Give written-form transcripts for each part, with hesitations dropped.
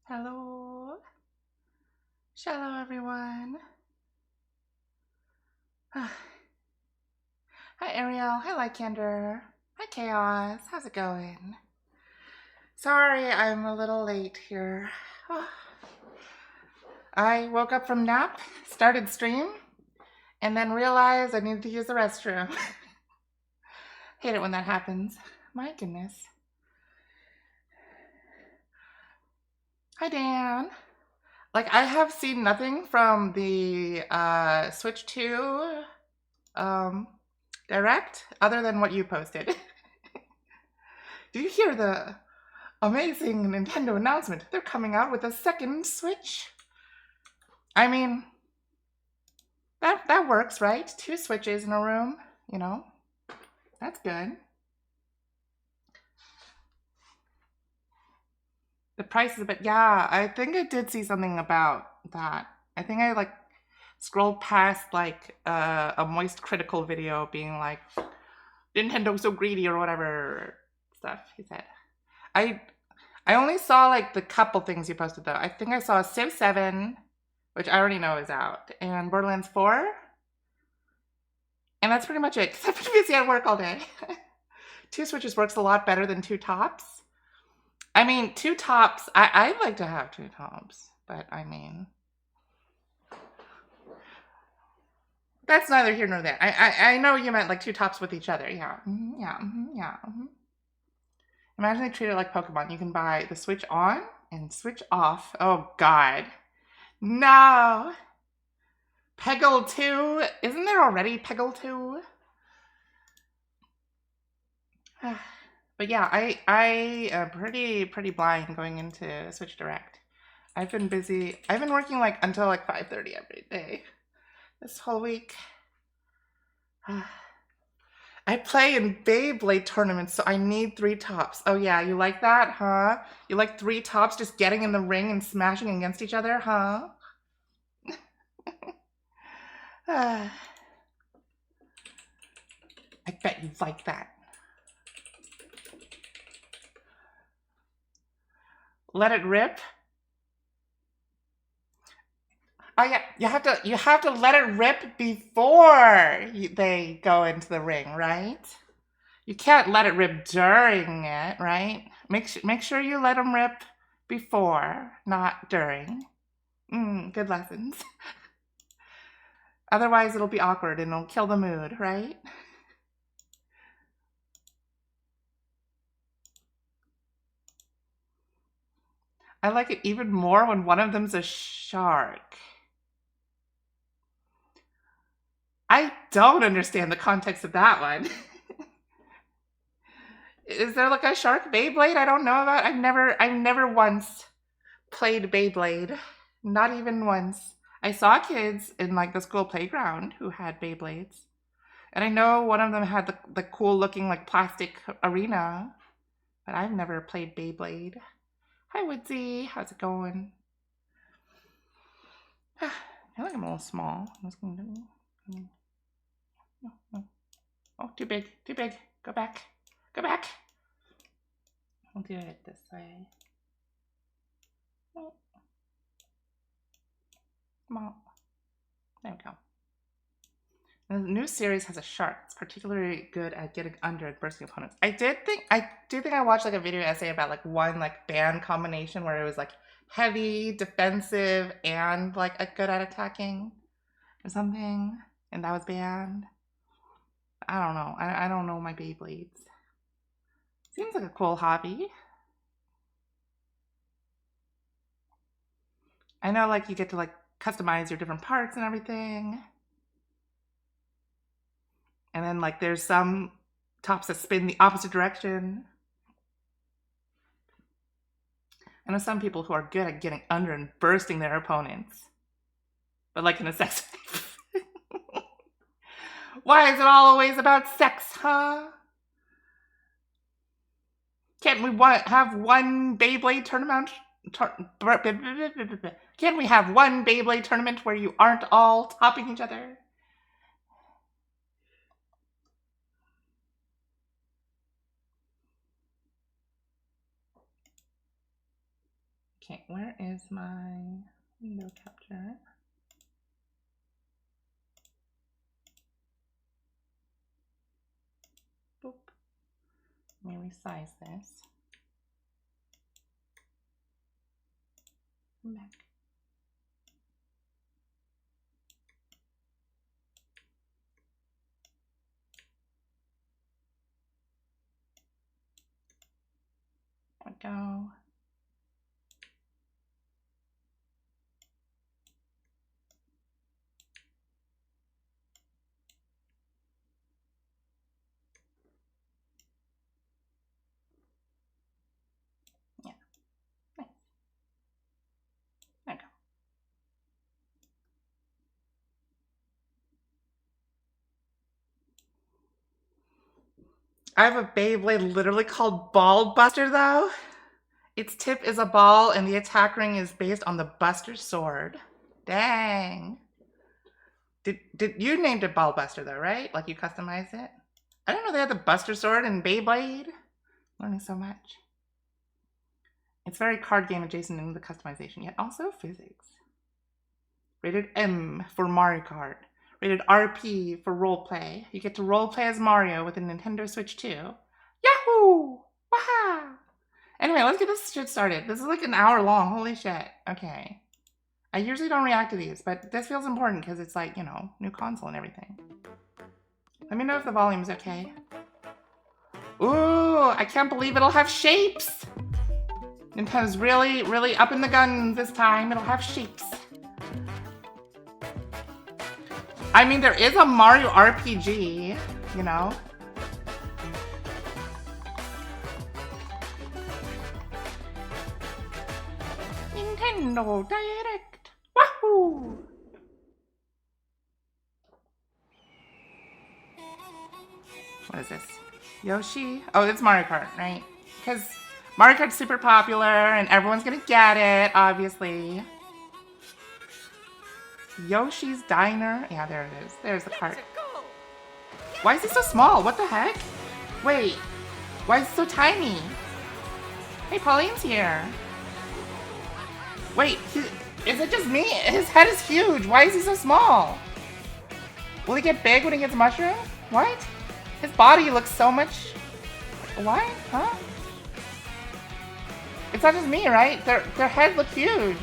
Hello. Shalom, everyone. Hi, Ariel. Hi, Lycander. Hi, Chaos. How's it going? Sorry, I'm a little late here. I woke up from nap, started stream, and then realized I needed to use the restroom. Hate it when that happens. My goodness. Hi, Dan. Like, I have seen nothing from the Switch 2 Direct other than what you posted. Do you hear the amazing Nintendo announcement? They're coming out with a second Switch. I mean, that works, right? Two Switches in a room, you know? That's good. The price is a bit, yeah, I think I did see something about that. I think I like scrolled past like a Moist Critical video being like, Nintendo's so greedy or whatever stuff he said. I I only saw like the couple things you posted though. I think I saw Civ 7, which I already know is out, and Borderlands 4. And that's pretty much it, because I've been busy at work all day. Two switches works a lot better than two tops. I mean, two tops, I'd like to have two tops, but I mean, that's neither here nor there. I know you meant like two tops with each other. Yeah, yeah. Imagine they treat it like Pokemon. You can buy the Switch on and Switch off. Oh, God. No. Peggle 2? Isn't there already Peggle 2? But yeah, I am pretty blind going into Switch Direct. I've been busy. I've been working like until like 5:30 every day this whole week. I play in Beyblade tournaments, so I need three tops. Oh yeah, you like that, huh? You like three tops just getting in the ring and smashing against each other, huh? I bet you like that. Let it rip. Oh yeah, you have to let it rip before they go into the ring, right? You can't let it rip during it, right? Make sure you let them rip before, not during. Good lessons. Otherwise, it'll be awkward and it'll kill the mood, right? I like it even more when one of them's a shark. I don't understand the context of that one. Is there like a shark Beyblade I don't know about? I've never once played Beyblade. Not even once. I saw kids in like the school playground who had Beyblades. And I know one of them had the cool looking like plastic arena, but I've never played Beyblade. Hi Woodsy, how's it going? I feel like I'm a little small. Oh, too big, too big. Go back, go back. I'll do it this way. Small. There we go. The new series has a shark. It's particularly good at getting under and bursting opponents. I do think I watched like a video essay about like one like band combination where it was like heavy, defensive, and like a good at attacking or something, and that was banned. I don't know. I don't know my Beyblades. Seems like a cool hobby. I know like you get to like customize your different parts and everything. And then like there's some tops that spin the opposite direction. I know some people who are good at getting under and bursting their opponents, but like in a sex. Why is it always about sex, huh? Can't we have one Beyblade tournament? Can't we have one Beyblade tournament where you aren't all topping each other? Okay, where is my window capture? Boop. Let me resize this. Come back. There we go. Yeah, nice. There we go. I have a Beyblade literally called Ball Buster though. Its tip is a ball and the attack ring is based on the Buster sword. Dang. Did you named it Ball Buster though, right? Like you customized it? I didn't know they had the Buster sword in Beyblade. Learning so much. It's very card game adjacent in the customization, yet also physics. Rated M for Mario Kart. Rated RP for roleplay. You get to roleplay as Mario with a Nintendo Switch 2. Yahoo! Waha! Anyway, let's get this shit started. This is like an hour long. Holy shit. Okay. I usually don't react to these, but this feels important because it's like, you know, new console and everything. Let me know if the volume's okay. Ooh, I can't believe it'll have shapes! Nintendo's really, really up in the guns this time. It'll have shapes. I mean, there is a Mario RPG, you know? Nintendo Direct! Wahoo! What is this? Yoshi? Oh, it's Mario Kart, right? Because Mario Kart's super popular and everyone's gonna get it, obviously. Yoshi's Diner? Yeah, there it is. There's the cart. Why is he so small? What the heck? Wait, why is he so tiny? Hey, Pauline's here. Wait, is it just me? His head is huge. Why is he so small? Will he get big when he gets mushroom? What? His body looks so much... What? Huh? It's not just me, right? Their heads look huge.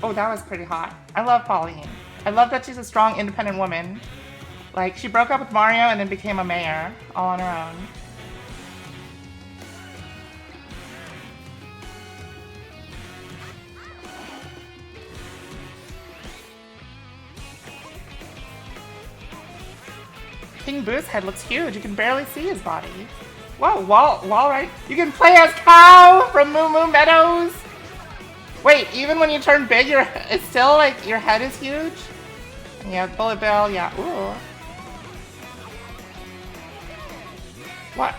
Oh, that was pretty hot. I love Pauline. I love that she's a strong, independent woman. Like, she broke up with Mario and then became a mayor, all on her own. King Boo's head looks huge. You can barely see his body. Whoa, wall right? You can play as Cow from Moo Moo Meadows! Wait, even when you turn big, it's still like your head is huge? Yeah, Bullet Bill, yeah. Ooh. What?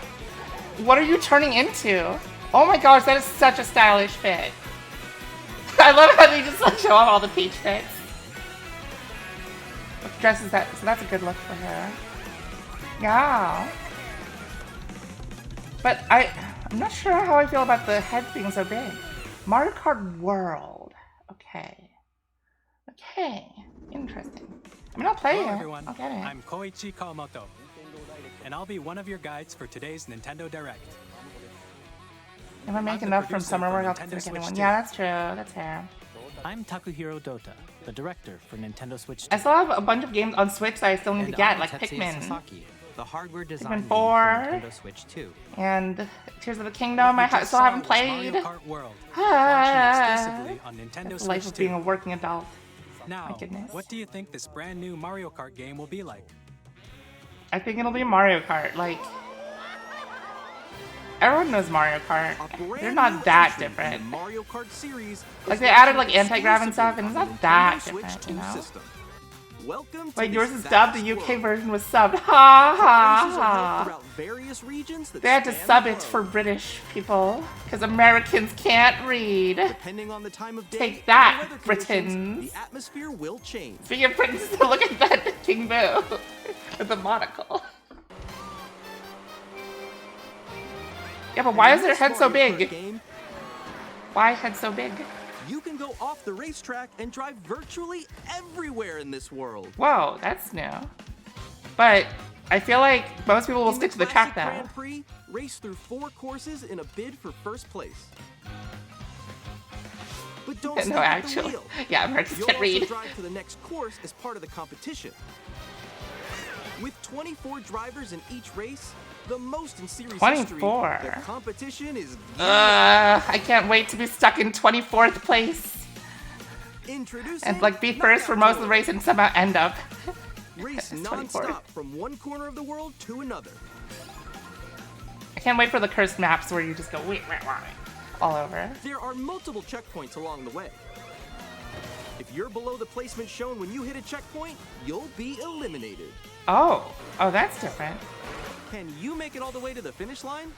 What are you turning into? Oh my gosh, that is such a stylish fit. I love how they just like show off all the Peach fits. What dress is that? So that's a good look for her. Yeah. But I'm not sure how I feel about the head being so big. Mario Kart World. Okay. Okay. Interesting. I mean, I'll play it. Everyone. I'll get it. I'm Koichi Kawamoto, and I'll be one of your guides for today's Nintendo Direct. If I make enough from summer work, I'll consider getting one. Yeah, that's true. That's fair. I'm Takuhiro Dota, the director for Nintendo Switch 2. I still have a bunch of games on Switch that I still need to get, like Pikmin. Sasaki, the hardware design Pikmin 4. Nintendo Switch 2. And Tears of the Kingdom, I still haven't played. Mario Kart World, Ah, on Nintendo the Switch life of 2. being a working adult. Now, My goodness. what do you think this brand new Mario Kart game will be like? I think it'll be Mario Kart. Like, everyone knows Mario Kart. They're not that different. Mario Kart series Like, they added like anti-grav and stuff, and it's not that different, you know? Welcome Wait, to yours the is dubbed, the UK world. version was subbed. Ha Races are held ha throughout various regions that They had to span sub the it globe. for British people, because Americans can't read. Depending on the time of day Take and that, weather conditions, Britons. The atmosphere will change. Speaking of Britain's, look at that King Boo with the monocle. Yeah, but why And is in their this head so Mario Kart big? game, Why head so big? you can go off the racetrack and drive virtually everywhere in this world. Whoa, that's new. But I feel like most people will In stick to the track classic though. Grand Prix, race through 4 courses in a bid for first place. But don't No, stop at the actually. wheel. Yeah, Marcus You'll can't also read. drive to the next course as part of the competition. With 24 drivers in each race, the most in series 24. history, the competition is I can't wait to be stuck in 24th place introducing and like be first for most of the race and somehow end up. Race It's 24. non-stop from one corner of the world to another. I can't wait for the cursed maps where you just go wait, all over. There are multiple checkpoints along the way. If you're below the placement shown when you hit a checkpoint, you'll be eliminated. Oh, that's different. Can you make it all the way to the finish line?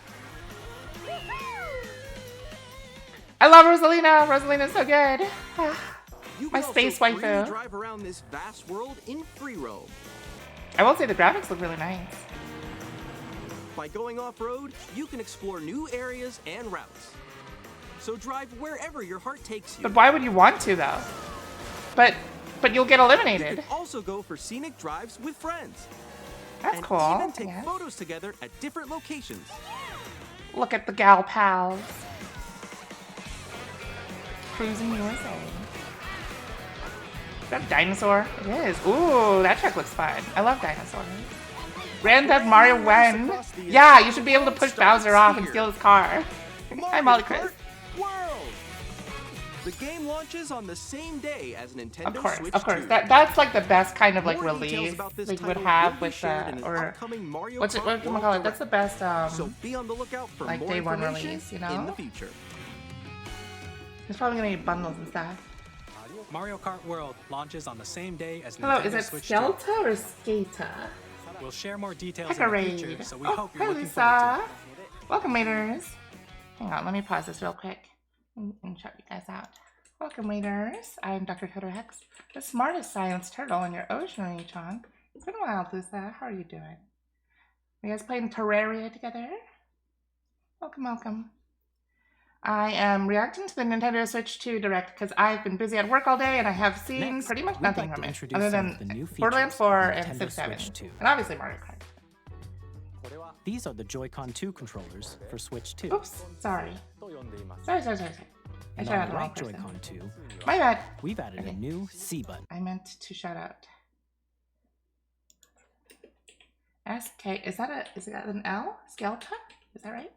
I love Rosalina. Rosalina's so good. You My can space also freely waifu. drive around this vast world in free roam. I will say the graphics look really nice. By going off-road, you can explore new areas and routes. So drive wherever your heart takes you. But why would you want to though? But you'll get You eliminated. can also go for scenic drives with friends. That's and cool. even take Yeah. photos together at different locations. Look at the gal pals. Cruising USA. Is that a dinosaur? It is. Ooh, that track looks fun. I love dinosaurs. Grand Theft Mario when? Yeah, you should be able to push Bowser off and steal his car. Hi, Molly Chris. Kart World! The game launches on the same day as Nintendo Of course, Switch of course. 2. That's like the best kind of like More details release about this they would title have will be with shared in an or upcoming Mario what's it? Kart What do you World call it? That's the Direct. best. So be on the lookout for like more day one information release, you in know? the future. There's probably gonna be bundles and stuff. Mario Kart World launches on the same day as Hello, Nintendo is it Switch 2. Skelta or Skata? We'll share more details in the Pecorade. future, so we Oh, hope hi you're looking forward to Lisa. it. Welcome, waiters. Hang on, let me pause this real quick and check you guys out. Welcome, waiters. I'm Dr. Toto Hex, the smartest science turtle in your ocean region. It's been a while, Lisa. How are you doing? You guys playing Terraria together? Welcome, welcome. I am reacting to the Nintendo Switch 2 Direct because I've been busy at work all day and I have seen Next, pretty much we'd nothing like from to it introduce other some than of the new Borderlands features 4 of and Nintendo Civ 7, Switch 2. and obviously Mario Kart. These are the Joy-Con 2 controllers for Switch 2. Oops, sorry. Sorry. I And shouted on out the the wrong right person. Joy-Con 2, My bad. we've added Okay. a new C button. I meant to shout out. SK, is that an L? Skelta? Is that right?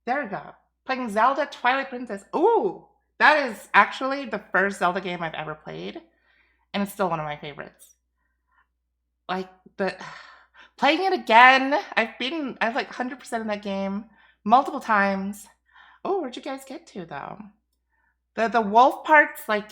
There we go. Playing Zelda Twilight Princess. Ooh! That is actually the first Zelda game I've ever played. And it's still one of my favorites. Like, playing it again. I've like 100% in that game multiple times. Oh, where'd you guys get to though? The wolf parts, like,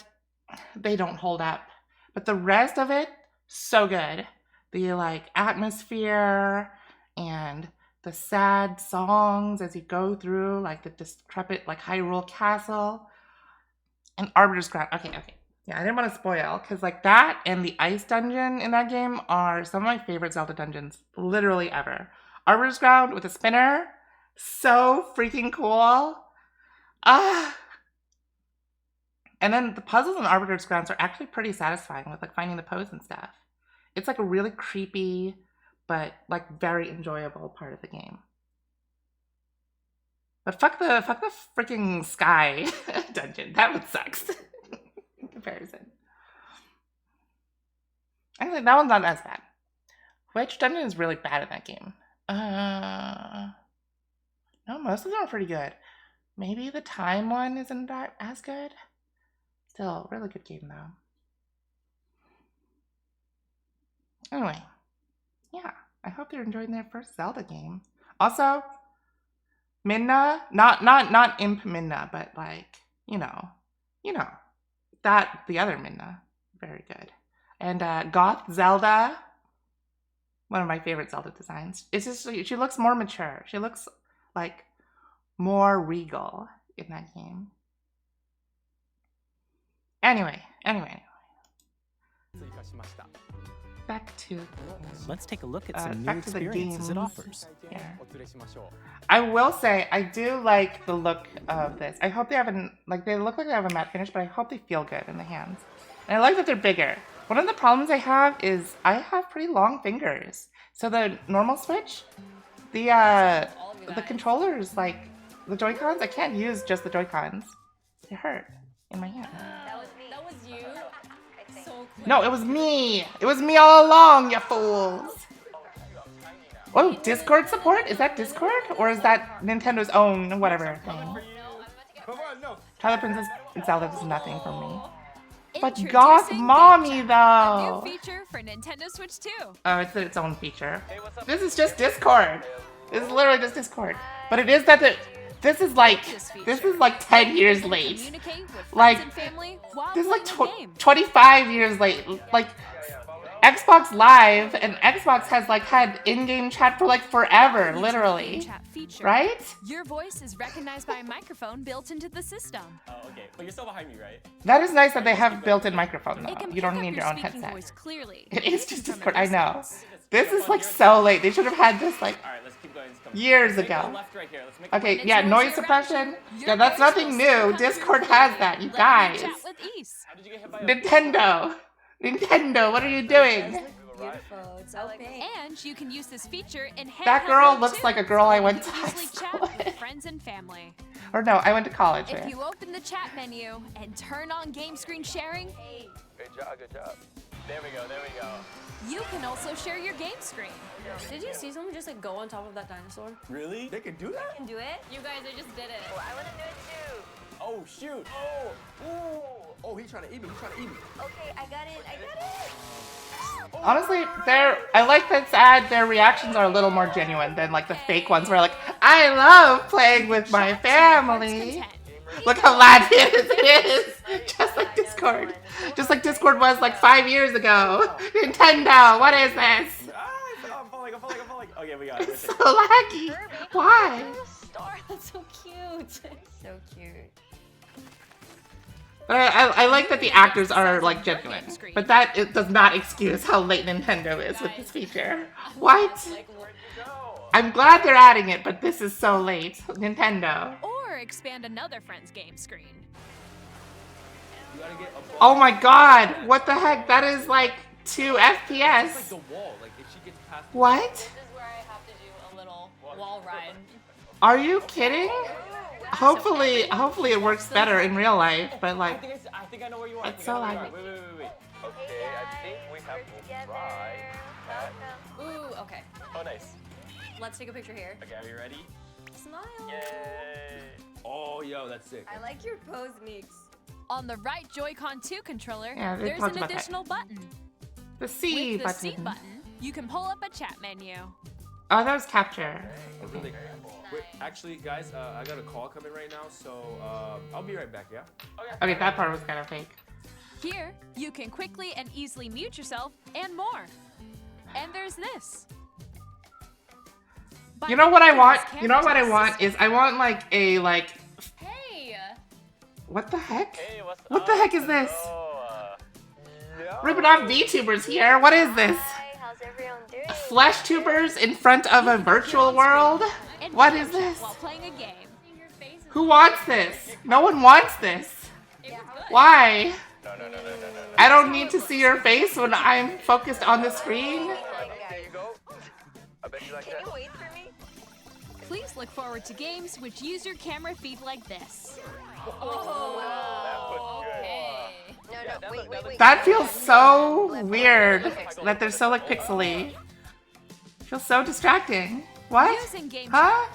they don't hold up. But the rest of it, so good. The like atmosphere and the sad songs as you go through like the decrepit like Hyrule Castle and Arbiter's Ground. Okay. Yeah, I didn't want to spoil because like that and the ice dungeon in that game are some of my favorite Zelda dungeons literally ever. Arbiter's Ground with a spinner, so freaking cool. And then the puzzles in Arbiter's Grounds are actually pretty satisfying with like finding the pose and stuff. It's like a really creepy, but like very enjoyable part of the game. But fuck the freaking sky dungeon. That one sucks in comparison. Actually, that one's not as bad. Which dungeon is really bad in that game? No, most of them are pretty good. Maybe the time one isn't that as good. Still, really good game though. Anyway, yeah, I hope you're enjoying their first Zelda game. Also, Midna, not Imp Midna, but like, you know, that, the other Midna, very good. And Goth Zelda, one of my favorite Zelda designs. It's just, she looks more mature. She looks like more regal in that game. Anyway. back to Let's take a look at some new back to the experiences it games. offers. here. I will say I do like the look of this. I hope they haven't they look like they have a matte finish, but I hope they feel good in the hands. And I like that they're bigger. One of the problems I have is I have pretty long fingers. So the normal Switch, the controllers, like the Joy-Cons, I can't use just the Joy-Cons. They hurt in my hand. That was you. So clear. No, it was me. It was me all along, you fools. Oh, Discord support? Is that Discord? Or is that Nintendo's own whatever thing? Twilight Princess Zelda is nothing for me. But Goth Introducing Mommy, Game Chat, though! a new feature for Nintendo Switch 2. Oh, it's its own feature. This is just Discord. This is literally just Discord. But it is that this is like 10 years late. Communicate with friends Like, and family while this is like playing a game. 25 years late. Like, Xbox Live and Xbox has like had in-game chat for like forever, Game literally. Chat feature. Right? Your voice is recognized by a microphone built into the system. Oh, okay. But you're still behind me, right? That is nice that they have built-in microphone It though. can You don't pick up need your your own speaking headset. voice clearly. It is even just from a Discord, I know. distance. This is like so late. They should have had this like All right, let's keep going. Let's come. years Let's make ago. a left right here. Let's make Okay, When yeah, it's noise noisy suppression. around you, Yeah, your that's voice nothing will still new. come Discord through has clearly, that, you letting guys. chat with ease. How did you get hit by a Nintendo! Nintendo, what are you doing? Beautiful. It's okay. And you can use this feature in That handheld girl mode looks too, like a girl I so went you to can high easily school chat with with. friends and family. Or no, I went to college If with. you open the chat menu and turn on game screen sharing, Good job, good job. There we go, there we go. you can also share your game screen. Did you see someone just like go on top of that dinosaur? Really? They can do that? Can do it? You guys, I just did it. I want to do it too. Oh, shoot. Oh, ooh. Oh, he's trying to eat me. He's trying to eat me. Okay, I got it. I got it. Honestly, I like that sad their reactions are a little more genuine than like the fake ones where like, I love playing with my Chat to your heart's family. content. Look how loud it is. Just like Discord. Just like Discord was like 5 years ago. Nintendo, what is this? Ah, I'm falling. Okay, we got it. It's so laggy. Why? Star, that's so cute. So cute. But I like that the actors are like genuine. But that it does not excuse how late Nintendo is with this feature. What? I'm glad they're adding it, but this is so late. Nintendo. Or expand another friend's game screen. You gotta get above Oh my god! What the heck? That is like 2 like FPS. the wall. Like if she gets past What? This is where I have to do a little wall ride. Are you kidding? Hopefully it works better in real life, but like, I think I know where you are. It's so laggy. Wait. Okay, I think we have to try. Ooh, okay. Oh, nice. Let's take a picture here. Okay, are you ready? Smile. Yay! Oh, yo, that's sick. I like your pose, Meeks. On the right Joy-Con 2 controller, Yeah, they there's talked an about that. additional button. the C With the C button. button, you can pull up a chat menu. Oh, that was capture. Oh, really? Wait, actually, guys, I got a call coming right now, so I'll be right back, yeah? Okay, that part was kind of fake. Here, you can quickly and easily mute yourself and more. And there's this. By You know what I connecting want? this You know camera what to I the want system- is I want like a like Hey! what the heck? Hey, what's What the heck is this? Yeah. Ripping off VTubers here. What is this? Hi, how's everyone doing? Flesh tubers in front of a virtual world? And What video is chat this? While playing a game. Who wants this? No one wants this. Why? No. I don't need to see your face when I'm focused on the screen. There you go. I bet you like that. Can you wait for me? Please look forward to games which use your camera feed like this. No, wait. That feels so weird that they're so like pixely. Feels so distracting. What? Using game Huh? chat,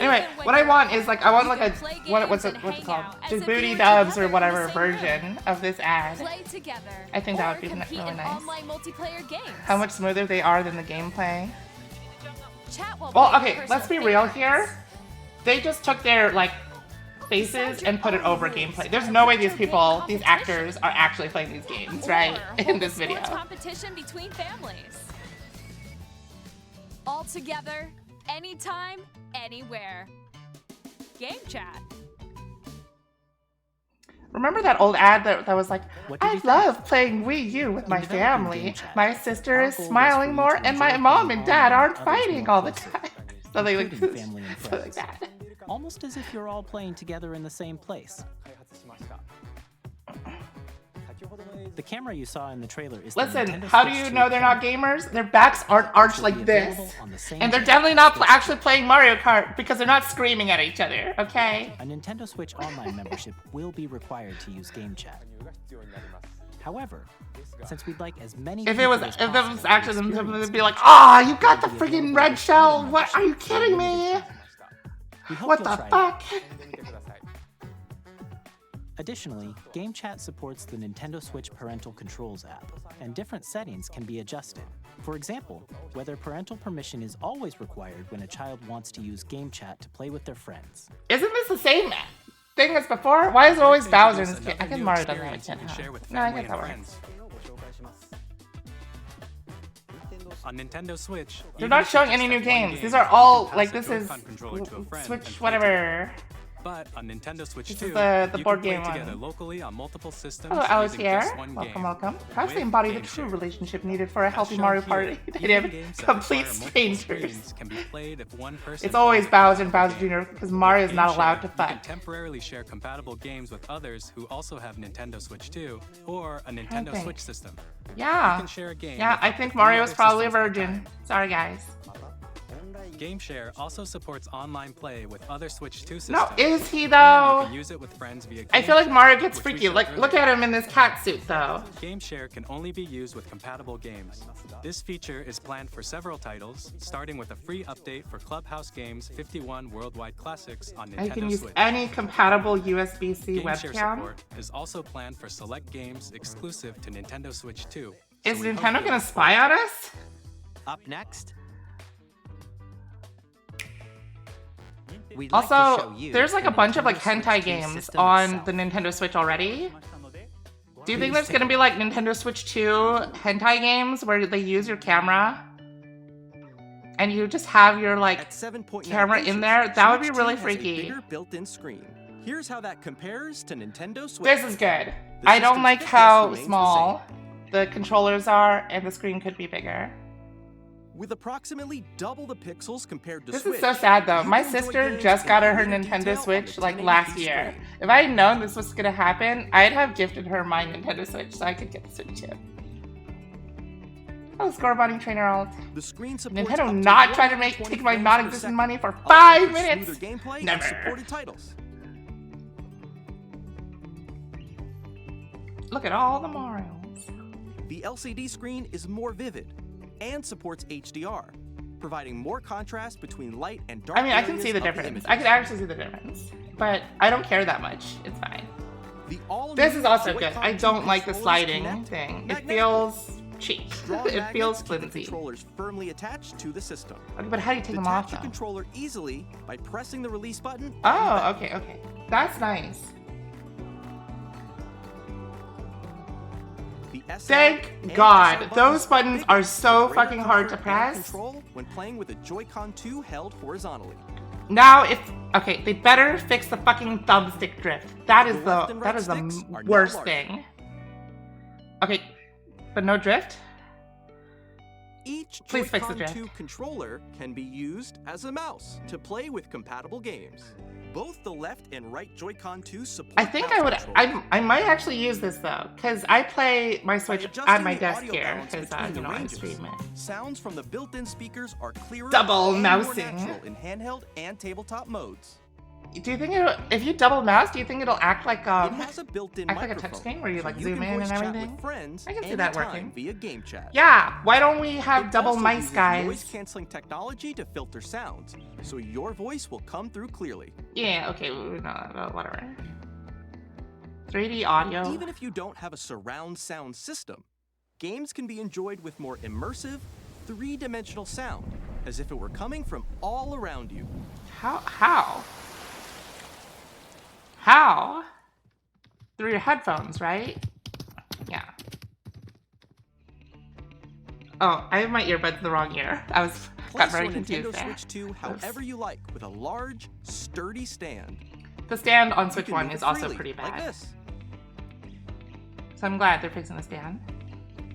Anyway, even when what I you're want at is like I want home, like you a can play what's games it and what's it hang called? out as Just if you booty were dubs together or in whatever the same room. version of this ad. Play together. I think that or would be compete really in nice. online multiplayer games. How much smoother they are than the gameplay. Chat while Well, playing okay, your let's be personal real favorites. here. They just took their like faces and put it over gameplay. There's no way these people, these actors, are actually playing these games, right? Or In hold this a video. sports competition between families. All together, anytime, anywhere. Game chat. Remember that old ad that was like, What did I you think? love playing Wii U with my developing family. Game Chat, My sister our is goal was smiling for you more, to and my enjoy mom playing and dad online aren't with others fighting more all the closely, time. Something like including family and something like friends. that. Almost as if you're all playing together in the same place. The camera you saw in the trailer is the Listen, Nintendo how do Switch you 2 know they're not camera, gamers? Their backs aren't arched which will like be this. available on the same And they're day definitely as not Switch actually playing Mario Kart because they're not screaming at each other, okay? A Nintendo Switch Online membership will be required to use Game Chat. However, since we'd like as many If it people was as actually possible to them, they'd experience be like, Game "Ah, Chat, you got the it will be friggin' available red for shell. the What? Are you membership kidding limited me? time. We hope What you'll the try it fuck?" Additionally, Game Chat supports the Nintendo Switch Parental Controls app, and different settings can be adjusted. For example, whether parental permission is always required when a child wants to use Game Chat to play with their friends. Isn't this the same thing as before? Why is it always I'd like to Bowser in introduce this game? I another guess new Mario doesn't have a experience you kid, can huh? share with No, I family guess and that works. friends. On Nintendo Switch, They're even not if you showing just any new have one games. game, These are you all can like pass this a is Joy-Con controller to a friend and Switch play whatever. But on Nintendo Switch This 2, is the you board can game play together one. locally on multiple systems Hello, using Altair. just one Welcome, game. welcome. Perhaps they With embody the Game true Share. relationship needed for a As healthy shown Mario here, Party. even They have games that complete require multiple strangers. screens can be played if one person It's always owns a Bowser and compatible Bowser game. Jr. because Mario is Game not Share, allowed to you can fuck. temporarily share compatible games with others who also have Nintendo Switch 2 or a Nintendo think. Switch system. You Yeah. can share a game. Yeah, with I up to think 3 Mario is other probably a systems at a virgin. time. Sorry, guys. Game Share also supports online play with other Switch 2 systems. No, is he And though? you can use it with friends via I Game feel like Chat, Mario gets which we freaky. showed Like, look earlier. at him in this cat suit though. Game Share can only be used with compatible games. This feature is planned for several titles, starting with a free update for Clubhouse Games 51 Worldwide Classics on And you can Nintendo use Switch. any compatible USB-C Game Share webcam. support is also planned for select games exclusive to Nintendo Switch 2. Is so we hope Nintendo you'll gonna look spy forward on to it. us? Up next, we'd like to Also, show you there's like the a bunch of Nintendo like Switch hentai 2 games system on itself. the Nintendo Switch already. Do you think Please there's take gonna a be like Nintendo Switch 2 hentai games where they use your camera? And you just have your like At 7.9 camera in inches, there? That would be Switch really 2 has a freaky. bigger built-in screen. Here's how that compares to Nintendo Switch. This is good. The I don't system's like thickness how remains the small the controllers are and the screen could be bigger. With approximately double the pixels compared to This Switch. is so sad though. you My can enjoy sister games just in got her greater Nintendo detail on Switch the like 1080p last year. screen. If I had known this was gonna happen, I'd have gifted her my Nintendo Switch so I could get the Switch too. Oh, score bonding trainer alt. The screen supports Nintendo up to not trying to 120 take my frames per non-existent second, money for allowing 5 for minutes. smoother gameplay Never. and supported titles. Look at all the Marios. The LCD screen is more vivid and supports HDR, providing more contrast between light and dark I mean, I can areas see the of difference. images. I can actually see the difference. But I don't care that much. It's fine. The all-new This is also good. Joy-Con I 2 don't like the controllers sliding connect thing. It magnetically. feels cheap. Strong It feels magnets keep the flimsy. controllers firmly attached to the system. Okay, but how do you take them off Detach your though? controller easily by pressing the release button. on the Oh, back. okay, okay. That's nice. The SL Thank and God. SL Those buttons big are enough so for greater fucking hard to comfort and press. Control when playing with a Joy-Con 2 held horizontally. Now if okay, they better fix the fucking thumbstick drift. That is The left and the right that is sticks the are now worst larger. thing. Okay, but no drift? Each Please fix the Joy-Con drift. 2 controller can be used as a mouse to play with compatible games. Both the left and right Joy-Con 2 support I think mouse I would control. I might actually use this though, because I play my Switch By at my adjusting the desk audio here, balance because between you the know I ranges, stream it. Sounds from the built-in speakers are clearer Double and more mousing. natural in handheld and tabletop modes. Do you think if you double mouse, do you think it'll act like It has has a built-in act like a microphone, touchscreen where you, so like, you zoom can in voice and chat everything? with friends I can see that anytime working. via game chat. Yeah, why don't we have It double also mice, uses guys? Noise-canceling technology to filter sounds, so your voice will come through clearly. Yeah, okay, no, whatever. 3D audio. Even if you don't have a surround sound system, games can be enjoyed with more immersive, three-dimensional sound, as if it were coming from all around you. How? How? Through your headphones, right? Yeah. Oh, I have my earbuds in the wrong ear. I got Place very your confused Nintendo there. Switch 2 however you like, with a large, sturdy stand. The stand on You Switch can 1 move is it also freely, pretty like bad. this. So I'm glad they're fixing the stand.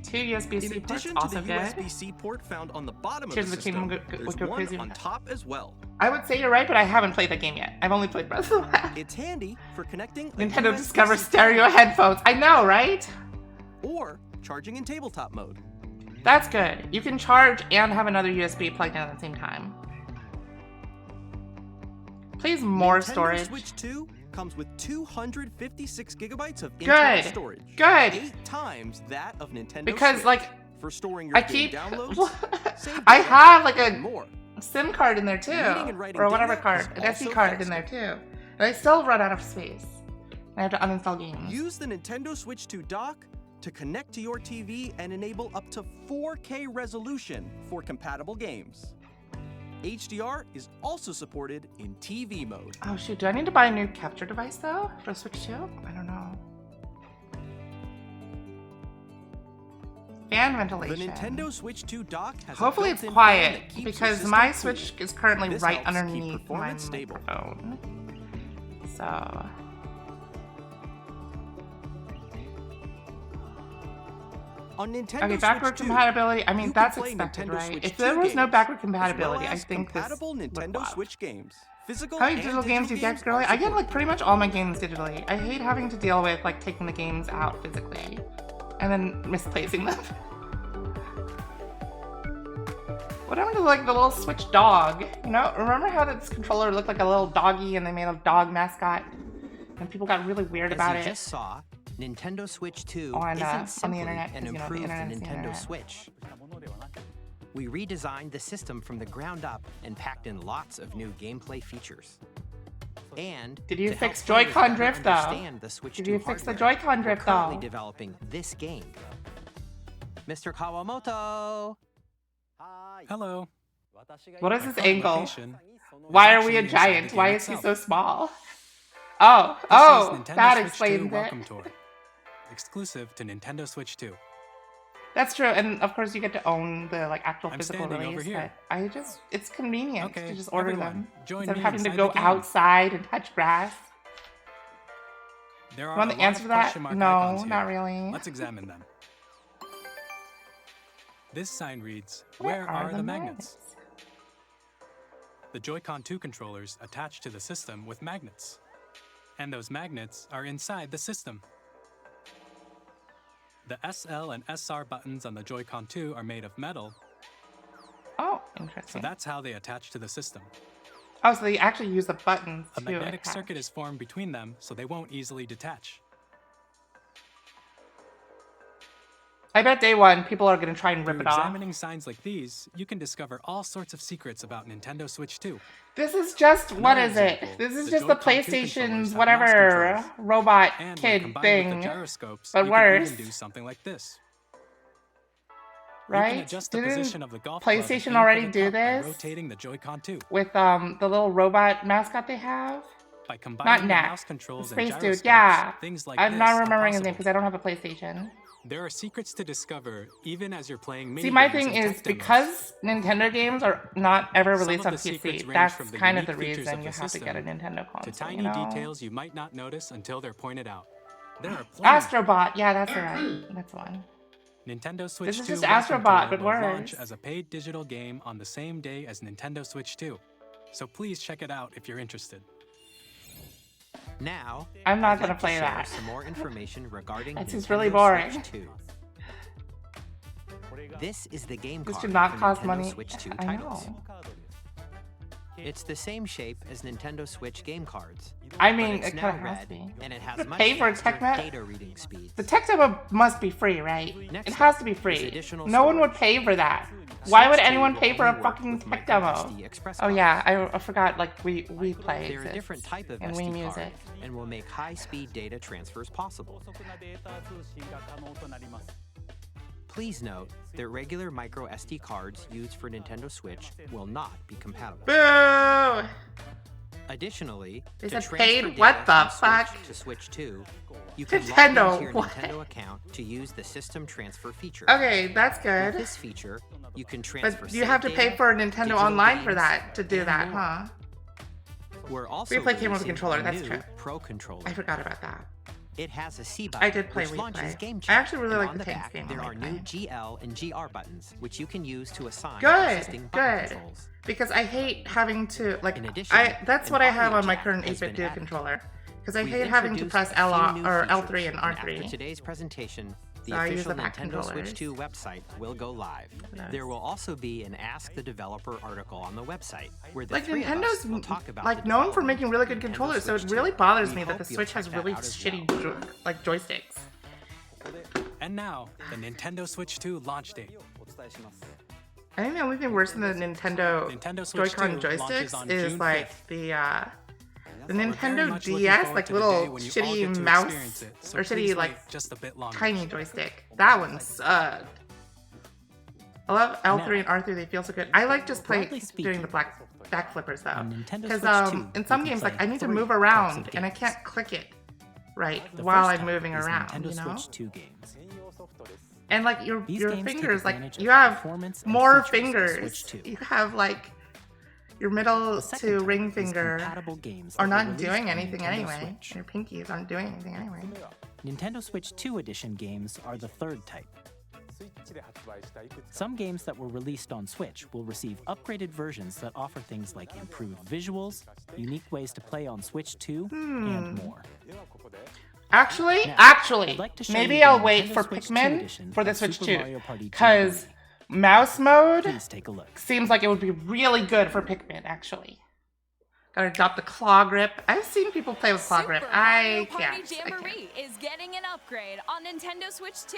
2 USB-C In ports, addition to also the good. USB-C port found on the bottom Tears of of the the Kingdom system, would there's go one crazy on with that. top as well. I would say you're right, but I haven't played that game yet. I've only played Breath of the Wild. It's handy for connecting a Nintendo USB-C Discover port stereo headphones. I know, right? or charging in tabletop mode. That's good. You can charge and have another USB plugged in at the same time. Please more Nintendo storage. Switch 2 comes with 256 gigabytes of Good. internal storage. Good. 8 times that of Nintendo Because Switch. like For storing your I game keep downloads, save I data, have like and a more. SIM card in there too. Reading and writing Or whatever data card. is An SD also card in faster. there too. And I still run out of space. I have to uninstall games. Use the Nintendo Switch 2 dock to connect to your TV and enable up to 4K resolution for compatible games. HDR is also supported in TV mode. Oh shoot, do I need to buy a new capture device though for Switch 2? I don't know. Fan The ventilation. Nintendo Switch 2 dock has Hopefully a it's built-in fan quiet that keeps your because system my cool. Switch is currently This right helps keep underneath my performance stable. microphone. So On Nintendo okay, Switch backward 2, compatibility. I you mean, can that's play expected, Nintendo right? Switch If there 2 was no games, backward as compatibility, well I as think compatible this would Nintendo flop. Switch games. Physical How many and digital games do you get, games girly? are I get like supported. pretty much all my games digitally. I hate having to deal with like taking the games out physically and then misplacing them. What happened to like the little Switch dog? You know, remember how this controller looked like a little doggy and they made a dog mascot? And people got really weird about As it. you just saw, Nintendo Switch 2 On, isn't on the simply internet, an 'cause, you know, the improved internet's the Nintendo internet. Switch. We redesigned the system from the ground up and packed in lots of new gameplay features. And Did you to help fix players Joy-Con better drift, though? understand the Switch Did 2 you fix the hardware, Joy-Con we're drift, currently though? developing this game. Mr. Kawamoto. Hello. What is his My angle? location Why is are we a actually inside the giant? game Why is he itself. so small? Oh, This oh, is Nintendo that Switch 2 explains it. Welcome Tour, exclusive to Nintendo Switch 2. That's true, and of course you get to own the like actual I'm physical standing release. over here. But it's convenient Okay, to just order everyone, them join instead of me having to inside go the game. outside and touch grass. There You are want a the lot answer of to that? question mark No, icons here. not really. Let's examine them. This sign reads, Where "Where are the magnets?" The Joy-Con 2 controllers attach to the system with magnets. And those magnets are inside the system. The SL and SR buttons on the Joy-Con 2 are made of metal, Oh, so interesting. that's how they attach to the system. Oh, so they actually use the buttons A to magnetic attach. circuit is formed between them, so they won't easily detach. I bet day one people are gonna try and rip Through it off. examining signs like these, you can discover all sorts of secrets about Nintendo Switch 2. This is just what Another is it? example, This is the just the Joy-Con 2 PlayStation's controllers have whatever mouse controls. robot And when kid combined with thing, the gyroscopes, but you can worse. even do something like this. You right? can adjust the Didn't position of the golf club and PlayStation aim for already the do cup by this? rotating the Joy-Con 2. With the little robot mascot they have? By combining the Nack. mouse The controls and Space gyroscopes, Dude, yeah. things like I'm this not are remembering his name possible. because I don't have a PlayStation. There are secrets to discover even as you're playing See, my mini-games thing and is tech demos. because Nintendo games are not ever Some released of on the secrets PC, range that's from the kind of the unique features reason of you the have to get a system Nintendo console. to tiny you know? details you might not notice until they're pointed out. There are plenty. Astrobot, yeah, that's right. That's the one. Nintendo Switch 2 is just Welcome Astrobot, Tour but will launch worse. as a paid digital game on the same day as Nintendo Switch 2. So please check it out if you're interested. Now, I'm not I'd gonna like to play share that. some more information regarding That's Nintendo just really boring. Switch 2. This is the game This card should not for cost Nintendo money. Switch 2 I titles. know. It's the same shape as Nintendo Switch game cards. I but mean, it's it now kind of has red, to be. and it has To much pay for a faster TechNet? data reading speeds. The tech demo must be free, right? Next It has up to be is free. additional No one would storage. pay for that. Why would Switch 2 anyone will pay for only a work fucking with tech micro demo? SD Express Oh cards. yeah, I forgot. Like we play. They're a different type of and SD Wii Music. card and will make high-speed data transfers possible. Please note that regular micro SD cards used for Nintendo Switch will not be compatible. Boo! Additionally, They to said transfer paid? data What the from Switch fuck? to Switch 2, you can Nintendo, log into your what? Nintendo account to use the system transfer feature. Okay, that's With good. this feature, you can transfer But you save have to pay data, for Nintendo digital Online for games, that to do and that, more. huh? We're also Replay came with a releasing controller, a that's new true. Pro controller. I forgot about that. It has a C I button, did play which Wii launches Play. Game I Chat. actually really and like on the the tanks back, game on there Wii are new Play. GL and GR buttons, which you can use to assign Good, existing button good. controls. Because I hate having to like. In addition, That's an what I have audio on my jack current has 8-bit been Duo added. controller. Because I We've hate having to introduced press a L few new or L3 features, and After R3. today's presentation, the So I use official the back Nintendo Switch controllers. 2 website will go live. Nice. There will also be an Ask the Developer article on the website, where the Like three of us Nintendo's will talk about like the known for development making really of good Nintendo controllers, so it Switch really 2. bothers We me that hope the you'll Switch check has that really out as shitty well. like joysticks. And now, the Nintendo Switch 2 launch date. I think the only thing worse than the Nintendo Switch Joy-Con 2 launches joysticks on is June like 5th. the We're very Nintendo much looking DS, forward like to the little day when you all shitty get to mouse experience it, so or please shitty like wait just a bit longer. tiny joystick. That one sucked. I love L3 and R3. They feel so good. I like just Broadly doing speaking, the back flippers though, on Nintendo because Switch 2, in some you can games like play I need to 3 move types of around and I games. can't click it right The while first I'm type moving is around. Nintendo You know, Switch 2 games. and like your These your games take fingers, like advantage of you the have performance and more features of fingers. Switch 2. You have like your middle The second to type ring is finger compatible games are that were not released doing on anything Nintendo anyway. Switch. Your pinkies aren't doing anything anyway. Nintendo Switch 2 edition games are the third type. Some games that were released on Switch will receive upgraded versions that offer things like improved visuals, unique ways to play on Switch 2, and more. Actually, Now, actually, I'd like to show maybe you the I'll wait Nintendo for Switch 2 Pikmin edition for the of Switch Super 2, Mario Party because 2D. mouse mode Please take a look. seems like it would be really good for Pikmin. Actually, gotta adopt the claw grip. I've seen people play with claw grip. Super Mario I Party can't. Jamboree is getting an upgrade on Nintendo Switch 2.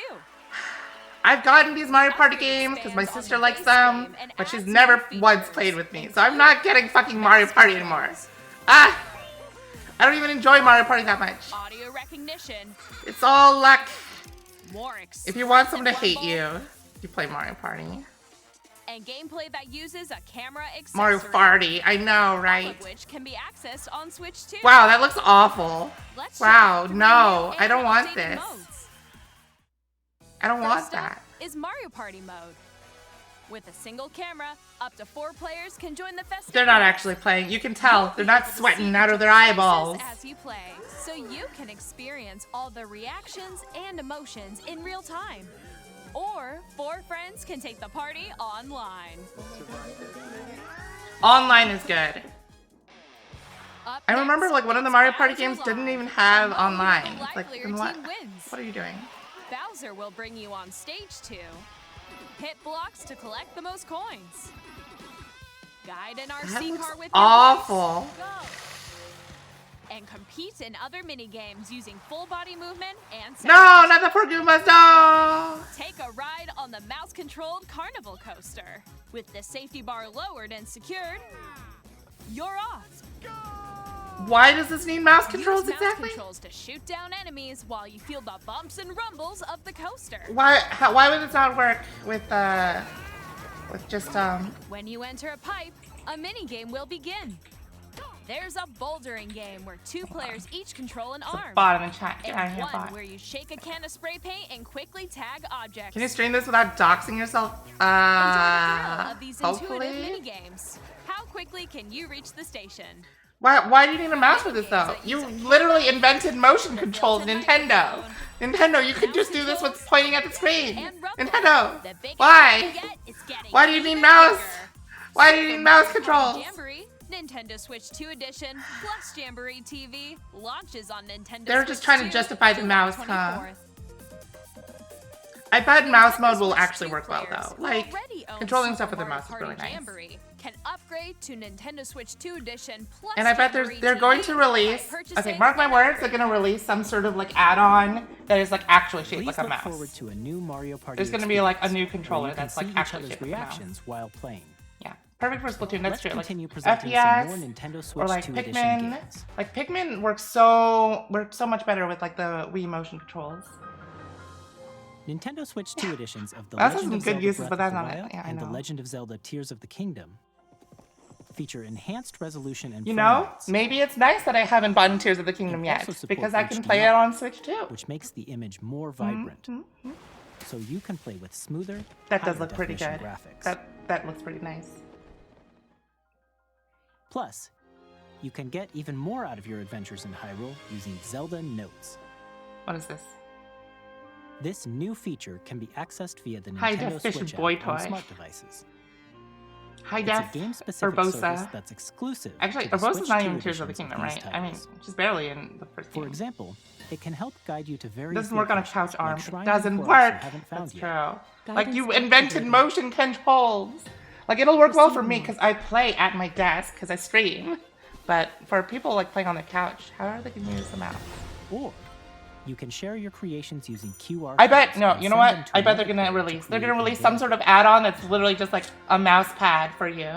I've gotten these Mario Party Upgrade games because my expands on sister the likes base them, game and but she's adds never new once features, played with me, so I'm not getting fucking Mario Party anymore. Ah! I don't even enjoy Mario Party that much. Audio recognition, It's all luck. more If you want someone to exclusive hate rumble, you, you play Mario Party. and gameplay that uses a camera accessory, Mario Party, I know, all right? of which can be accessed on Switch 2. Wow, that looks awful. Let's Wow, check out 3 no, new I don't and want updated this. modes. I don't want First up that. is Mario Party mode. With a single camera, up to 4 players can join the festivities. They're not actually playing. You can tell. They're not sweating out of their eyeballs. As you play, so you can experience all the reactions and emotions in real time. Or 4 friends can take the party online. Online is good. Up I remember next like one of the is Mario Party Bowser games didn't Live. even have Among online. who will Like, likely then your what? team wins. What are you doing? Bowser will bring you on stage 2. Hit blocks to collect the most coins. Guide an That RC looks car with awful. your voice. Go. And compete in other mini games using full body movement and sound. No, not the poor Goombas, no! Take a ride on the mouse-controlled carnival coaster. With the safety bar lowered and secured, you're off. Why does this need mouse controls Use mouse exactly? controls to shoot down enemies while you feel the bumps and rumbles of the coaster. Why would this not work with just When you enter a pipe, a mini game will begin. There's a bouldering game where 2 players each control an arm. bot in the chat? Get And out of here, one bot. where you shake a can of spray paint and quickly tag objects. Can you stream this without doxing yourself? Enjoy the thrill of these intuitive Hopefully. mini games. How quickly can you reach the station? Why do you need a mouse for this though? You literally invented motion controls, Nintendo. Nintendo, you could just do this with pointing at the screen. And rumble. Nintendo, The bigger why? you get, it's getting Why do you need even mouse? bigger. Why do you need mouse Super controls? Jamboree, Nintendo Switch 2 edition plus Jamboree TV launches on Nintendo. They're Switch just trying to 2 justify the July mouse, huh? 24th. I bet mouse mode will Switch actually 2 work well players though. who Like already own controlling Super stuff with the Mario mouse is Party really nice. Jamboree can upgrade to Nintendo Switch 2 edition plus And I bet Jamboree they're TV going to release. by Okay, purchasing mark my an words. They're upgrade. gonna release some sort of like add-on that is like actually shaped Please like a look mouse. forward to a new Mario Party. There's gonna be like a experience new where controller you can that's like see each actually other's shaped like a mouse. reactions while playing. Yeah, perfect for Splatoon. That's Let's true. Like continue presenting some FPS more Nintendo Switch or like 2 edition Pikmin. games. Like Pikmin works so much better with like the Wii motion controls. Nintendo Switch 2 editions of The That has Legend some of good Zelda uses, Breath but of that's the not it. Wild Yeah, I and The know. Legend of Zelda Tears of the Kingdom feature enhanced resolution and You frame know, rates, maybe it's nice that I haven't bought Tears of the Kingdom And yet also support because I can HDR, play it on Switch too. which makes the image more vibrant, so you can play with smoother, That does higher look pretty good. definition graphics. That looks pretty nice. Plus, you can get even more out of your adventures in Hyrule using Zelda Notes. What is this? This new feature can be accessed via the High Nintendo definition Switch boy app on toy. smart devices. High It's def a game-specific Urbosa. service that's exclusive. Actually, to the Urbosa's Switch not 2 even Tears of the editions Kingdom, these right? I mean, titles. she's barely in the first game. For example, it can help guide you to various Doesn't work on a locations, couch arm. like It shrines and doesn't forests work. you haven't found That's yet. true. Like you Guidance invented activated. motion controls. Like it'll work well for me because I play at my desk because I stream. But for people like playing on the couch, how are they gonna use the mouse? Or you can share your creations using QR I bet codes no. and You know send them what? to I bet they're another gonna player to release. They're create gonna a release some game. sort of add-on that's literally just like a mouse pad for you,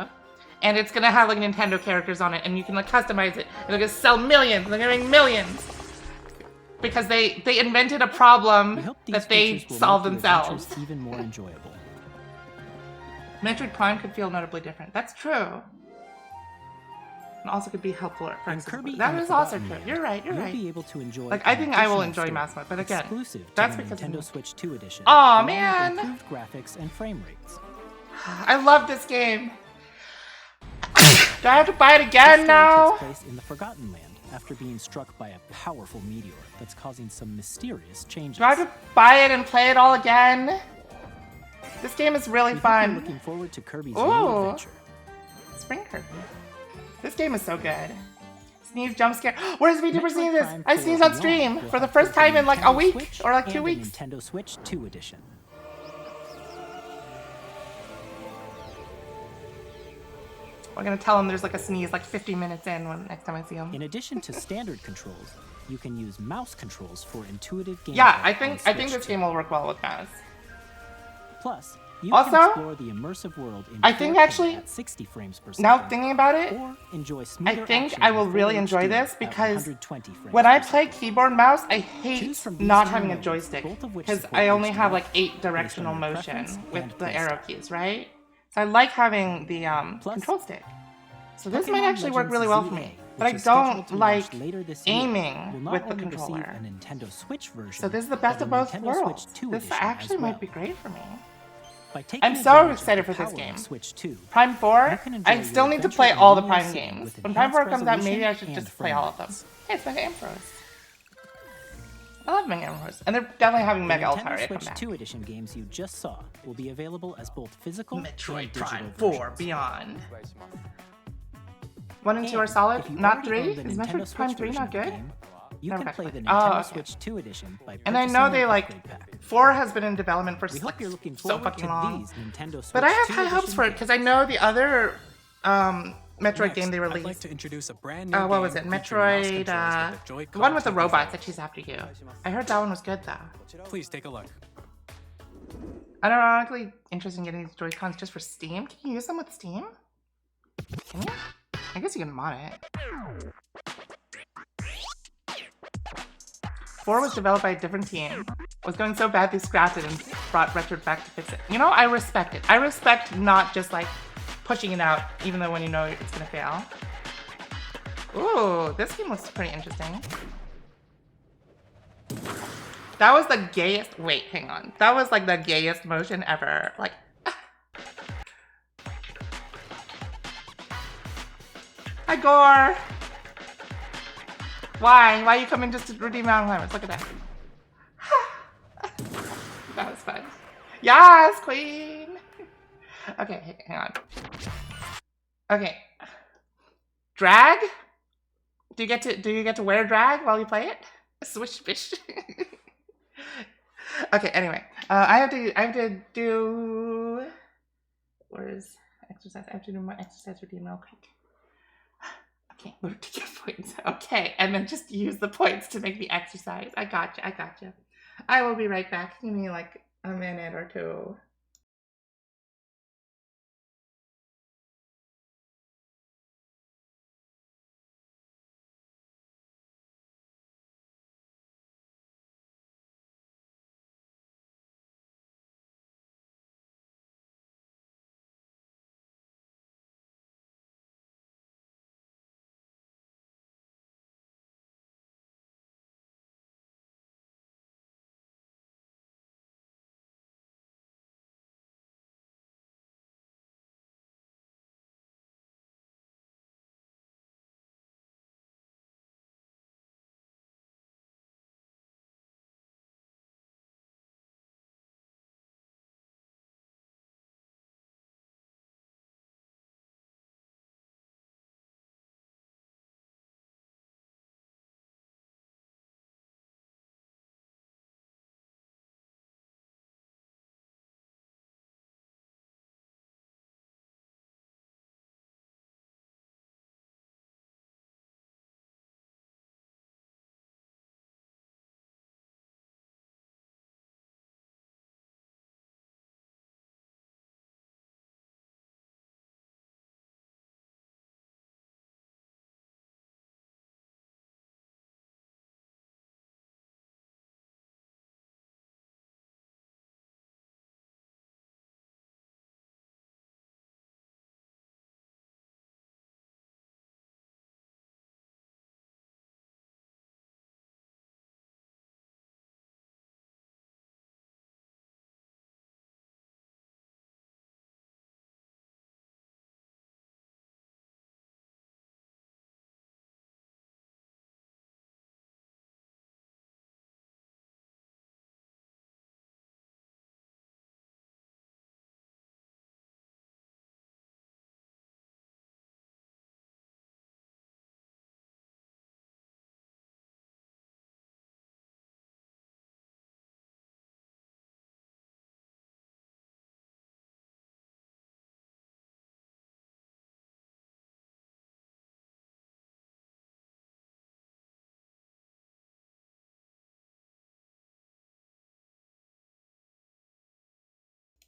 and it's gonna have like Nintendo characters on it, and you can like customize it. And they're gonna sell millions. They're gonna make millions because they invented a We problem hope these that they features will solve make your themselves. adventures even more enjoyable. Metroid Prime could feel notably different. That's true. And also could be helpful at In first. Kirby That and the is also Forgotten true. Land, You're right. You're you'll right. be able to enjoy Like, I an think I will additional enjoy story Mouse Mode, but again, exclusive to that's the because of Nintendo me. Switch 2 edition. Aw, along with man. Improved graphics and frame rates. I love this game. Do I have to buy it This again story now? takes place in the Forgotten Land after being struck by a powerful meteor that's causing some mysterious changes. Do I have to buy it and play it all again? This game is really We hope you're fun. looking forward to Kirby's Ooh. new adventure. Spring Kirby. This game is so good. Sneeze jump scare. Where's VTuber Metroid seeing this? Prime I 4 sneezed on Beyond stream will for the have first both the time in like a Nintendo week Switch or like and 2 the weeks. Nintendo Switch 2 edition. We're gonna tell him there's like a sneeze like 50 minutes in when next time I see him. In addition to standard controls, you can use mouse controls for intuitive gameplay. Yeah, I on think Switch this 2. game will work well with mouse. Plus, you Also, can explore the immersive world in I think 4K actually, at 60 frames per second. Now thinking about it, or enjoy I smoother think action I will in really full enjoy HD this at because 120 frames when per I second. play keyboard and mouse, I Choose hate from these not two having a modes, joystick both of which because support I only have HDR like 8 based on directional your motion preference with and the playstyle. arrow keys, right? So I like having the Plus, control stick. So this Pokemon might actually work Legends really well ZA, for me. But which I is scheduled don't to launch like later this year, will aiming not with the only receive controller. a Nintendo Switch version, So this is the but best a of both Nintendo worlds. Switch 2 This edition actually as might well. be great for me. By taking I'm so advantage of excited the for this power of game. Switch 2, Prime 4, you can enjoy I your still need to adventure play in all the linear Prime setting games. with When Prime 4 enhanced comes out, maybe I should resolution just and play frame all of them. rates. Hey, it's Mega Ampharos. I love Mega Ampharos. And they're definitely having The Mega Nintendo Altaria come Switch back. 2 edition games you just saw will be available as both physical Metroid and digital Prime 4 versions. Beyond. 1 and 2 are And solid, if you not already 3? own the Is Nintendo Metroid Prime Switch 3 version not of the good? game, you Never can got play the played. Nintendo Oh, okay. Switch 2 edition by And I purchasing know an they like upgrade pack. 4 has been in development for We hope you're looking so forward fucking to long. these Nintendo Switch But I have 2 high hopes edition for it because I know the other Metroid Next, game they I'd like released. to introduce a brand new What was game it? featuring mouse Metroid. controls with The Joy-Con one with the TV robots that controls. she's after you. I heard that one was good though. Please take a look. I'm ironically interested in getting these Joy-Cons just for Steam. Can you use them with Steam? Can you? I guess you can mod it. 4 was developed by a different team. It was going so bad they scrapped it and brought Retro back to fix it. You know, I respect it. I respect not just like pushing it out, even though when you know it's gonna fail. Ooh, this game looks pretty interesting. That was the gayest. Wait, hang on. That was like the gayest motion ever. Like. Hi, Gore. Why? Why are you coming just to redeem Mountain Climbers? Look at that. That was fun. Yes, queen. Okay, hang on. Okay. Drag? Do you get to wear drag while you play it? Swish fish. Okay, anyway. I have to do where's exercise? I have to do my exercise routine real quick. Okay, move to get points. Okay, and then just use the points to make me exercise. I gotcha. I will be right back. Give me like a minute or two.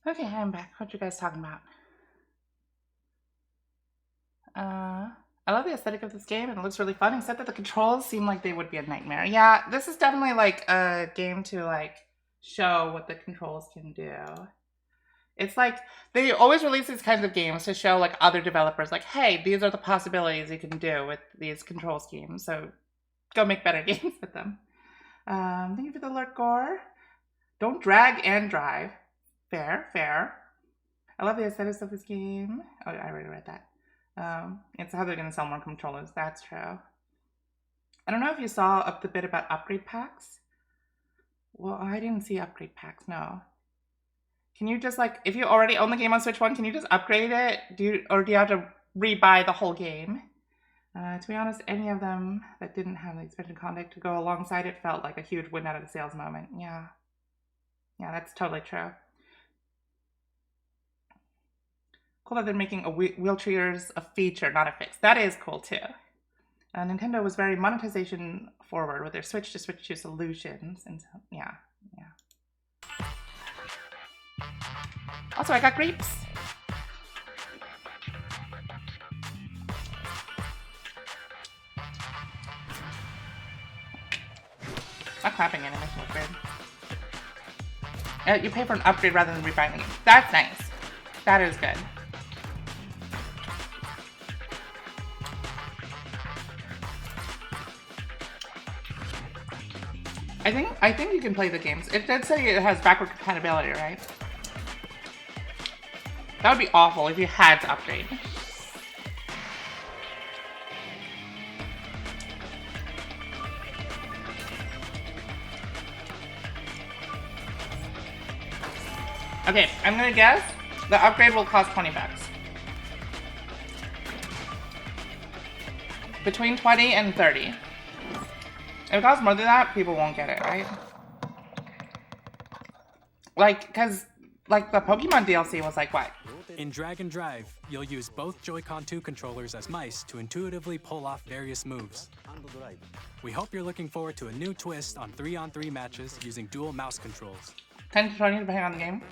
Okay, I'm back. What you guys talking about? I love the aesthetic of this game and it looks really fun, except that the controls seem like they would be a nightmare. Yeah, this is definitely like a game to like show what the controls can do. It's like they always release these kinds of games to show like other developers like, hey, these are the possibilities you can do with these control schemes. So go make better games with them. Thank you for the alert, Gore. Don't drag and drive. Fair, fair. I love the aesthetics of this game. Oh, I already read that. It's how they're going to sell more controllers. That's true. I don't know if you saw up the bit about upgrade packs. Well, I didn't see upgrade packs, no. Can you just like, if you already own the game on Switch 1, can you just upgrade it? Or do you have to re-buy the whole game? To be honest, any of them that didn't have the expansion content to go alongside it felt like a huge win out of the sales moment. Yeah. Yeah, that's totally true. Cool that they're making wheelchairs a feature, not a fix. That is cool too. Nintendo was very monetization forward with their Switch to Switch 2 solutions, and so yeah. Also, I got grapes. Not clapping it, it makes me look weird. You pay for an upgrade rather than rebuying the game. That's nice. That is good. I think you can play the games. It did say it has backward compatibility, right? That would be awful if you had to upgrade. Okay, I'm gonna guess the upgrade will cost 20 bucks. Between 20 and 30. If it costs more than that, people won't get it, right? Like, cause like the Pokemon DLC was like what? In Drag and Drive, you'll use both Joy-Con 2 controllers as mice to intuitively pull off various moves. We hope you're looking forward to a new twist on 3-on-3 matches using dual mouse controls. 10 to 20 depending on the game.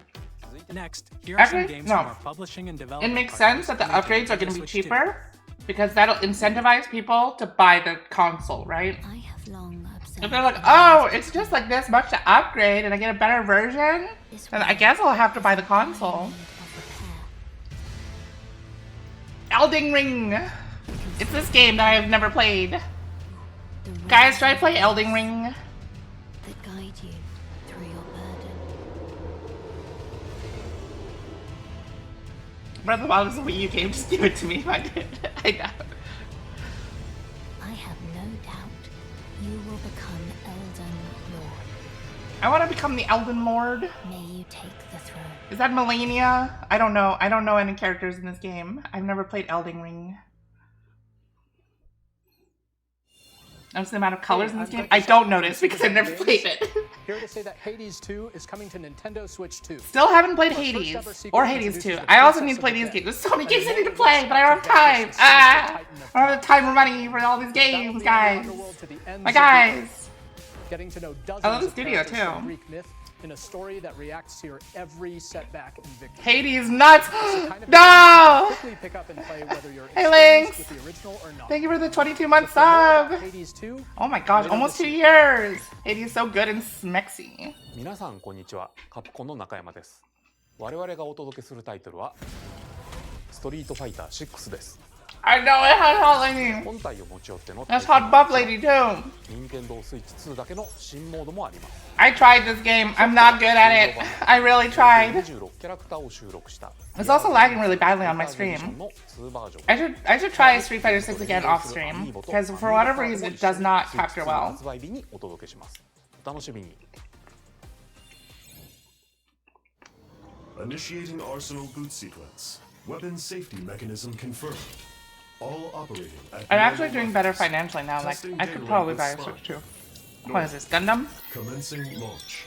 Next, here are some games from our publishing and development. It makes sense that the upgrades are going to be cheaper because that'll incentivize people to buy the console, right? If they're like, oh, it's just like this much to upgrade and I get a better version, then I guess I'll have to buy the console. Elden Ring! It's this game that I have never played. Guys, try to play Elden Ring. That guide you through your burden. Breath of the Wild is a Wii U game, just give it to me if I did. I know. I have no doubt you will become Elden Lord. I want to become the Elden Lord. May you take the throne. Is that Melania? I don't know. I don't know any characters in this game. I've never played Elden Ring. Notice the amount of colors in this game? I don't notice because I've never played it. Here to say that Hades 2 is coming to Nintendo Switch 2. Still haven't played Hades or Hades 2. I also need to play these games. There's so many games I need to play, but I don't have time. I don't have the time or money for all these games, guys. My guys. Getting to know dozens I love the studio of characters from too. Greek myth in a story that reacts to your every setback and victory. Hades nuts. Kind of No. quickly pick up and play whether you're Hey, Lynx. with the original or not. Thank you for the 22-month sub. Hades 2. Oh my gosh, almost 2 years. Hades is so good and smexy. 皆さんこんにちは。カプコンの中山です。我々がお届けするタイトルはストリートファイター6です。I know it has Hot Lady. 本体を持ち寄っての That's Hot Buff Lady too. 任天堂スイッチ2だけの新モードもあります。I tried this game. I'm not good at it. I really tried. 26キャラクターを収録した。 It's also lagging really badly on my stream. I should try Street Fighter 6 again off stream because for whatever reason it does not capture well. 発売日にお届けします。お楽しみに。Initiating Arsenal boot sequence. Weapon safety mechanism confirmed. All operating at I'm actually doing better financially now. Like I could probably buy a Switch too. What is this, Gundam? Commencing launch.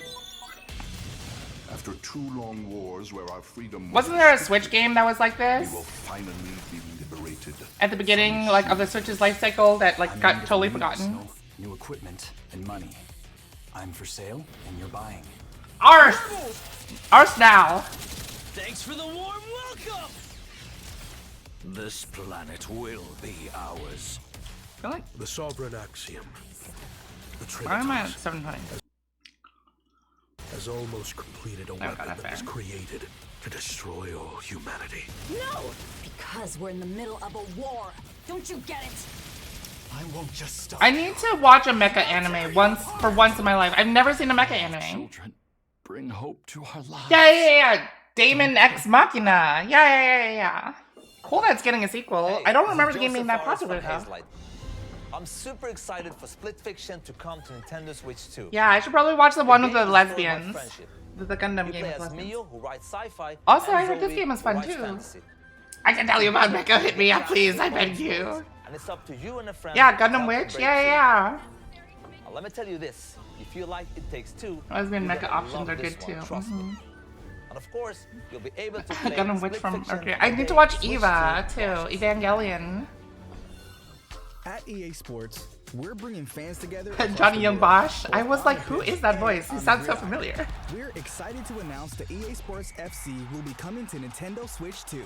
After 2 long wars where our freedom Wasn't there a Switch game that was like this? We will finally be liberated. At the beginning, like of the Switch's life cycle that like got totally forgotten. New equipment and money. I'm for sale and you're buying. Arse! Arse now! Thanks for the warm welcome! This planet will be ours. Really? The sovereign axiom. The Why am I at Trinitas 720? has almost completed a weapon that was created to destroy all humanity. No! Because we're in the middle of a war. Don't you get it? I won't just stop. I need to watch a mecha anime for once in my life. I've never seen a mecha anime. Children, bring hope to our lives. Yeah. Damon X Machina. Yeah. Cool that's getting a sequel. I don't remember the game being that popular though. I'm super excited for Split Fiction to come to Nintendo Switch 2. Yeah, I should probably watch the one with the game is full of lesbians. friendship. The Gundam You game play with as lesbians. Mio, who writes sci-fi. Also, I and heard this Zoe, game is who fun writes too. fantasy. I can tell you about Mecha. Hit me up, please. I beg you. And it's up to you and a friend. Yeah, to Gundam help Witch. break Yeah. through. Now, let me tell you this. If you like It Takes Two, Lesbian you're mecha gonna options love are this good one, too. trust me. And of course, you'll be able to play Gundam Witch Split from Fiction Mercury. on I the need to day watch Switch Eva 2 too. launches. Evangelion. At EA Sports, we're bringing fans together. Johnny Young Bosch. I was like, who is that voice? He sounds so familiar. We're excited to announce that EA Sports FC will be coming to Nintendo Switch 2.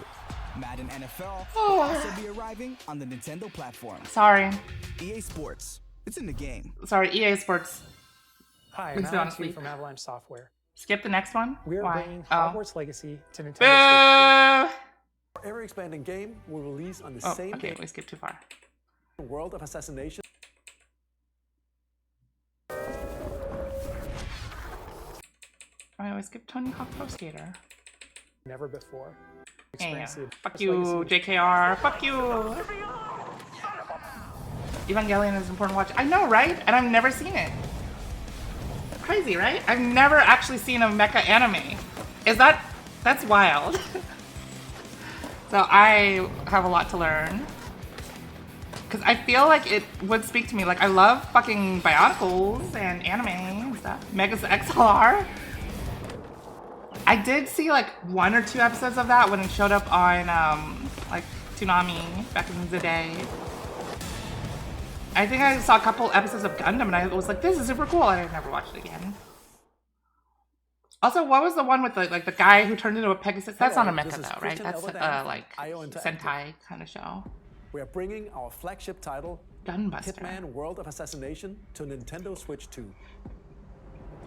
Madden NFL will also be arriving on the Nintendo platform. Sorry. EA Sports, it's in the game. Sorry, EA Sports. Hi, Please I'm be Alan honest, Lee please. from Avalanche Software. Skip the next one. We're Why? bringing Oh. Hogwarts Legacy to Nintendo Boo! Switch 2. Our area-expanding game will release on the Oh, same okay, day. we skipped too far. World of Assassination. Oh, I skipped Tony Hawk Pro Skater. Never before. Yeah. Experience the Fuck Hogwarts you, Legacy. JKR. Fuck you. Evangelion is important to watch. I know, right? And I've never seen it. Crazy, right? I've never actually seen a mecha anime. That's wild. So I have a lot to learn. Because I feel like it would speak to me. Like, I love fucking Bionicles and anime and stuff. Megas XLR. I did see like 1 or 2 episodes of that when it showed up on like Toonami back in the day. I think I saw a couple episodes of Gundam and I was like, this is super cool, and I never watched it again. Also, what was the one with the guy who turned into a Pegasus? That's Hello, not a this mecha is though, right? Christian That's Elverdan like from IO Interactive. Sentai kind of show. We are bringing our flagship title, Gunbuster. Hitman World of Assassination, to Nintendo Switch 2.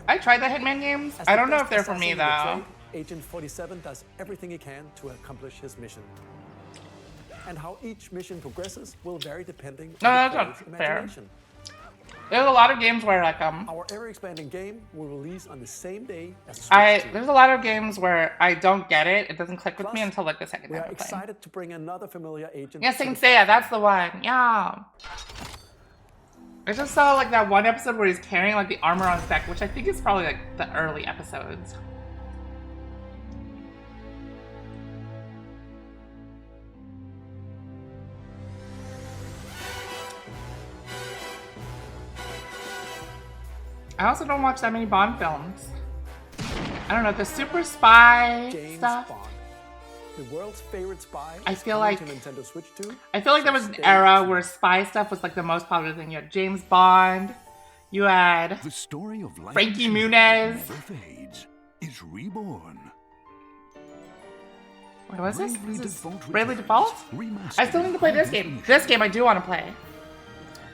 I tried the Hitman games. As I the don't know best if they're for me assassin in the though. trade, Agent 47 does everything he can to accomplish his mission. And how each mission progresses will vary depending No, on that's the not player's fair. imagination. There's a lot of games where like Our area-expanding game will release on the same day as Switch 2. there's a lot of games where I don't get it. It doesn't click with me Plus, until like the second We time are I play. excited to bring another familiar agent. Yeah, to Saint the Seiya, that's the one. Yeah. I just saw like that one episode where he's carrying like the armor on his back, which I think is probably like the early episodes. I also don't watch that many Bond films. I don't know, the super spy James stuff. Bond, the world's favorite spy. I is feel coming like- to Nintendo Switch 2. I feel like there was an era where spy stuff was like the most popular thing. You had James Bond, you had The story of life Frankie Muniz. never fades, is reborn. What was this? Bravely This is Default Bravely Returns, Default? remastered I still need to play this game. This game I do want to play.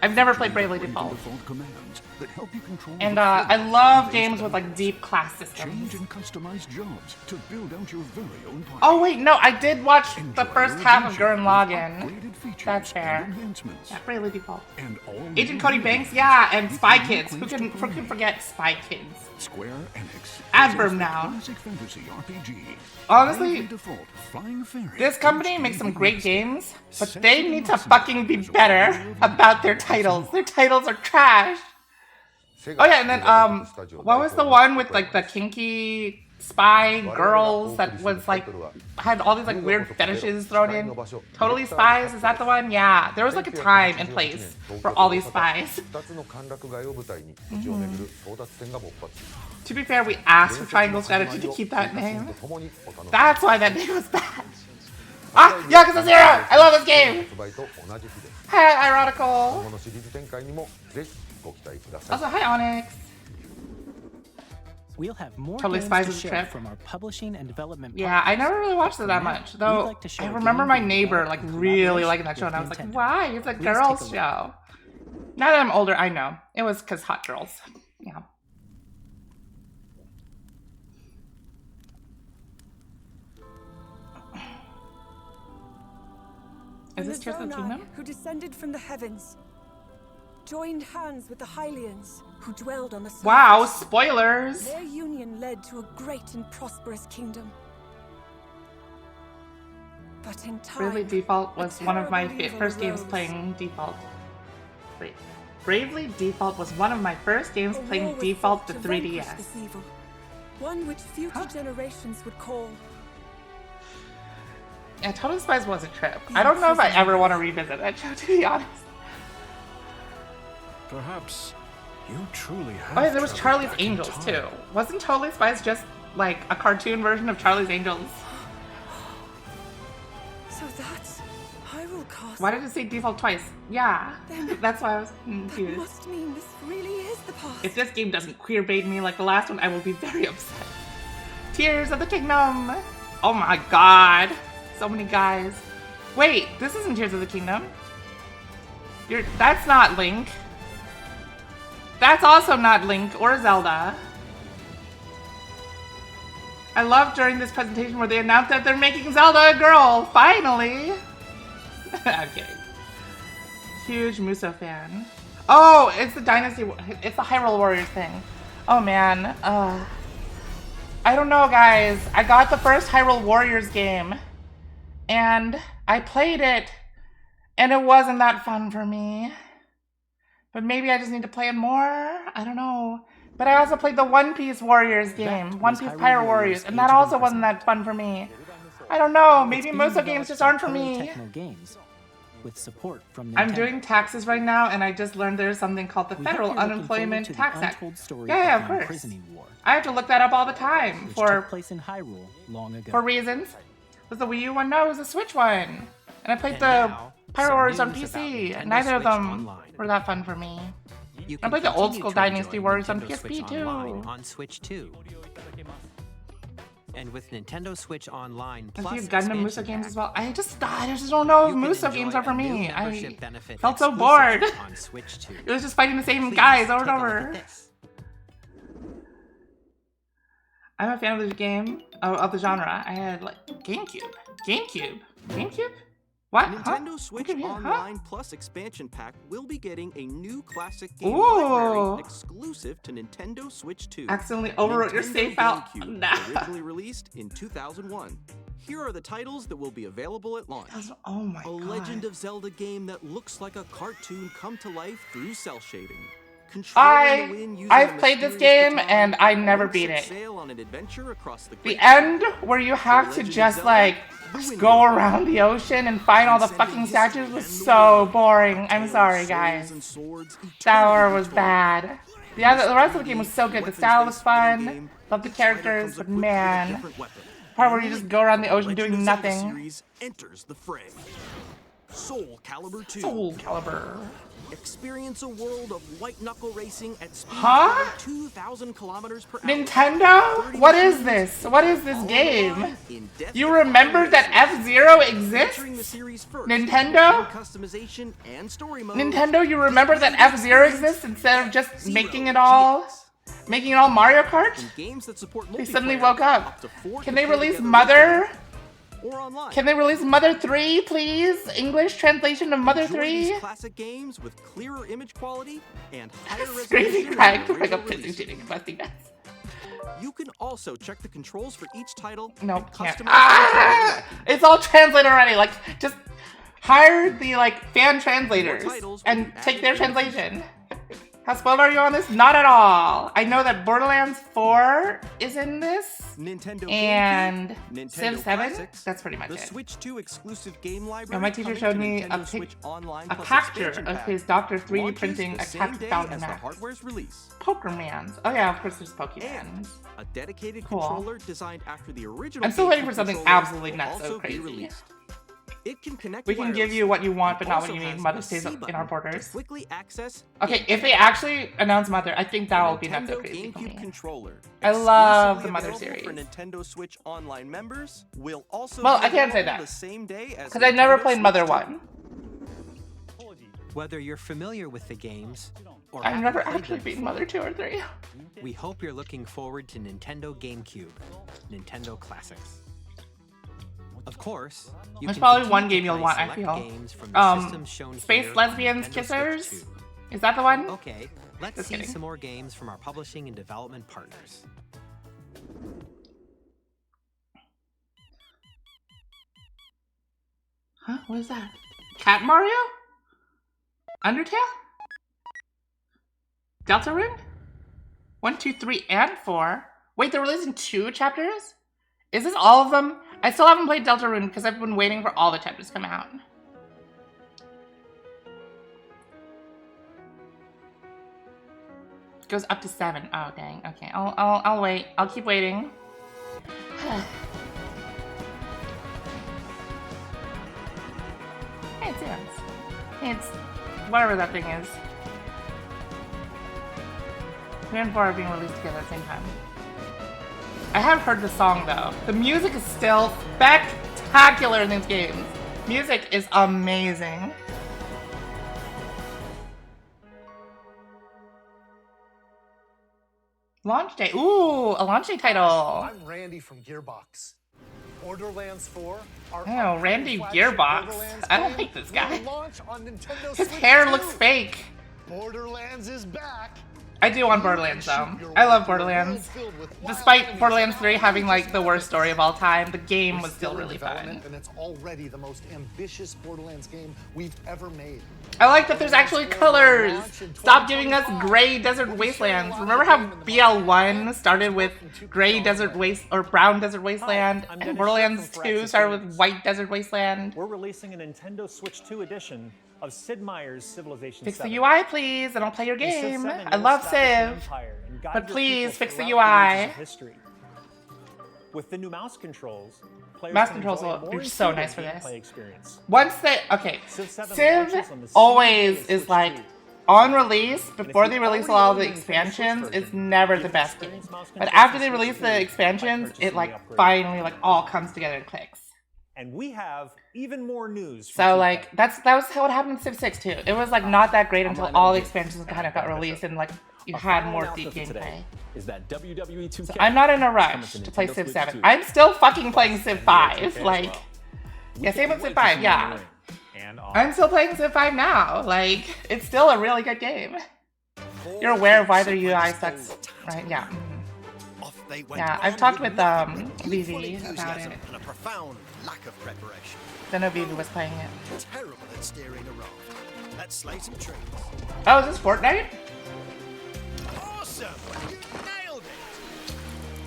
I've never played Bravely Default. Default commands that help you control And the I flow love of games the with like deep class systems. Change and customize jobs to build out your very own party. Oh wait, no, I did watch the first half of Gurren Upgraded Lagann. features That's fair. and enhancements. Yeah, Bravely Default. And all Agent new Cody games Banks, yeah, and with Spy new Kids. Who plays can to who can play. forget Spy Kids? Square Enix Adverb presents the now. classic fantasy RPG. Honestly, Bravely Default Flying Fairy this company makes some great games, but they need to fucking be better about their titles. Their titles are trash. Oh yeah, and then what was the one with like the kinky spy girls that was like had all these like weird fetishes thrown in? Totally Spies, is that the one? Yeah, there was like a time and place for all these spies. To be fair, we asked for Triangle Strategy to keep that name. That's why that name was bad. Ah, Yakuza 0! I love this game! Hi, Ironical! Also, hi, Onyx. We'll have more Totally games Spies to is a share trip. from our publishing and development Yeah, I partners. never really watched it that For much. now, we'd Though like to show I a remember game my being neighbor developed like in really liking that collaboration show, and I was with like, Nintendo. why? It's a Let's take girls a look. show. Now that I'm older, I know. It was because hot girls. Yeah. Is this Tears of the Kingdom? Who descended from the heavens, joined hands with the Hylians, who dwelled on the surface. Wow, spoilers! Their union led to a great and prosperous kingdom. But in time, Bravely Default was one of my terrible evil first games arose. playing Default. Wait. Bravely Default was one of my first games A war playing was Default fought to to vanquish 3DS. this evil, one which future generations would call. Yeah, Total Spies was a trip. I don't know if I ever want to revisit that show, to be honest. Perhaps you truly have. Oh, yeah, there was traveled Charlie's back in Angels, time. too. Wasn't Totally Spies just, like, a cartoon version of Charlie's Angels? So that's Hyrule Castle. Why did it say Default twice? Yeah, Then that's why I was that confused. must mean this really is the past. If this game doesn't queerbait me like the last one, I will be very upset. Tears of the Kingdom! Oh my god! So many guys. Wait, this isn't Tears of the Kingdom. That's not Link. That's also not Link or Zelda. I love during this presentation where they announced that they're making Zelda a girl, finally! I'm kidding. Huge Muso fan. Oh, it's the Dynasty, it's the Hyrule Warriors thing. Oh man, I don't know guys, I got the first Hyrule Warriors game, and I played it, and it wasn't that fun for me. But maybe I just need to play it more? I don't know. But I also played the One Piece Warriors game, One Piece Pyro Warriors, and that also wasn't that fun for me. I don't know, maybe Muso games just aren't for me. Games, with support from I'm Nintendo. doing taxes right now, and I just learned there's something called the We hope Federal you're looking Unemployment forward to the Tax Act. untold story Yeah, of of the course. Imprisoning War, I have to look that up all the time which for took place in Hyrule long ago. reasons. Was the Wii U one? No, it was the Switch one. And I played And the now, Pyro some Warriors on news about PC. Nintendo Neither of Switch them Online. were that fun for me. You I can played the old continue school to Dynasty enjoy Warriors on Nintendo PSP Switch too. Online on Switch 2. And with Nintendo Switch Online And Plus these Gundam expansion Muso games pack, as well. I just don't know if you can Muso enjoy games are for a new me. membership I benefit felt so bored. exclusively on Switch 2. It was just fighting the same Please guys over and take a look at over. this. I'm a fan of the game, of the genre. I had like GameCube. What? Nintendo Huh? Switch Okay, yeah, Online Plus expansion pack will be getting a new classic game Ooh. library exclusive to Nintendo Switch 2. Accidentally overwrote your Nintendo save file. GameCube, Nah. originally released in 2001. Here are the titles that will be available at launch. Oh my A god. Legend of Zelda game that looks like a cartoon come to life through cell shading. Controlling the wind using I've a played this mysterious game guitar, and I never one beat set it. sail on an adventure across the The great end where you have to Legend of just Zelda, like The Wind go Waker. around the ocean and find all the fucking statues was so boring. I'm sorry guys. That war was bad. The rest of the game was so good. The style was fun. Loved the characters, but man. Part where you just go around the ocean doing nothing. Series enters the fray. Soul Calibur 2. Soul Calibur. Experience a world of white knuckle racing at speeds Huh? over 2,000 kilometers per hour. Nintendo? What is this? What is this game? You remember that F-Zero exists? Nintendo? Customization and story mode. Nintendo, you remember that F-Zero exists instead of just making it all Mario Kart? In games that support They suddenly multiplayer, woke up. to 4 Can they can play release together Mother? or online. Can they release Mother 3, please? English translation of Mother Enjoy 3? these classic games with clearer image quality and higher Crazy resolution crack than the like a original pissing release. shitting busting nuts. You can also check the controls for each title. No, and can't. customize Ah! It's all translated already. Like, just hire the fan translators and take their translation. How spoiled are you on this? Not at all. I know that Borderlands 4 is in this, Nintendo and GameCube, Civ Nintendo 7. Classics, That's pretty much the it. Switch 2 exclusive game library. Yeah, my teacher coming showed to me Nintendo Switch Online a Plus capture expansion of pack. his Dr. 3D Launches printing the a same Captain day Falcon as the Max. hardware's release. Pokermans. Oh yeah, of course there's Pokemon. And a dedicated Cool. controller designed after the original. I'm still waiting for GameCube something controller absolutely will nuts so also be crazy. released. It can connect We can give you what you want, but not what you need. Mother stays in our borders. Quickly access. Okay, if they actually announce Mother, I think that will be not so crazy for me. Controller. I love the Mother Exclusively series. available for Nintendo Switch Online members will also Well, be I can't say available that. the same day as Because I never Nintendo played Switch Mother 2. 1. Whether you're familiar with the games or I've haven't never played actually them beaten before, Mother 2 or 3. we hope you're looking forward to Nintendo GameCube, Nintendo Classics. Of course, you There's can probably continue one to game you'll play want, I select feel. games from the systems shown Space here on Lesbians Nintendo Switch Kissers? 2. Is that the one? Okay, let's Just see kidding. some more games from our publishing and development partners. Huh? What is that? Cat Mario? Undertale? Deltarune? 1, 2, 3, and 4? Wait, they're releasing 2 chapters? Is this all of them? I still haven't played Deltarune because I've been waiting for all the chapters to come out. It goes up to 7. Oh dang. Okay, I'll wait. I'll keep waiting. Hey, it's Dance. It's whatever that thing is. 3 and 4 are being released together at the same time. I have heard the song though. The music is still spectacular in these games. Music is amazing. Launch day. Ooh, a launch day title. I'm Randy from Gearbox. Borderlands 4. Oh, Randy Gearbox. I don't like this guy. Launch on Nintendo His Switch hair 2. looks fake. Borderlands is back. I do want Borderlands though. I love Borderlands. Despite Borderlands 3 having like the worst story of all time, the game was still really fun. And it's already the most ambitious Borderlands game we've ever made. I like that there's actually colors! Stop giving us gray desert wastelands. Remember how BL1 started with gray desert waste or brown desert wasteland, and Borderlands 2 started with white desert wasteland? We're releasing a Nintendo Switch 2 edition of Sid Meier's Civilization Fix 7. the UI, please, and I'll play your In Civ game. 7, I you'll love establish an Civ, empire and guide but your please people fix the throughout the ages UI. of history. With the new mouse controls, players Mouse can controls enjoy a will more be so intuitive nice for this. gameplay experience. Once they, okay, Civ 7 Civ launches on the same always day as is Switch like, 2. on release, before they release already all own the the Nintendo Switch expansions, version, it's never you the can best game. experience mouse But controls after on they Switch release 2 the by expansions, purchasing it like the upgrade. finally like all comes together and clicks. And we have even more news. from So 2K. like that was what happened in Civ 6 too. It was like not that great until all the expansions kind of got released and like you had more deep gameplay. Is that WWE 2K? So I'm not in a rush to play Civ 7. I'm still fucking playing Civ 5. Like, yeah, same with Civ 5. Yeah, I'm still playing Civ 5 now. Like, it's still a really good game. You're aware of why their UI sucks, right? Yeah. Yeah, I've talked with Vivi about it. And a profound lack of preparation. Don't know if Vivi was playing it. Terrible at steering a raft. Let's slay some trees. Oh, is this Fortnite? Awesome! You nailed it!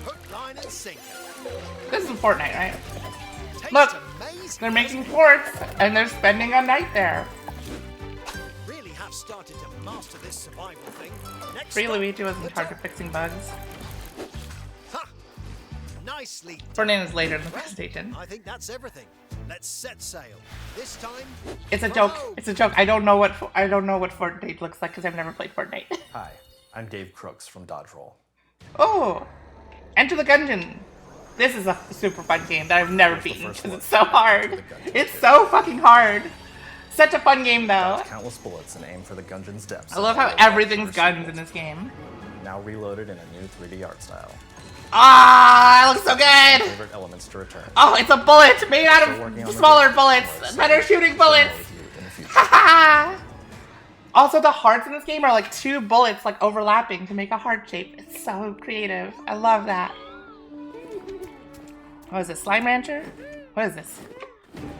Hook, line, and sinker. This is Fortnite, right? Look, they're making ports and they're spending a night there. Really have started to master this survival thing. Next Free up, Luigi was in charge of fixing bugs. nicely done. Fortnite is later in the presentation. I think that's everything. Let's set sail. This time, It's a joke. It's a joke. I don't know what Fortnite looks like because I've never played Fortnite. Hi, I'm Dave Crooks from Dodge Roll. Oh, Enter the Gungeon. This is a super fun game that I've never beaten because it's so hard. It's so fucking hard. Such a fun game though. Countless bullets and aim for the Gungeon's depths. I love how everything's guns in this game. Now reloaded in a new 3D art style. Ah, it looks so good. Favorite elements to return. Oh, it's a bullet made out Still working on of the smaller review. bullets that are shooting bullets. In the future. Haha. Also, the hearts in this game are like 2 bullets like overlapping to make a heart shape. It's so creative. I love that. What is this? Slime Rancher? What is this?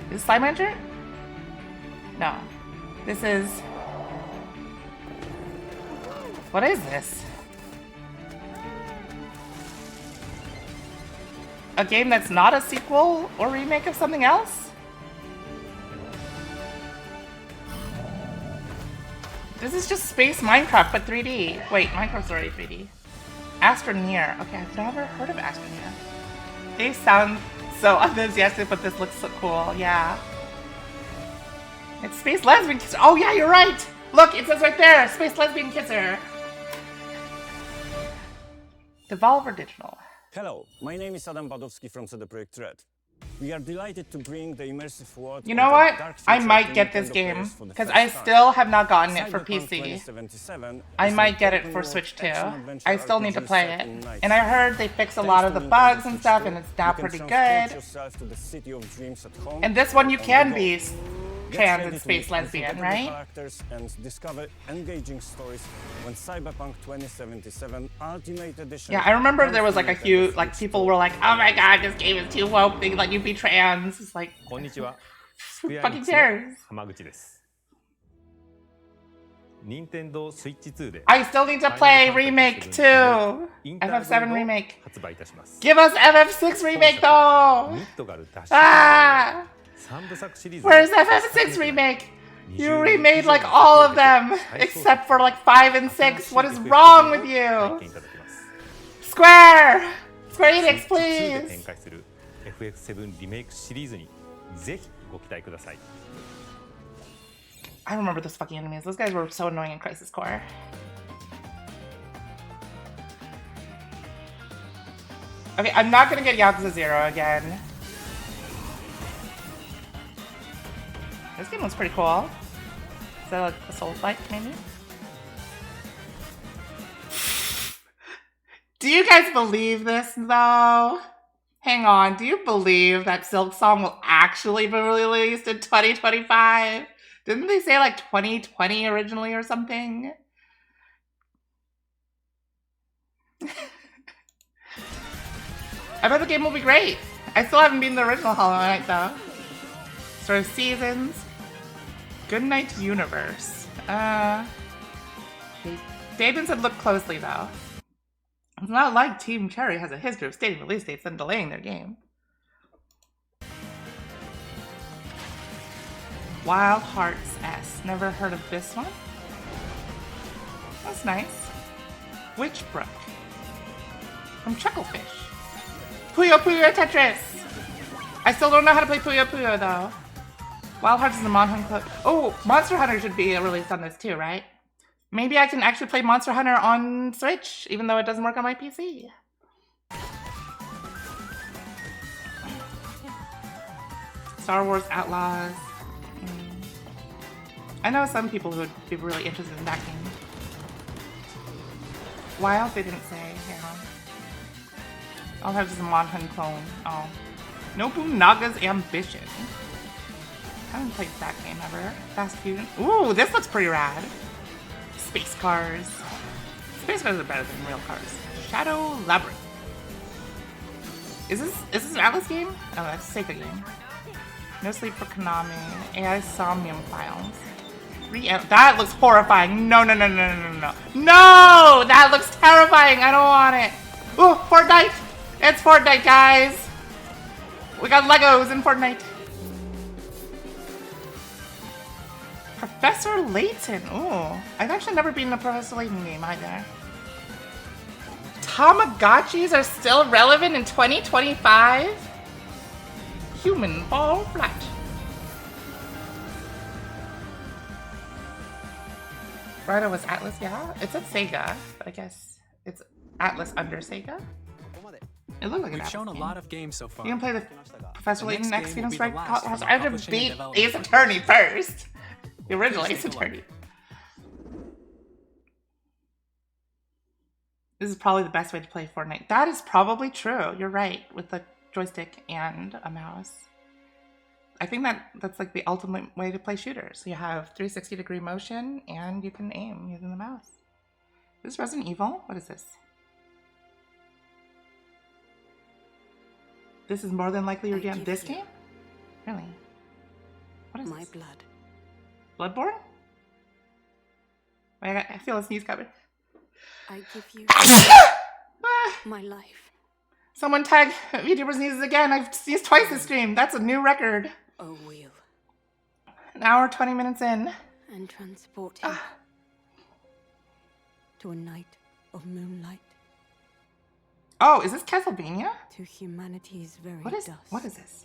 Is this Slime Rancher? No. This is... What is this? A game that's not a sequel or remake of something else? This is just Space Minecraft, but 3D. Wait, Minecraft's already 3D. Astroneer. Okay, I've never heard of Astroneer. They sound so enthusiastic, but this looks so cool. Yeah. It's Space Lesbian Kisser. Oh yeah, you're right. Look, it says right there, Space Lesbian Kisser. Devolver Digital. Hello, my name is Adam Badowski from CD Projekt Red. We are delighted to bring the immersive world. You know what? I might get this game because I still have not gotten it for PC. I might get it for Switch too. I still need to play it. And I heard they fixed a lot of the bugs and stuff, and it's now pretty good. And this one you can be trans and space lesbian, right? And discover engaging stories when Cyberpunk 2077 Ultimate Edition. Yeah, I remember there was like a huge, like people were like, "Oh my god, this game is too woke. They let you be trans." It's like, who fucking cares? I still need to play Remake 2. FF7 Remake. Give us FF6 Remake though! Ah! Where's FF6 Remake? You remade like all of them, except for like 5 and 6. What is wrong with you? Square! Square Enix, please! I remember those fucking enemies. Those guys were so annoying in Crisis Core. Okay, I'm not gonna get Yakuza 0 again. This game looks pretty cool. Is that like a Souls-like, maybe? Do you guys believe this, though? Hang on, do you believe that Silk Song will actually be released in 2025? Didn't they say like 2020 originally or something? I bet the game will be great. I still haven't beaten the original Hollow Knight, though. Sort of Seasons. Goodnight Universe. David said look closely, though. It's not like Team Cherry has a history of stating release dates and delaying their game. Wild Hearts S. Never heard of this one? That's nice. Witchbrook. From Chucklefish. Puyo Puyo Tetris! I still don't know how to play Puyo Puyo, though. Wild Hearts is a Mon Hunter. Oh, Monster Hunter should be released on this too, right? Maybe I can actually play Monster Hunter on Switch, even though it doesn't work on my PC. Star Wars Outlaws. I know some people who would be really interested in that game. Wild, they didn't say. Hang on. I'll have just a Mon Hun clone. Oh. Nobunaga's Ambition. I haven't played that game ever. Fast Fusion. Ooh, this looks pretty rad. Space cars. Space cars are better than real cars. Shadow Labyrinth. Is this an Atlas game? Oh, that's a Sega game. No Sleep for Konami. AI Somnium Files. That looks horrifying. No, no, no, no, no, no, no. No! That looks terrifying. I don't want it. Ooh, Fortnite. It's Fortnite, guys. We got Legos in Fortnite. Professor Layton. Ooh, I've actually never been in a Professor Layton game either. Tamagotchis are still relevant in 2025? Human fall flat. Rhino was Atlas, yeah? It said Sega, but I guess it's Atlas under Sega. It looked like an Atlas shown game. a lot of games so far. You can play the Professor Layton X Freedom Strike. I have to beat Ace Attorney first. The original Ace Attorney. This is probably the best way to play Fortnite. That is probably true. You're right, with the joystick and a mouse. I think that's like the ultimate way to play shooters. You have 360-degree motion, and you can aim using the mouse. Is this Resident Evil? What is this? This is more than likely your game. This game? Really? What is this? Blood. Bloodborne? Wait, I feel a sneeze coming. I give you my life. Someone tag VTuber sneezes again. I've sneezed twice this stream. That's a new record. A wheel. An hour, 20 minutes in. And transport him to a night of moonlight. Oh, is this Castlevania? To humanity's very What is dust. What is this?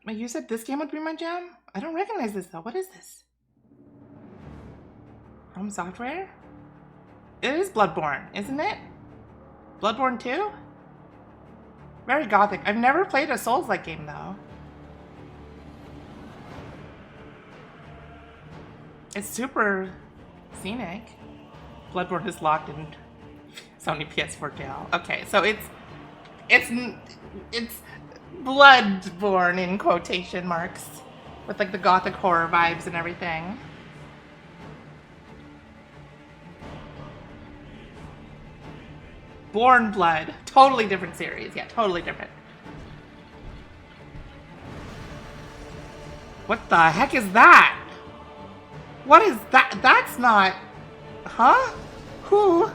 Wait, you said this game would be my jam? I don't recognize this though. What is this? From Software? It is Bloodborne, isn't it? Bloodborne 2? Very gothic. I've never played a Souls-like game though. It's super scenic. Bloodborne is locked in Sony PS4 jail. Okay, so it's Bloodborne in quotation marks, with like the gothic horror vibes and everything. Born Blood, totally different series. Yeah, totally different. What the heck is that? What is that? That's not... Huh? Who?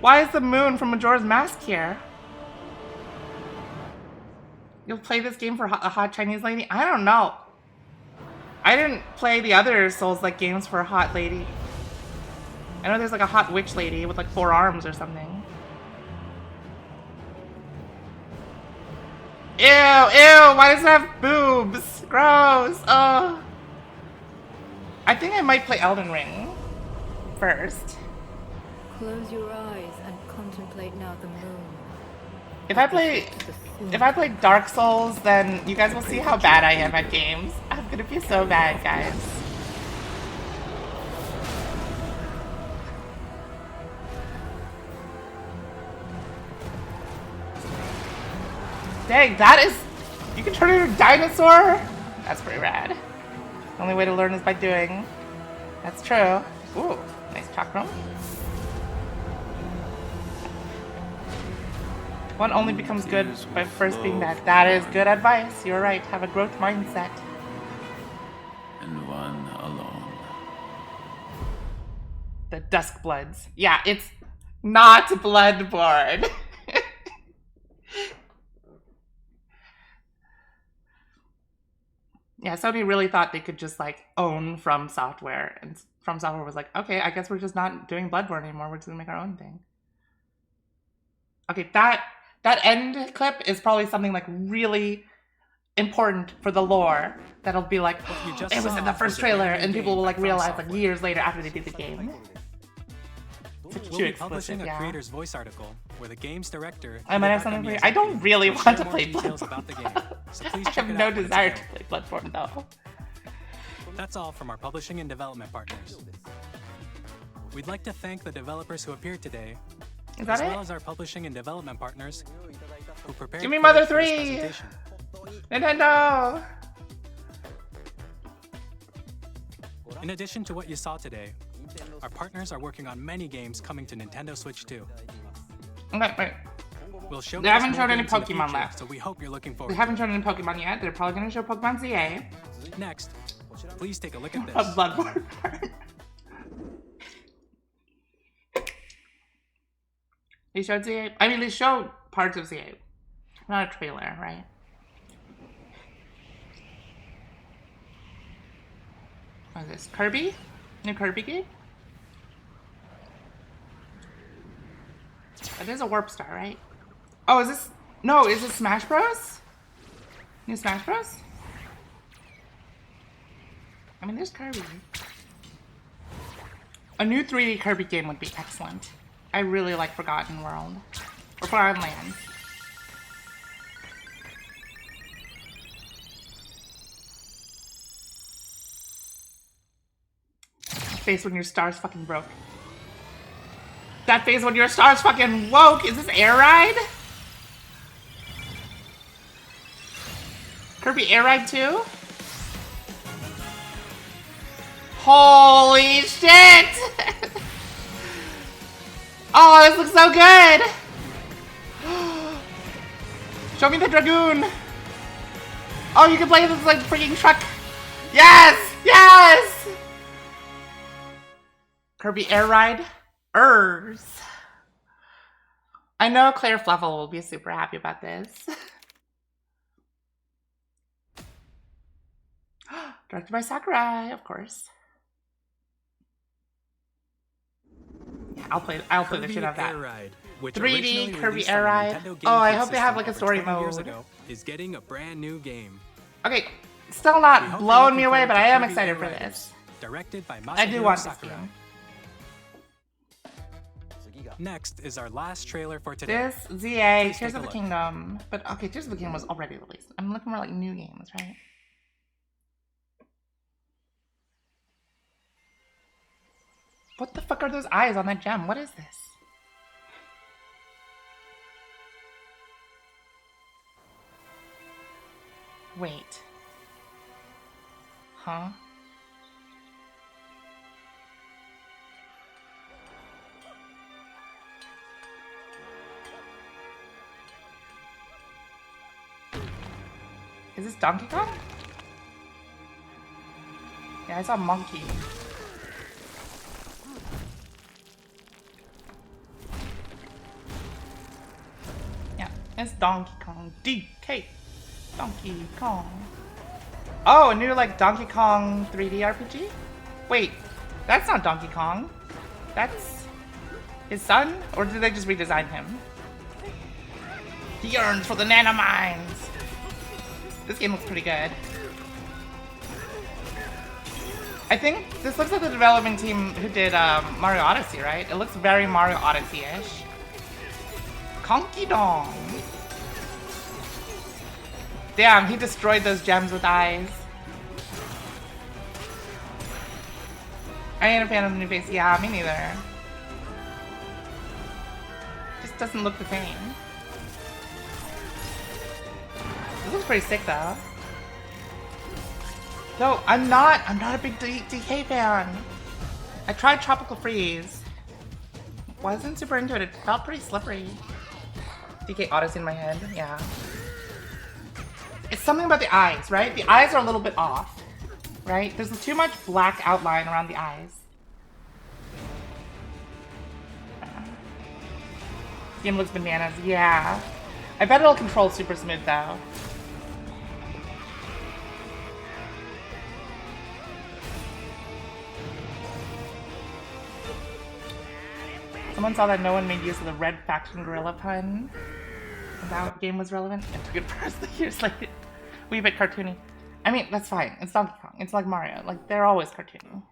Why is the moon from Majora's Mask here? You'll play this game for a hot Chinese lady? I don't know. I didn't play the other Souls-like games for a hot lady. I know there's like a hot witch lady with like 4 arms or something. Ew, ew, why does it have boobs? Gross, oh. I think I might play Elden Ring first. Close your eyes and contemplate now the moon. If I play Dark Souls, then you guys will see how bad I am at games. I'm gonna be so bad, guys. Dang, that is... You can turn into a dinosaur? That's pretty rad. The only way to learn is by doing. That's true. Ooh, nice chakram. One only becomes good by first being bad. That is good advice. You're right. Have a growth mindset. And one alone. The Duskbloods. Yeah, it's not Bloodborne. Yeah, Sony really thought they could just like own From Software, and From Software was like, okay, I guess we're just not doing Bloodborne anymore. We're just gonna make our own thing. Okay, that end clip is probably something like really important for the lore. That'll be like, oh, it was in the first trailer, and people will like realize like years later after they do the game. We'll be publishing a creator's voice article where the game's director. I might have something for you. I don't really want to play Bloodborne. About the game, so please I check have it no out when it's desire to available. play Bloodborne though. That's all from our publishing and development partners. We'd like to thank the developers who appeared today, Is that as it? well as our publishing and development partners who prepared. Give me Mother for this 3! presentation. Nintendo! In addition to what you saw today, our partners are working on many games coming to Nintendo Switch 2. Okay, wait. We'll show They haven't more shown any games in the Pokemon future, left. so we hope you're looking forward. They haven't shown any Pokemon yet. They're probably gonna show Pokemon ZA. Next, please take a look at this. A Bloodborne part. They showed ZA. I mean, they showed parts of ZA. Not a trailer, right? What is this? Kirby? New Kirby game? That is a Warp Star, right? Oh, is this... No, is this Smash Bros? New Smash Bros? I mean, there's Kirby. A new 3D Kirby game would be excellent. I really like Forgotten World. Or Forgotten Land. Face when your stars fucking broke. That face when your stars fucking woke! Is this Air Ride? Kirby Air Ride 2? Holy shit! Oh, this looks so good! Show me the Dragoon! Oh, you can play this like freaking truck! Yes! Yes! Kirby Air Ride? I know Claire Fluffle will be super happy about this. Directed by Sakurai, of course. Yeah, I'll play the shit out of that. Air Ride. which 3D originally Kirby released Air on the Ride. Nintendo Oh, I GameCube hope they have system like a over story 20 years mode. ago, is getting a brand new game. Okay, still We not hope you're blowing looking me away, forward but to I am Kirby excited Air for Riders, this. Directed by I do Masahiro want this Sakurai. game. Next is our last trailer for today. This ZA Please Tears take of a the look. Kingdom, but okay, Tears of the Kingdom was already released. I'm looking for like new games, right? What the fuck are those eyes on that gem? What is this? Wait. Huh? Is this Donkey Kong? Yeah, I saw monkey. Yeah, it's Donkey Kong. DK. Donkey Kong. Oh, a new like Donkey Kong 3D RPG? Wait, that's not Donkey Kong. That's his son? Or did they just redesign him? He yearns for the nanomines. This game looks pretty good. I think this looks like the development team who did Mario Odyssey, right? It looks very Mario Odyssey-ish. Conky Dong. Damn, he destroyed those gems with eyes. I ain't a fan of the new face. Yeah, me neither. Just doesn't look the same. This looks pretty sick though. No, I'm not a big DK fan. I tried Tropical Freeze. Wasn't super into it. It felt pretty slippery. DK Odyssey in my head, yeah. It's something about the eyes, right? The eyes are a little bit off, right? There's too much black outline around the eyes. Game looks bananas, yeah. I bet it'll control super smooth though. Someone saw that no one made use of the Red Faction Gorilla pun. And that game was relevant. It took it first years later. Wee bit cartoony. I mean, that's fine. It's Donkey Kong. It's like Mario. Like, they're always cartoony.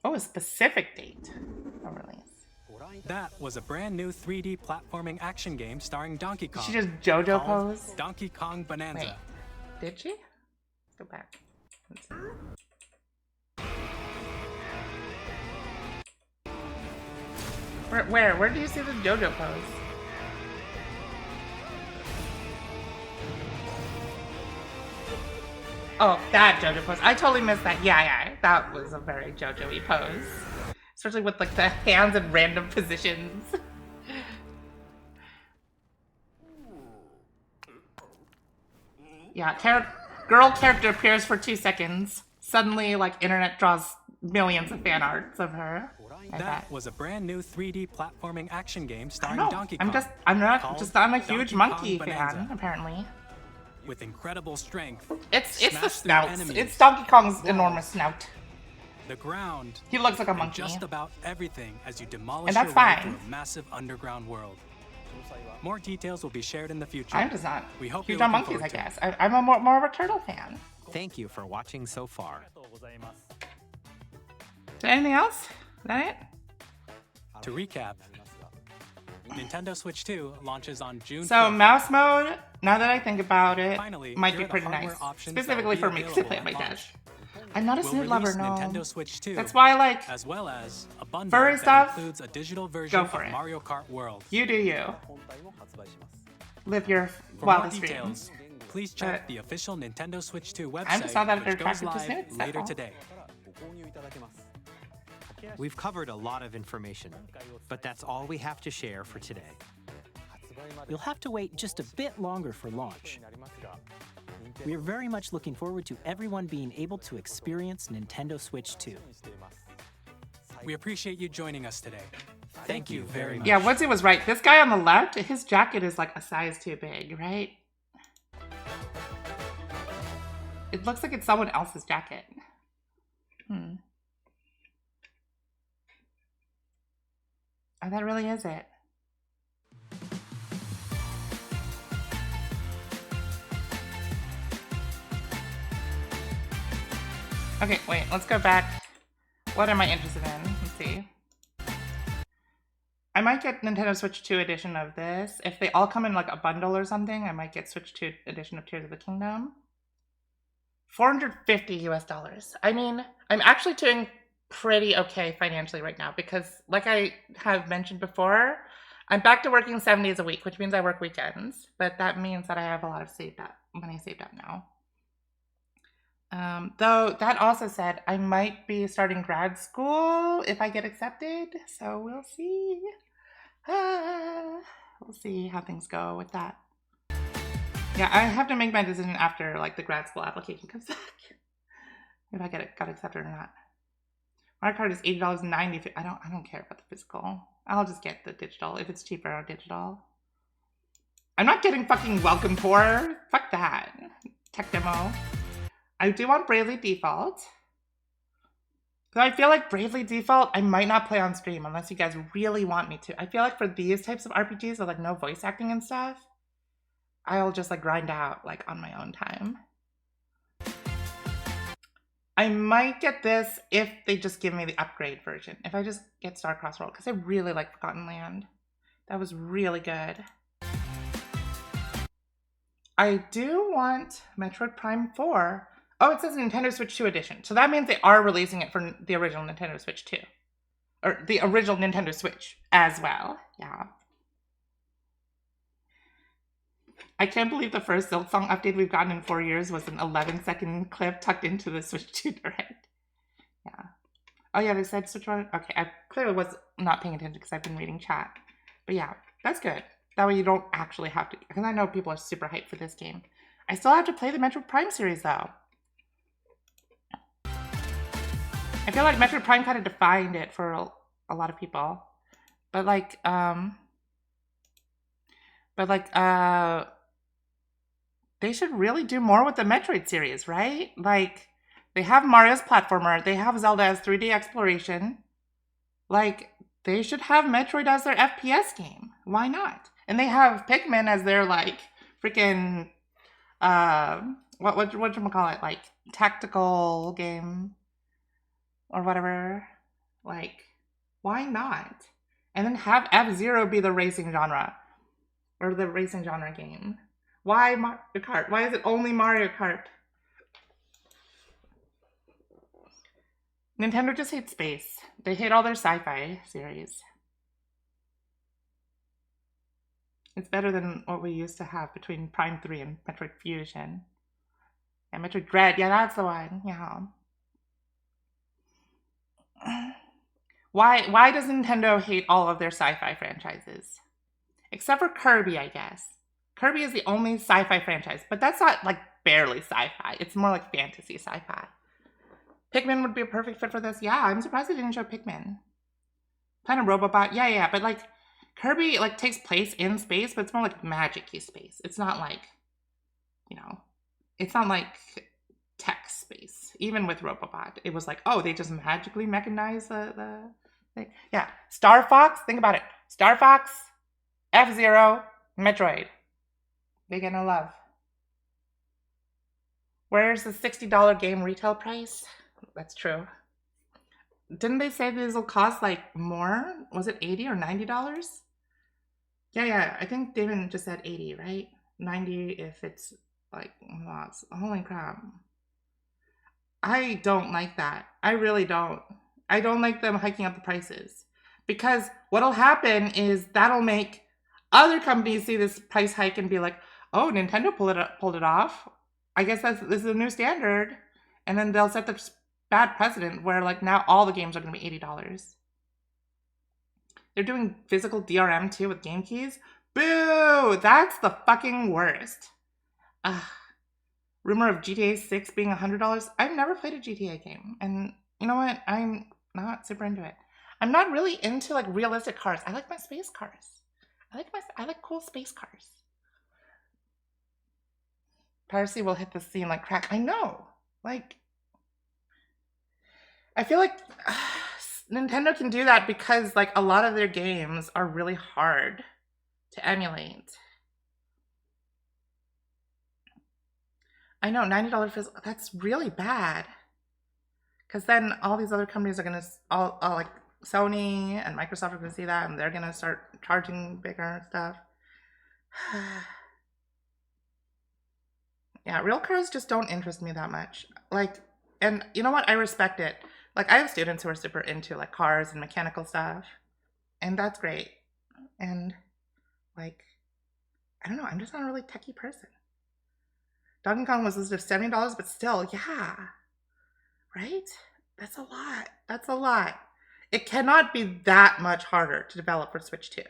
Oh, a specific date of release. That was a brand new 3D platforming action game starring Donkey Kong. She just JoJo called pose? Donkey Kong Bonanza. Wait, did she? Let's go back. Let's see. Where do you see the JoJo pose? Oh, that JoJo pose. I totally missed that. Yeah. That was a very JoJo-y pose. Especially with like the hands in random positions. Yeah, girl character appears for 2 seconds. Suddenly, like, internet draws millions of fan arts of her. That was a brand new 3D platforming action game I starring don't know. Donkey Kong. I'm not a huge Donkey monkey Kong fan, Bonanza. apparently. With incredible strength, It's the smash through snouts. enemies, It's Donkey Kong's enormous snout. the ground. He looks like a and monkey. Just about everything as you demolish And that's your way fine. through a massive underground world. More details will be shared in the future. I'm just not We hope huge you're on looking monkeys, I forward to guess. I'm a more of a turtle fan. Thank you for watching so far. Anything else? Is that it? To recap, Nintendo Switch 2 launches on June So 5th. mouse mode, now that I think about it, Finally, might here be are the pretty hardware nice. options that Specifically will for be me, because I play available at my at desk. launch. I'm not a We'll Snoot lover, release no. Nintendo Switch 2, That's why, like, as well as a bundle furry that stuff, includes a digital version go for of it. Mario Kart World. You do you. Live your For wildest more details, dreams. please check the official Nintendo Switch 2 website, I just saw that which they're goes attracted to live snoots, that's later all. today. We've covered a lot of information, but that's all we have to share for today. You'll have to wait just a bit longer for launch. We are very much looking forward to everyone being able to experience Nintendo Switch 2. We appreciate you joining us today. Thank you very much. Yeah, Woodsy was right. This guy on the left, his jacket is like a size too big, right? It looks like it's someone else's jacket. Oh, that really is it. Okay, wait, let's go back. What am I interested in? Let's see. I might get Nintendo Switch 2 edition of this. If they all come in like a bundle or something, I might get Switch 2 edition of Tears of the Kingdom. $450 US. I mean, I'm actually doing pretty okay financially right now because, like I have mentioned before, I'm back to working 7 days a week, which means I work weekends. But that means that I have a lot of money saved up now. Though that also said, I might be starting grad school if I get accepted. So we'll see. We'll see how things go with that. Yeah, I have to make my decision after like the grad school application comes back. If I got accepted or not. Mario Kart is $80.90. I don't care about the physical. I'll just get the digital. If it's cheaper, I'll digital. I'm not getting fucking Welcome Tour. Fuck that. Tech demo. I do want Bravely Default. So I feel like Bravely Default, I might not play on stream unless you guys really want me to. I feel like for these types of RPGs with like no voice acting and stuff, I'll just like grind out like on my own time. I might get this if they just give me the upgrade version. If I just get Star Cross Roll, because I really like Forgotten Land. That was really good. I do want Metroid Prime 4. Oh, it says Nintendo Switch 2 edition. So that means they are releasing it for the original Nintendo Switch 2. Or the original Nintendo Switch as well. Yeah. I can't believe the first Silksong update we've gotten in 4 years was an 11-second clip tucked into the Switch 2 Direct. Yeah. Oh yeah, they said Switch 1. Okay, I clearly was not paying attention because I've been reading chat. But yeah, that's good. That way you don't actually have to, because I know people are super hyped for this game. I still have to play the Metroid Prime series though. I feel like Metroid Prime kind of defined it for a lot of people. But like, they should really do more with the Metroid series, right? Like, they have Mario's platformer, they have Zelda as 3D exploration. Like, they should have Metroid as their FPS game. Why not? And they have Pikmin as their, like, freaking, whatchamacallit, like, tactical game. Or whatever. Like, why not? And then have F-Zero be the racing genre. Or the racing genre game. Why Mario Kart? Why is it only Mario Kart? Nintendo just hates space. They hate all their sci-fi series. It's better than what we used to have between Prime 3 and Metroid Fusion. And Metroid Dread, yeah, that's the one. Yeah. Why does Nintendo hate all of their sci-fi franchises? Except for Kirby, I guess. Kirby is the only sci-fi franchise, but that's not like barely sci-fi. It's more like fantasy sci-fi. Pikmin would be a perfect fit for this. Yeah, I'm surprised they didn't show Pikmin. Planet Robobot, yeah, but like Kirby like takes place in space, but it's more like magic-y space. It's not like, you know, it's not like tech space. Even with Robobot, it was like, oh, they just magically mechanize the thing. Yeah, Star Fox, think about it. Star Fox, F-Zero, Metroid. They get no love. Where's the $60 game retail price? That's true. Didn't they say these will cost like more? Was it $80 or $90? Yeah, I think Damon just said 80, right? 90 if it's like lots. Holy crap. I don't like that. I really don't. I don't like them hiking up the prices. Because what'll happen is that'll make other companies see this price hike and be like, oh, Nintendo pulled it off. I guess this is a new standard. And then they'll set the bad precedent where like now all the games are going to be $80. They're doing physical DRM too with game keys. Boo! That's the fucking worst. Rumor of GTA 6 being $100. I've never played a GTA game. And you know what? I'm not super into it. I'm not really into like realistic cars. I like my space cars. I like cool space cars. Piracy will hit the scene like crack. I know. Like, I feel like Nintendo can do that because like a lot of their games are really hard to emulate. I know, $90 feels, that's really bad. Because then all these other companies are gonna, all like Sony and Microsoft are gonna see that and they're gonna start charging bigger stuff. Yeah, real cars just don't interest me that much. Like, and you know what? I respect it. Like, I have students who are super into like cars and mechanical stuff, and that's great. And like, I don't know, I'm just not a really techie person. Donkey Kong was listed at $70, but still, yeah, right? That's a lot. That's a lot. It cannot be that much harder to develop for Switch 2.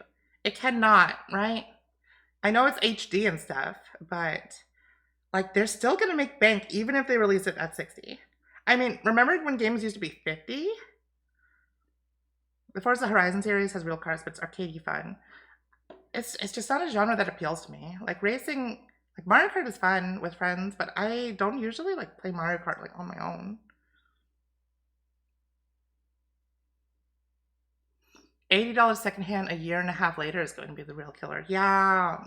It cannot, right? I know it's HD and stuff, but like they're still gonna make bank even if they release it at 60. I mean, remember when games used to be 50? The Forza Horizon series has real cars, but it's arcadey fun. It's just not a genre that appeals to me. Like racing, like Mario Kart is fun with friends, but I don't usually like play Mario Kart like on my own. $80 secondhand a year and a half later is going to be the real killer. Yeah.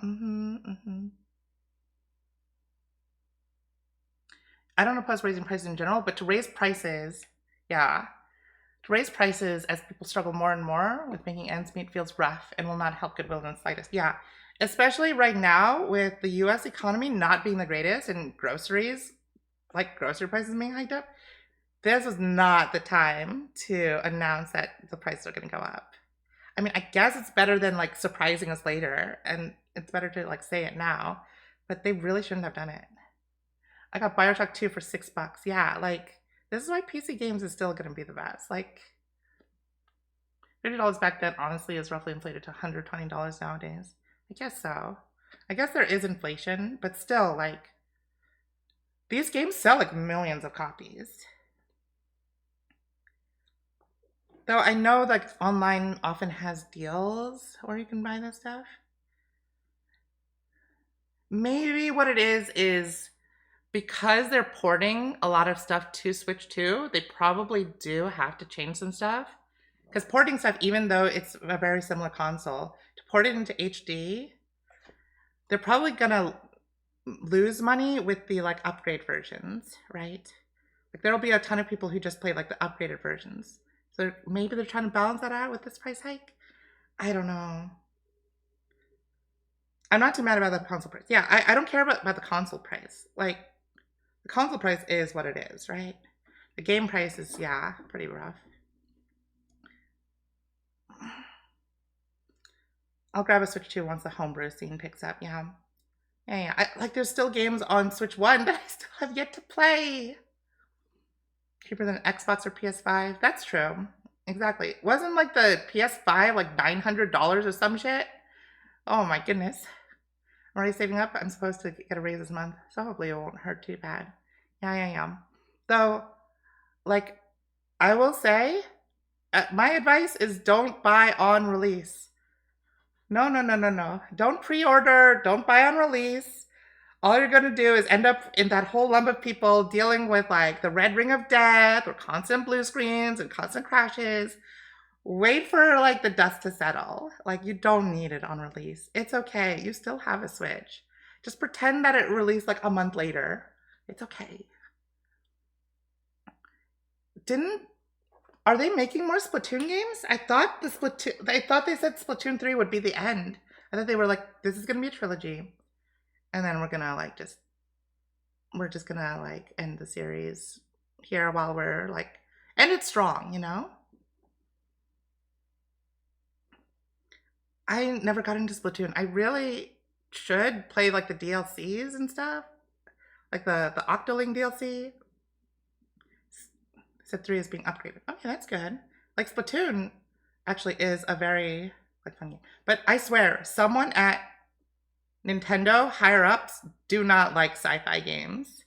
I don't oppose raising prices in general, but to raise prices, yeah. To raise prices as people struggle more and more with making ends meet feels rough and will not help goodwill in the slightest. Yeah. Especially right now with the US economy not being the greatest and groceries, like grocery prices being hiked up. This is not the time to announce that the prices are going to go up. I mean, I guess it's better than like surprising us later, and it's better to like say it now, but they really shouldn't have done it. I got BioShock 2 for $6. Yeah, like this is why PC games is still gonna be the best. Like $50 back then honestly is roughly inflated to $120 nowadays. I guess so. I guess there is inflation, but still like these games sell like millions of copies. Though I know like online often has deals where you can buy this stuff. Maybe what it is because they're porting a lot of stuff to Switch 2, they probably do have to change some stuff. Because porting stuff, even though it's a very similar console, to port it into HD, they're probably gonna lose money with the like upgrade versions, right? Like there'll be a ton of people who just play like the upgraded versions. So maybe they're trying to balance that out with this price hike. I don't know. I'm not too mad about the console price. Yeah, I don't care about the console price. Like, the console price is what it is, right? The game price is, yeah, pretty rough. I'll grab a Switch 2 once the homebrew scene picks up, yeah. Yeah. Like, there's still games on Switch 1 that I still have yet to play. Cheaper than Xbox or PS5. That's true. Exactly. Wasn't like the PS5 like $900 or some shit? Oh my goodness. I'm already saving up. I'm supposed to get a raise this month, so hopefully it won't hurt too bad. Yeah. So, like, I will say, my advice is don't buy on release. No. Don't pre-order. Don't buy on release. All you're going to do is end up in that whole lump of people dealing with like the red ring of death or constant blue screens and constant crashes. Wait for like the dust to settle. Like you don't need it on release. It's okay. You still have a Switch. Just pretend that it released like a month later. It's okay. Are they making more Splatoon games? I thought they said Splatoon 3 would be the end. I thought they were like, this is going to be a trilogy. And then we're just gonna like end the series here while we're like, end it strong, you know? I never got into Splatoon. I really should play like the DLCs and stuff. Like the Octoling DLC. Said 3 is being upgraded. Okay, that's good. Like Splatoon actually is a very like fun game. But I swear, someone at Nintendo higher-ups do not like sci-fi games.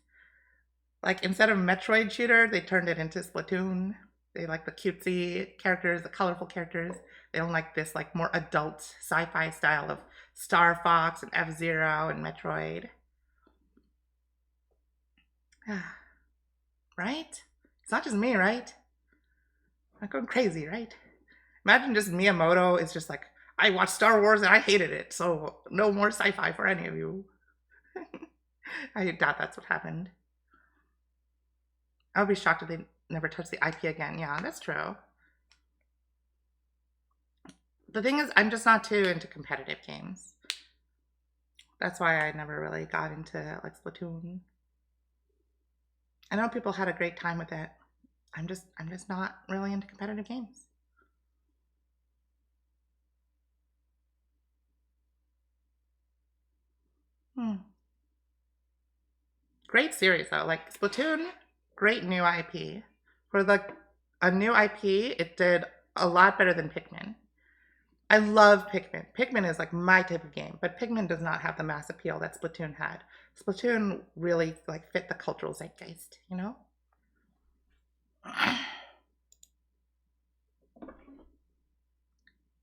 Like, instead of Metroid shooter, they turned it into Splatoon. They like the cutesy characters, the colorful characters. They don't like this, like, more adult sci-fi style of Star Fox and F-Zero and Metroid. Right? It's not just me, right? I'm going crazy, right? Imagine just Miyamoto is just like, I watched Star Wars and I hated it, so no more sci-fi for any of you. I doubt that's what happened. I would be shocked if they never touch the IP again. Yeah, that's true. The thing is, I'm just not too into competitive games. That's why I never really got into like Splatoon. I know people had a great time with it. I'm just not really into competitive games. Great series though, like Splatoon, great new IP. For a new IP, it did a lot better than Pikmin. I love Pikmin. Pikmin is like my type of game, but Pikmin does not have the mass appeal that Splatoon had. Splatoon really like fit the cultural zeitgeist, you know?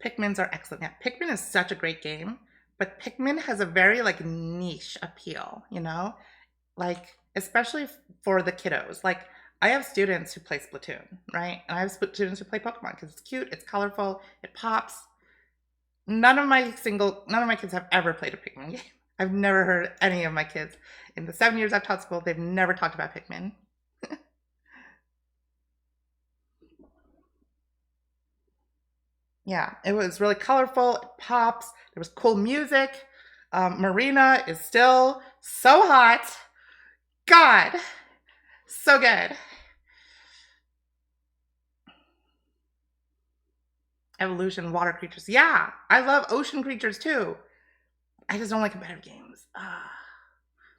Pikmins are excellent. Yeah, Pikmin is such a great game, but Pikmin has a very like niche appeal, you know? Like, especially for the kiddos. Like, I have students who play Splatoon, right? And I have students who play Pokemon because it's cute, it's colorful, it pops. None of my kids have ever played a Pikmin game. I've never heard any of my kids. In the 7 years I've taught school, they've never talked about Pikmin. Yeah, it was really colorful, it pops, there was cool music. Marina is still so hot. God, so good. Evolution, water creatures. Yeah, I love ocean creatures too. I just don't like competitive games.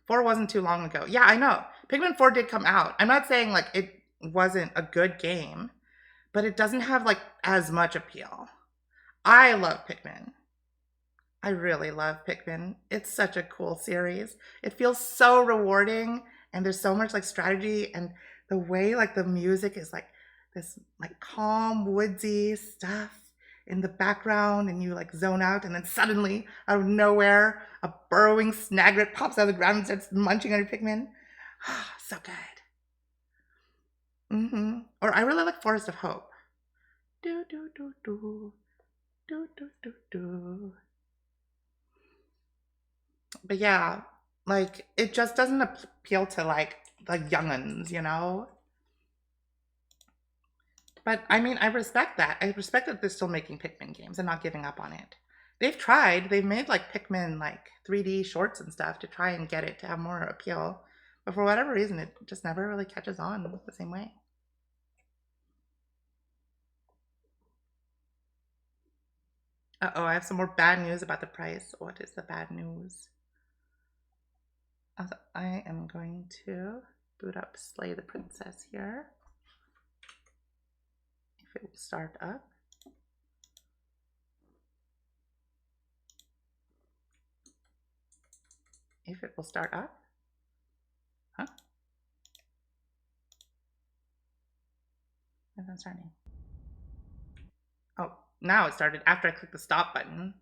4 wasn't too long ago. Yeah, I know. Pikmin 4 did come out. I'm not saying like it wasn't a good game, but it doesn't have like as much appeal. I love Pikmin. I really love Pikmin. It's such a cool series. It feels so rewarding, and there's so much like strategy, and the way like the music is like this like calm woodsy stuff in the background, and you like zone out, and then suddenly out of nowhere a burrowing Snagret pops out of the ground and starts munching on your Pikmin. So good. Or I really like Forest of Hope. Do do do do do do do do. But yeah, like it just doesn't appeal to like the young'uns, you know? But I mean, I respect that. I respect that they're still making Pikmin games and not giving up on it. They've tried. They've made like Pikmin like 3D shorts and stuff to try and get it to have more appeal. But for whatever reason, it just never really catches on the same way. Uh-oh, I have some more bad news about the price. What is the bad news? I am going to boot up Slay the Princess here. If it will start up. If it will start up. Huh? It's not starting. Oh, now it started after I clicked the stop button.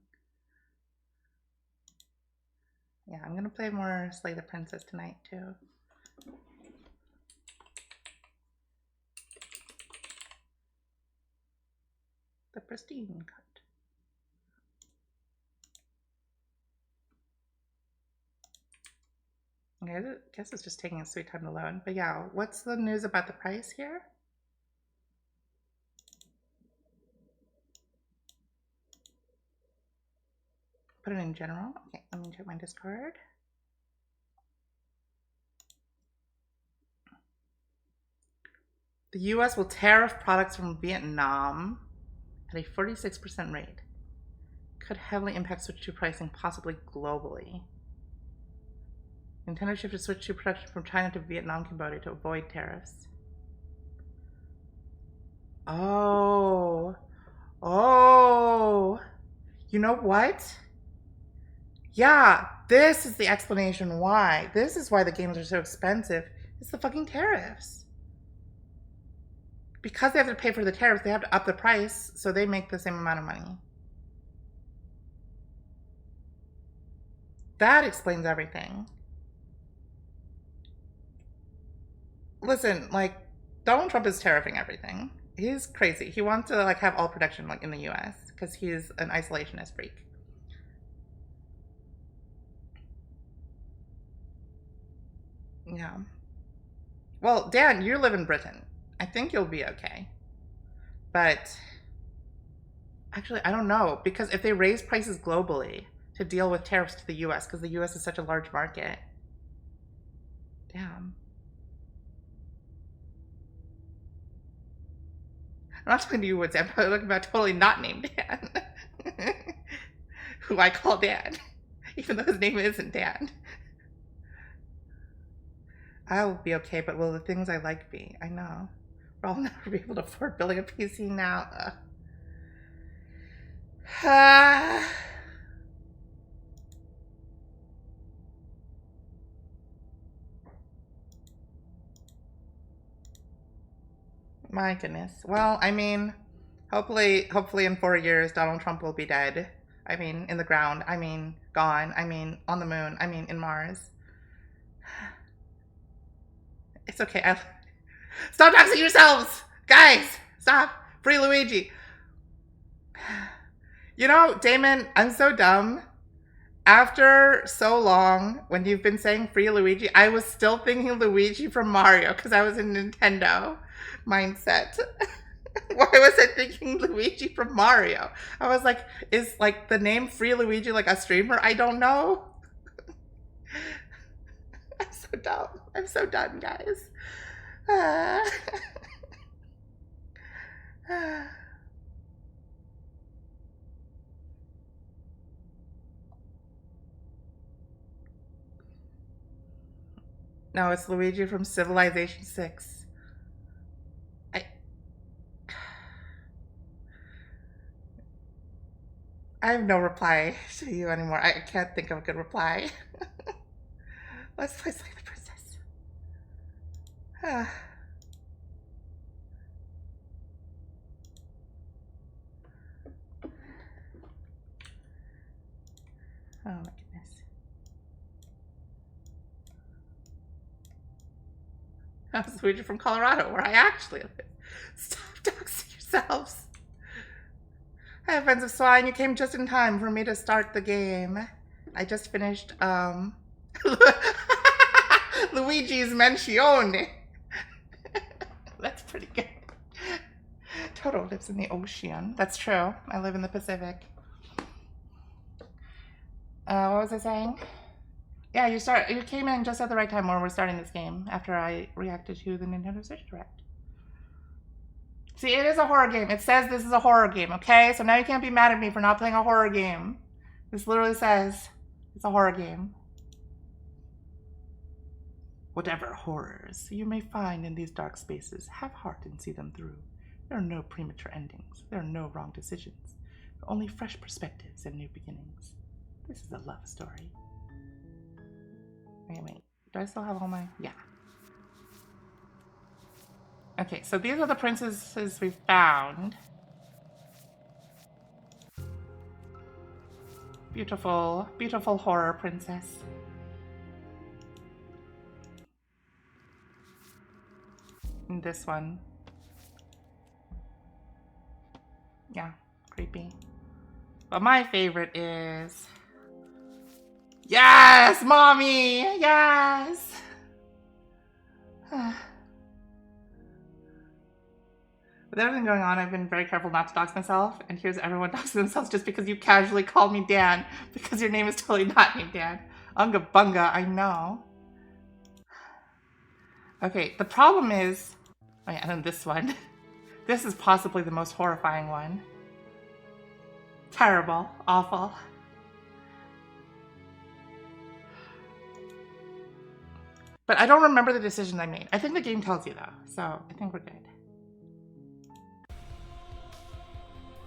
Yeah, I'm gonna play more Slay the Princess tonight too. The pristine cut. Okay, I guess it's just taking a sweet time to load. But yeah, what's the news about the price here? Put it in general. Okay, let me check my Discord. The US will tariff products from Vietnam at a 46% rate. Could heavily impact Switch 2 pricing, possibly globally. Nintendo shifted Switch 2 production from China to Vietnam, Cambodia to avoid tariffs. Oh. Oh. You know what? Yeah, this is the explanation why. This is why the games are so expensive. It's the fucking tariffs. Because they have to pay for the tariffs, they have to up the price so they make the same amount of money. That explains everything. Listen, like, Donald Trump is tariffing everything. He's crazy. He wants to like have all production like in the US because he's an isolationist freak. Yeah. Well, Dan, you live in Britain. I think you'll be okay. But actually, I don't know, because if they raise prices globally to deal with tariffs to the US, because the US is such a large market. Damn. I'm not talking to you, Woods. I'm talking about totally not named Dan. Who I call Dan. Even though his name isn't Dan. I'll be okay, but will the things I like be? I know. I'll never be able to afford building a PC now. My goodness. Well, I mean, hopefully in 4 years, Donald Trump will be dead. I mean, in the ground. I mean, gone. I mean, on the moon. I mean, in Mars. It's okay. Stop doxing yourselves! Guys, stop. Free Luigi. You know, Damon, I'm so dumb. After so long, when you've been saying free Luigi, I was still thinking Luigi from Mario because I was in Nintendo mindset. Why was I thinking Luigi from Mario? I was like, is like the name Free Luigi like a streamer? I don't know. I'm so dumb. I'm so done, guys. No, it's Luigi from Civilization 6. I have no reply to you anymore. I can't think of a good reply. Let's play Slay the Princess. Oh my goodness. I'm Luigi from Colorado, where I actually live. Stop doxing yourselves. Heavens of Swine, you came just in time for me to start the game. I just finished, Luigi's Mansion. That's pretty good. Toto lives in the ocean. That's true. I live in the Pacific. What was I saying? Yeah, you came in just at the right time when we're starting this game, after I reacted to the Nintendo Switch Direct. See, it is a horror game. It says this is a horror game, okay? So now you can't be mad at me for not playing a horror game. This literally says it's a horror game. Whatever horrors you may find in these dark spaces, have heart and see them through. There are no premature endings. There are no wrong decisions. Only fresh perspectives and new beginnings. This is a love story. Wait. Do I still have all my... Yeah. Okay, so these are the princesses we found. Beautiful, beautiful horror princess. And this one. Yeah, creepy. But my favorite is... Yes, mommy! Yes! With everything going on, I've been very careful not to dox myself, and here's everyone doxing themselves just because you casually called me Dan, because your name is totally not named Dan. Unga bunga, I know. Okay, the problem is... Oh yeah, and then this one. This is possibly the most horrifying one. Terrible. Awful. But I don't remember the decision I made. I think the game tells you though, so I think we're good.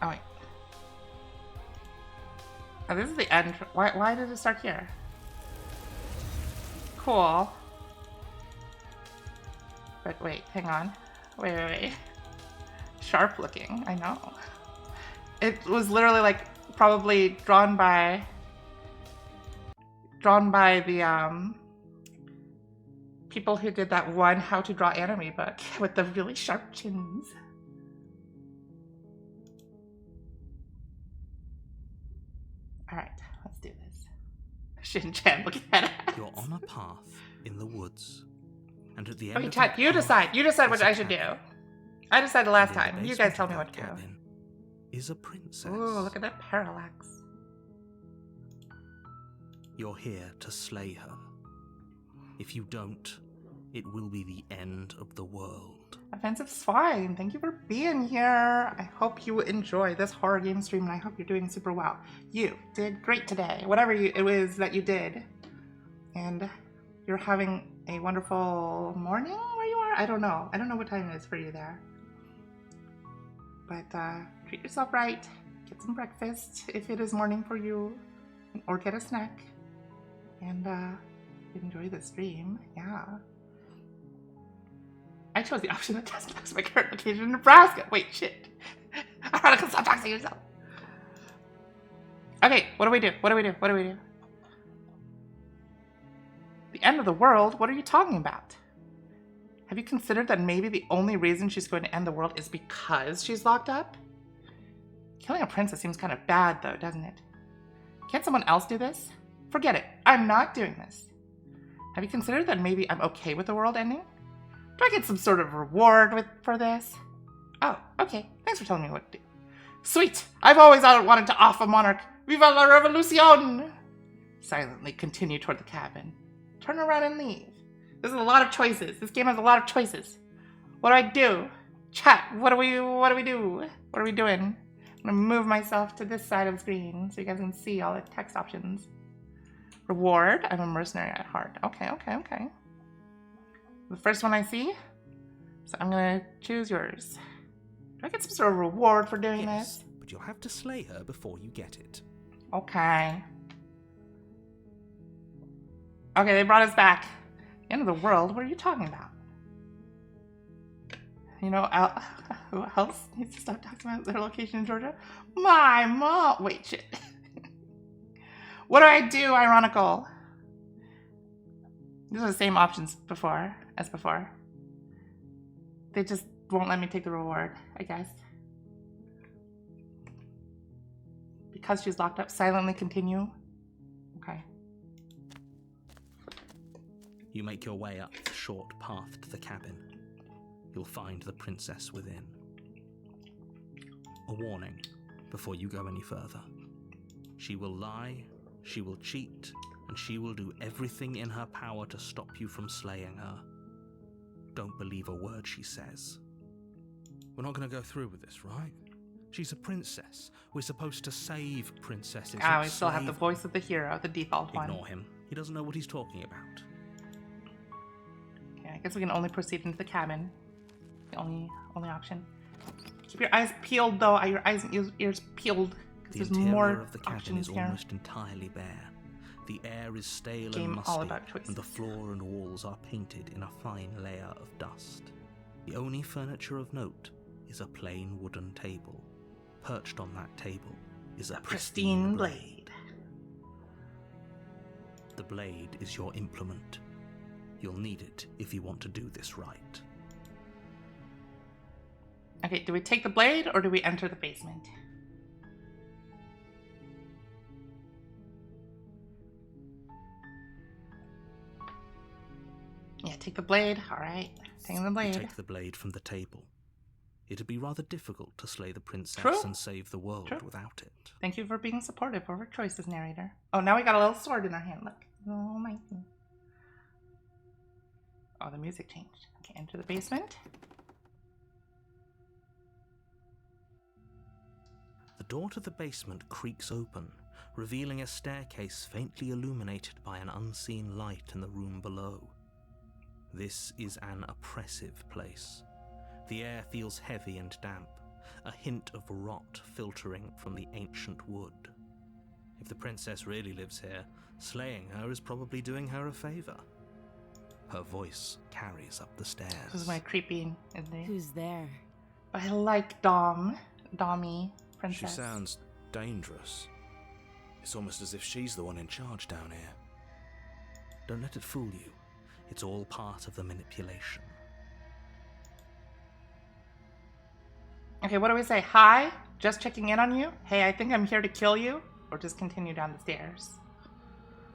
Oh wait. Oh, this is the end. Why did it start here? Cool. But wait, hang on. Wait. Sharp looking, I know. It was literally like probably drawn by the people who did that one How to Draw Anime book with the really sharp chins. Alright, let's do this. Shin-chan, look at that. You're on a path in the woods. And at the end Okay, of chat, that you path decide. You decide is what a I should do. cabin. I decided last And in the time. You basement guys tell of me that what to do. cabin is a princess. Ooh, look at that parallax. You're here to slay her. If you don't, it will be the end of the world. Offensive Swine, thank you for being here. I hope you enjoy this horror game stream, and I hope you're doing super well. You did great today, whatever it was that you did. And you're having a wonderful morning where you are? I don't know. I don't know what time it is for you there. But treat yourself right. Get some breakfast if it is morning for you. Or get a snack. And enjoy the stream. Yeah. I chose the option that doesn't lose my current location in Nebraska. Wait, shit. Ironically, stop talking to yourself. Okay, what do we do? What do we do? What do we do? The end of the world? What are you talking about? Have you considered that maybe the only reason she's going to end the world is because she's locked up? Killing a princess seems kind of bad, though, doesn't it? Can't someone else do this? Forget it. I'm not doing this. Have you considered that maybe I'm okay with the world ending? Do I get some sort of reward for this? Oh, okay. Thanks for telling me what to do. Sweet! I've always wanted to off a monarch. Viva la revolucion! Silently continue toward the cabin. Turn around and leave. This is a lot of choices. This game has a lot of choices. What do I do? Chat, what do we do? What are we doing? I'm gonna move myself to this side of the screen so you guys can see all the text options. Reward. I'm a mercenary at heart. Okay, okay, okay. The first one I see. So I'm gonna choose yours. Do I get some sort of reward for doing this? But you'll have to slay her before you get it. Okay. Okay, they brought us back. The end of the world? What are you talking about? You know, who else needs to stop talking about their location in Georgia? My mom! Wait, shit. What do I do, Ironical? These are the same options as before. They just won't let me take the reward, I guess. Because she's locked up, silently continue. Okay. You make your way up the short path to the cabin. You'll find the princess within. A warning before you go any further. She will lie, she will cheat, and she will do everything in her power to stop you from slaying her. Don't believe a word she says. We're not going to go through with this, right? She's a princess. We're supposed to save princesses. Ah, we still have the voice of the hero, the default one. Ignore him. He doesn't know what he's talking about. Okay, I guess we can only proceed into the cabin. The only option. Keep your eyes peeled, though. Your eyes and ears peeled. The There's interior more of the cabin options is here. almost entirely bare. The air is stale Game and musty, all about choices. and the floor and walls are painted in a fine layer of dust. The only furniture of note is a plain wooden table. Perched on that table is a pristine blade. The blade is your implement. You'll need it if you want to do this right. Okay, do we take the blade or do we enter the basement? Yeah, take the blade. Alright, taking the blade. You take the blade from the table. It'd be rather difficult to slay the princess True. and save the world True. without it. Thank you for being supportive of our choices, narrator. Oh, now we got a little sword in our hand. Look. Oh, my. Oh, the music changed. Okay, enter the basement. The door to the basement creaks open, revealing a staircase faintly illuminated by an unseen light in the room below. This is an oppressive place. The air feels heavy and damp, a hint of rot filtering from the ancient wood. If the princess really lives here, slaying her is probably doing her a favor. Her voice carries up the stairs. This is my creepy. Who's there? I like Dommy, princess. She sounds dangerous. It's almost as if she's the one in charge down here. Don't let it fool you. It's all part of the manipulation. Okay, what do we say? Hi? Just checking in on you? Hey, I think I'm here to kill you. or just continue down the stairs.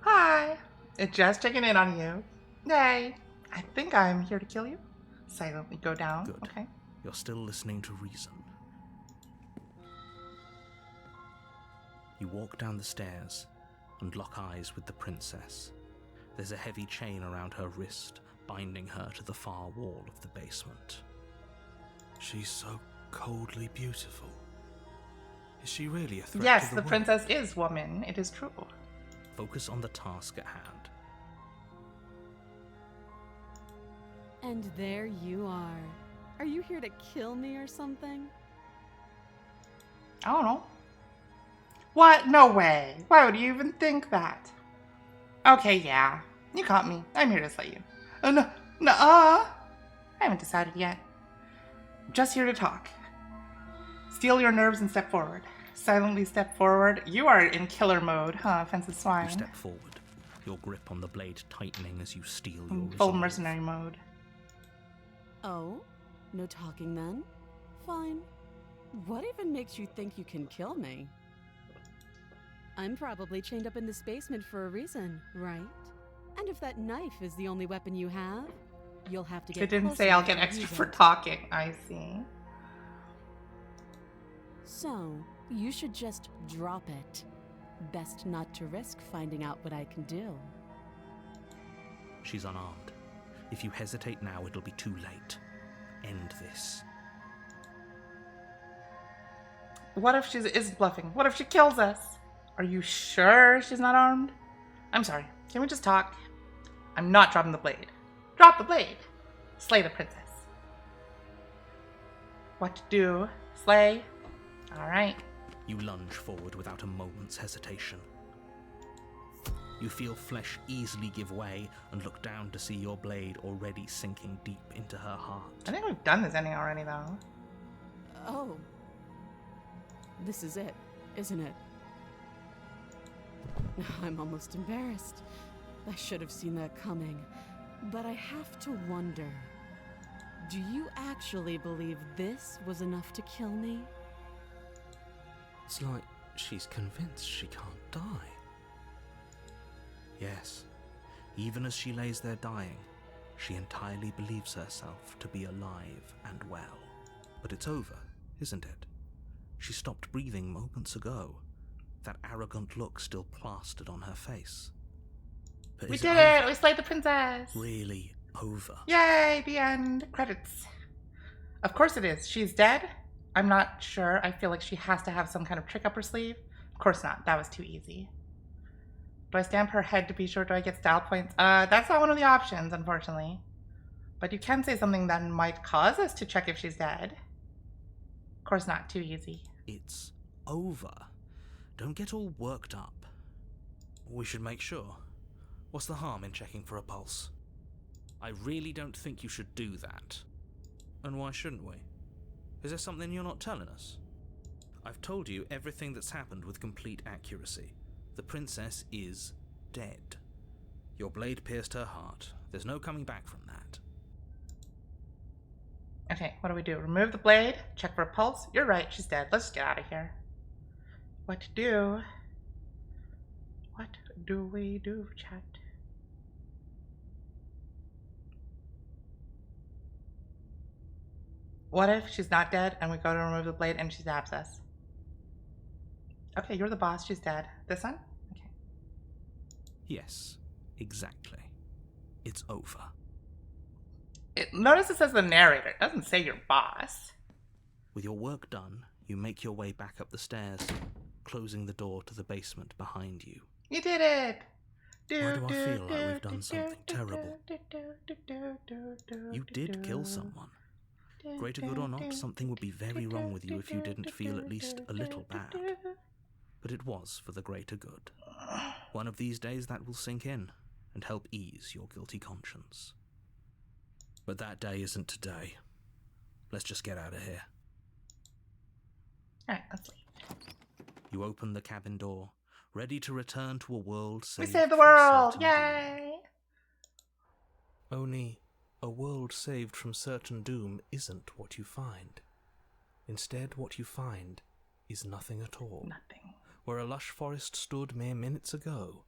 Hi! It's just checking in on you. Yay! I think I'm here to kill you. Silently go down. Good. Okay. You're still listening to reason. You walk down the stairs and lock eyes with the princess. There's a heavy chain around her wrist, binding her to the far wall of the basement. She's so coldly beautiful. Is she really a threat Yes, to the world? princess is woman. It is true. Focus on the task at hand. And there you are. Are you here to kill me or something? I don't know. What? No way. Why would you even think that? Okay, yeah. You caught me. I'm here to slay you. No. I haven't decided yet. I'm just here to talk. Steel your nerves and step forward. Silently step forward. You are in killer mode, huh, offensive swine? You step forward, your grip on the blade tightening as you steel your Full resolve. mercenary mode. Oh? No talking then? Fine. What even makes you think you can kill me? I'm probably chained up in this basement for a reason, right? And if that knife is the only weapon you have, you'll have to get It didn't close say I'll enough get to extra use for it. talking. I see. So, you should just drop it. Best not to risk finding out what I can do. She's unarmed. If you hesitate now, it'll be too late. End this. What if she is bluffing? What if she kills us? Are you sure she's not armed? I'm sorry. Can we just talk? I'm not dropping the blade. Drop the blade. Slay the princess. What to do? Slay. All right. You lunge forward without a moment's hesitation. You feel flesh easily give way and look down to see your blade already sinking deep into her heart. I think we've done this ending already, though. Oh. This is it, isn't it? I'm almost embarrassed. I should have seen that coming. But I have to wonder, do you actually believe this was enough to kill me? It's like she's convinced she can't die. Yes, even as she lays there dying, she entirely believes herself to be alive and well. But it's over, isn't it? She stopped breathing moments ago, that arrogant look still plastered on her face. But We is did over? it! We slayed the princess! Really over? Yay! The end. Credits. Of course it is. She's dead? I'm not sure. I feel like she has to have some kind of trick up her sleeve. Of course not. That was too easy. Do I stamp her head to be sure? Do I get style points? That's not one of the options, unfortunately. But you can say something that might cause us to check if she's dead. Of course not. Too easy. It's over. Don't get all worked up. We should make sure. What's the harm in checking for a pulse? I really don't think you should do that. And why shouldn't we? Is there something you're not telling us? I've told you everything that's happened with complete accuracy. The princess is dead. Your blade pierced her heart. There's no coming back from that. Okay, what do we do? Remove the blade? Check for a pulse? You're right, she's dead. Let's just get out of here. What to do? What do we do, chat? What if she's not dead and we go to remove the blade and she stabs us? Okay, you're the boss. She's dead. This one? Okay. Yes, exactly. It's over. Notice it says the narrator. It doesn't say your boss. With your work done, you make your way back up the stairs, closing the door to the basement behind you. You did it! Why do I feel like we've done something terrible? You did kill someone. Greater good or not, something would be very wrong with you if you didn't feel at least a little bad. But it was for the greater good. One of these days that will sink in and help ease your guilty conscience. But that day isn't today. Let's just get out of here. Alright, let's leave. You open the cabin door, ready to return to a world saved. We saved the from world! certain Yay! doom. Only a world saved from certain doom isn't what you find. Instead, what you find is nothing at all. Nothing. Where a lush forest stood mere minutes ago,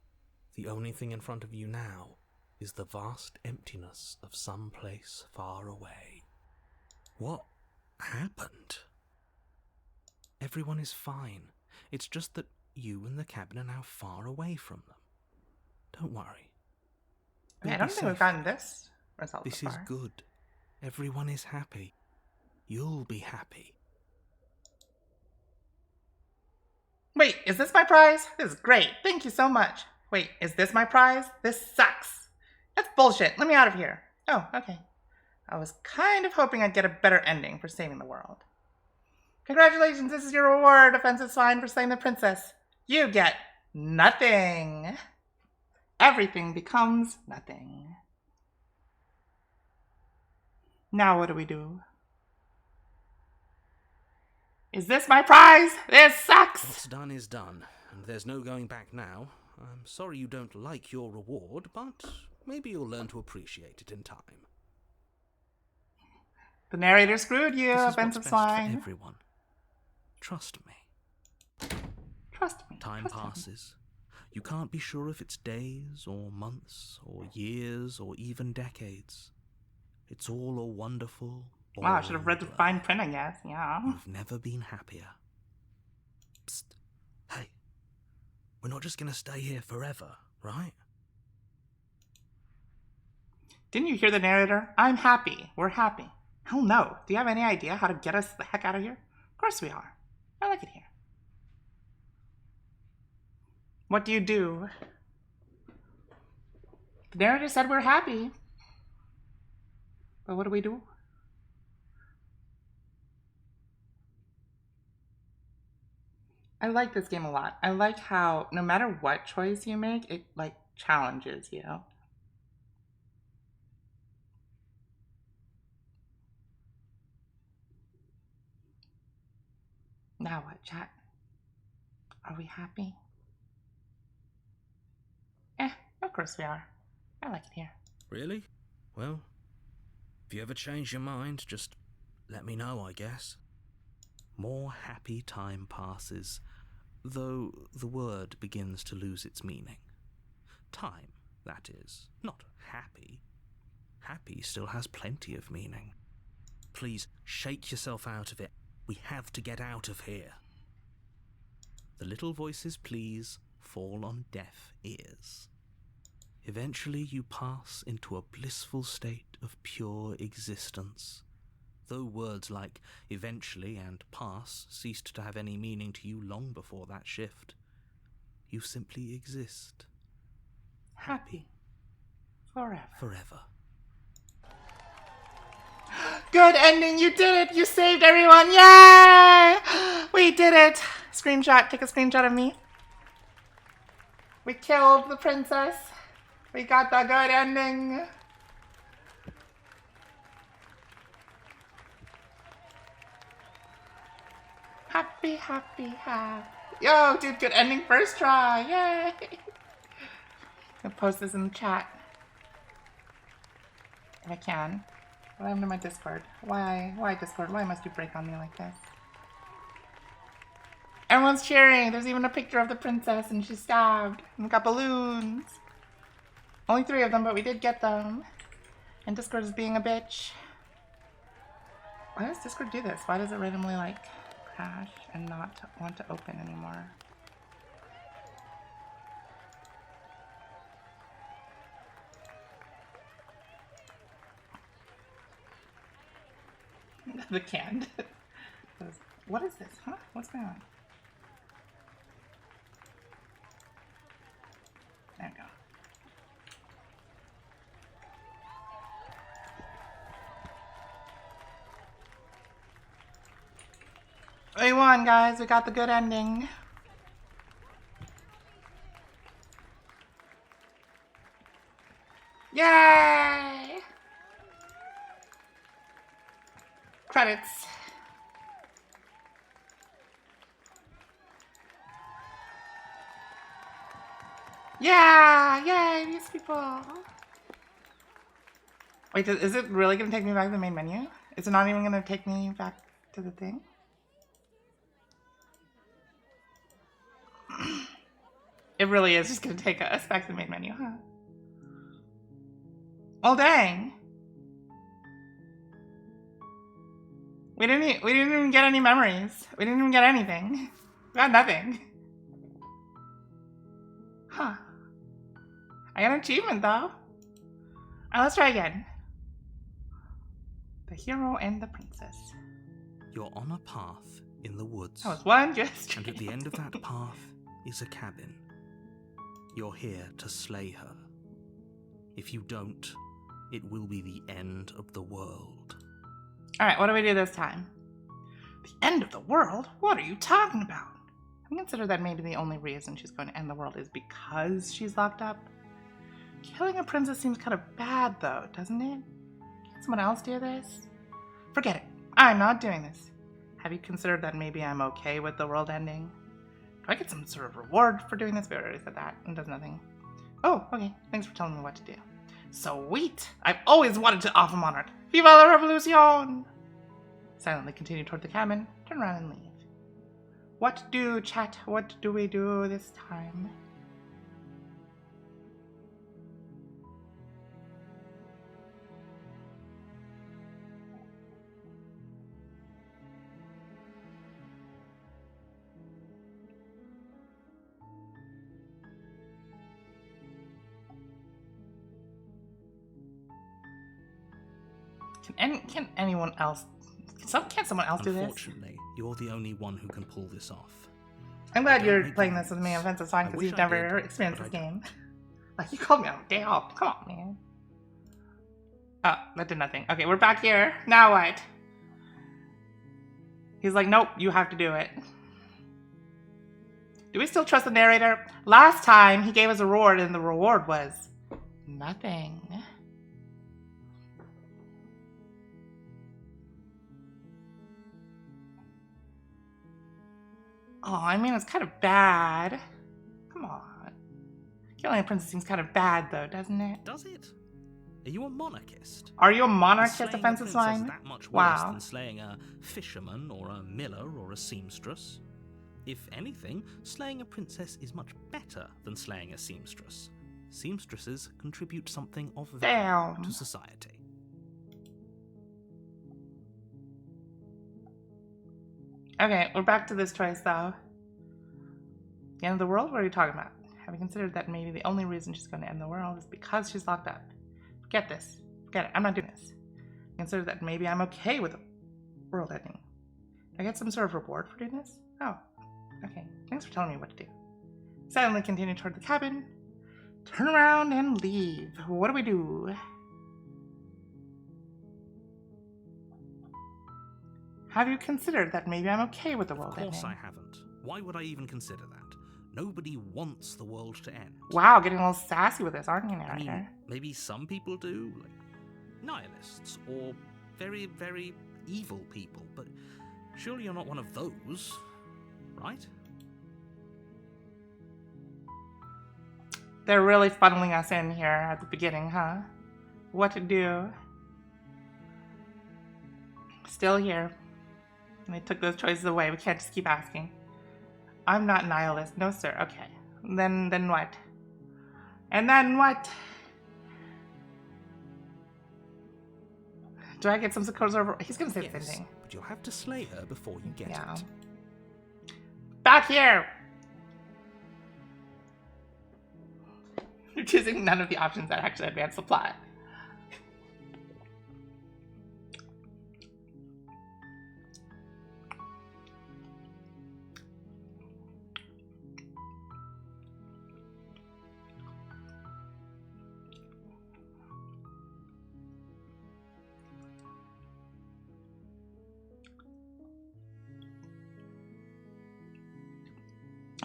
the only thing in front of you now is the vast emptiness of some place far away. What happened? Everyone is fine. It's just that you and the cabin are now far away from them. Don't worry. I don't think we've gotten this result This so is far. good. Everyone is happy. You'll be happy. Wait, is this my prize? This is great. Thank you so much. Wait, is this my prize? This sucks. That's bullshit. Let me out of here. Oh, okay. I was kind of hoping I'd get a better ending for saving the world. Congratulations, this is your reward, offensive swine, for slaying the princess. You get nothing. Everything becomes nothing. Now what do we do? Is this my prize? This sucks! What's done is done, and there's no going back now. I'm sorry you don't like your reward, but maybe you'll learn to appreciate it in time. The narrator screwed you, This is what's offensive best swine. for everyone. Trust me. Trust me. Time passes. You can't be sure if it's days or months or years or even decades. It's all a wonderful. Wow, I should have read the fine print, I guess. Yeah. You've never been happier. Psst. Hey, we're not just gonna stay here forever, right? Didn't you hear the narrator? I'm happy. We're happy. Hell no. Do you have any idea how to get us the heck out of here? Of course we are. I like it here. What do you do? The narrator said we're happy. But what do we do? I like this game a lot. I like how no matter what choice you make, it like challenges you. Now what, chat? Are we happy? Of course we are. I like it here. Really? Well, if you ever change your mind, just let me know, I guess. More happy time passes, though the word begins to lose its meaning. Time, that is, not happy. Happy still has plenty of meaning. Please, shake yourself out of it. We have to get out of here. The little voices, please, fall on deaf ears. Eventually you pass into a blissful state of pure existence. Though words like eventually and pass ceased to have any meaning to you long before that shift, you simply exist. Happy. Forever. Forever. Good ending. You did it. You saved everyone. Yay! We did it. Screenshot. Take a screenshot of me. We killed the princess. We got the good ending. Happy, happy, happy. Yo, dude, good ending first try. Yay! I'll post this in the chat. If I can. What happened to my Discord? Why? Why Discord? Why must you break on me like this? Everyone's cheering. There's even a picture of the princess and she's stabbed. And we got balloons. Only 3 of them, but we did get them. And Discord is being a bitch. Why does Discord do this? Why does it randomly, like, crash and not want to open anymore? The canned. What is this? Huh? What's going on? There we go. We won, guys. We got the good ending. Yay! Credits. Yeah! Yay, these people. Wait, is it really going to take me back to the main menu? Is it not even going to take me back to the thing? It really is just gonna take us back to the main menu, huh? Oh dang. We didn't even get any memories. We didn't even get anything. We got nothing. Huh. I got an achievement though. Alright, let's try again. The hero and the princess. You're on a path in the woods. That was one just. And at the end of that path is a cabin. You're here to slay her. If you don't, it will be the end of the world. Alright, what do we do this time? The end of the world? What are you talking about? I consider that maybe the only reason she's going to end the world is because she's locked up. Killing a princess seems kind of bad though, doesn't it? Can someone else do this? Forget it. I'm not doing this. Have you considered that maybe I'm okay with the world ending? Do I get some sort of reward for doing this? We already said that. It does nothing. Oh, okay. Thanks for telling me what to do. Sweet! I've always wanted to offer monarch. Viva la revolution! Silently continue toward the cabin. Turn around and leave. What do, chat? What do we do this time? Can anyone else? Can't someone else do this? Unfortunately, you're the only one who can pull this off. I'm glad you're playing this with me. Offensive fine because you've never experienced this game. Like you called me on a day off. Come on, man. Oh, that did nothing. Okay, we're back here. Now what? He's like, nope, you have to do it. Do we still trust the narrator? Last time he gave us a reward and the reward was nothing. Oh, I mean, it's kind of bad. Come on. Killing a princess seems kind of bad, though, doesn't it? Does it? Are you a monarchist? Are you a monarchist, Slaying offensive a princess swine? that much worse Wow. than slaying a fisherman or a miller or a seamstress? If anything, slaying a princess is much better than slaying a seamstress. Seamstresses contribute something of value Damn. to society. Okay, we're back to this choice, though. The end of the world? What are you talking about? Have you considered that maybe the only reason she's going to end the world is because she's locked up? Forget this. Forget it. I'm not doing this. Consider that maybe I'm okay with the world ending. Do I get some sort of reward for doing this? Oh, okay. Thanks for telling me what to do. Silently continue toward the cabin. Turn around and leave. What do we do? Have you considered that maybe I'm okay with the world ending? Of course I haven't. Why would I even consider that? Nobody wants the world to end. Wow, getting a little sassy with this, aren't you, narrator? I mean, maybe some people do, like nihilists or very, very evil people, but surely you're not one of those, right? They're really funneling us in here at the beginning, huh? What to do? Still here. And they took those choices away. We can't just keep asking. I'm not nihilist. No, sir. Okay. Then what? And then what? Do I get some sort of... He's gonna say the same thing. But you'll have to slay her before you get it. Back here! You're choosing none of the options that actually advance the plot.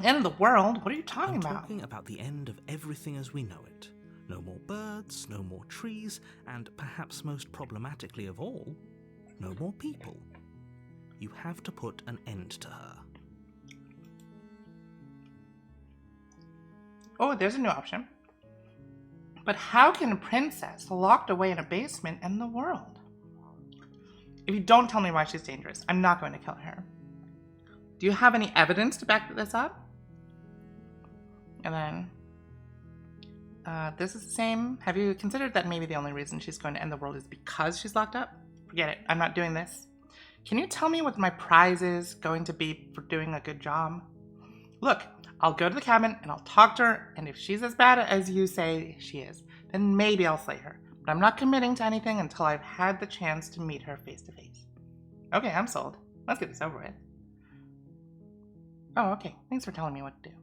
End of the world? What are you talking about? I'm talking about the end of everything as we know it. No more birds, no more trees, and perhaps most problematically of all, no more people. You have to put an end to her. Oh, there's a new option. But how can a princess locked away in a basement end the world? If you don't tell me why she's dangerous, I'm not going to kill her. Do you have any evidence to back this up? And then this is the same. Have you considered that maybe the only reason she's going to end the world is because she's locked up? Forget it. I'm not doing this. Can you tell me what my prize is going to be for doing a good job? Look, I'll go to the cabin and I'll talk to her, and if she's as bad as you say she is, then maybe I'll slay her. But I'm not committing to anything until I've had the chance to meet her face to face. Okay, I'm sold. Let's get this over with. Oh, okay. Thanks for telling me what to do.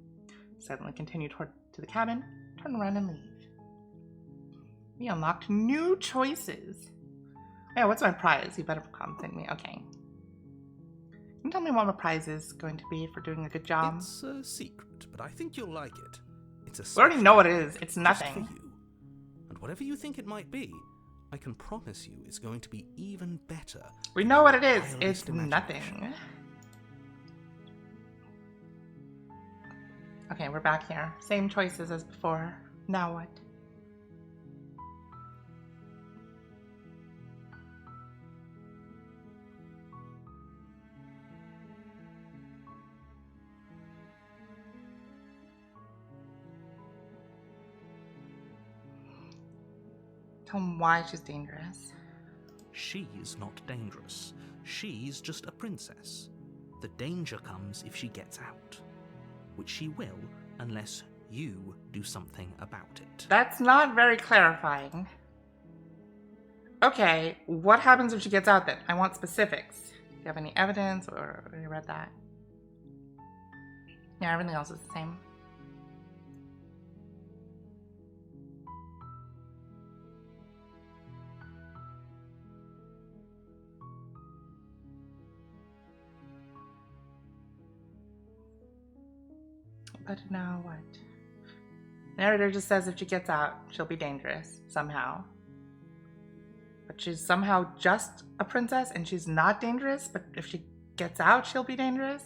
Suddenly continue toward to the cabin, turn around and leave. We unlocked new choices. Yeah, what's my prize? You better compensate me. Okay. Can you tell me what my prize is going to be for doing a good job? It's a secret, but I think you'll like it. It's a We already know what it is. It's just for nothing. you. And whatever you think it might be, I can promise you it's going to be even better. We know what it is. Wildest It's imagination. nothing. Okay, we're back here. Same choices as before. Now what? Tell him why she's dangerous. She's not dangerous. She's just a princess. The danger comes if she gets out, which she will unless you do something about it. That's not very clarifying. Okay, what happens if she gets out then? I want specifics. Do you have any evidence or you read that? Yeah, everything else is the same. But now what? The narrator just says if she gets out, she'll be dangerous, somehow. But she's somehow just a princess and she's not dangerous, but if she gets out, she'll be dangerous?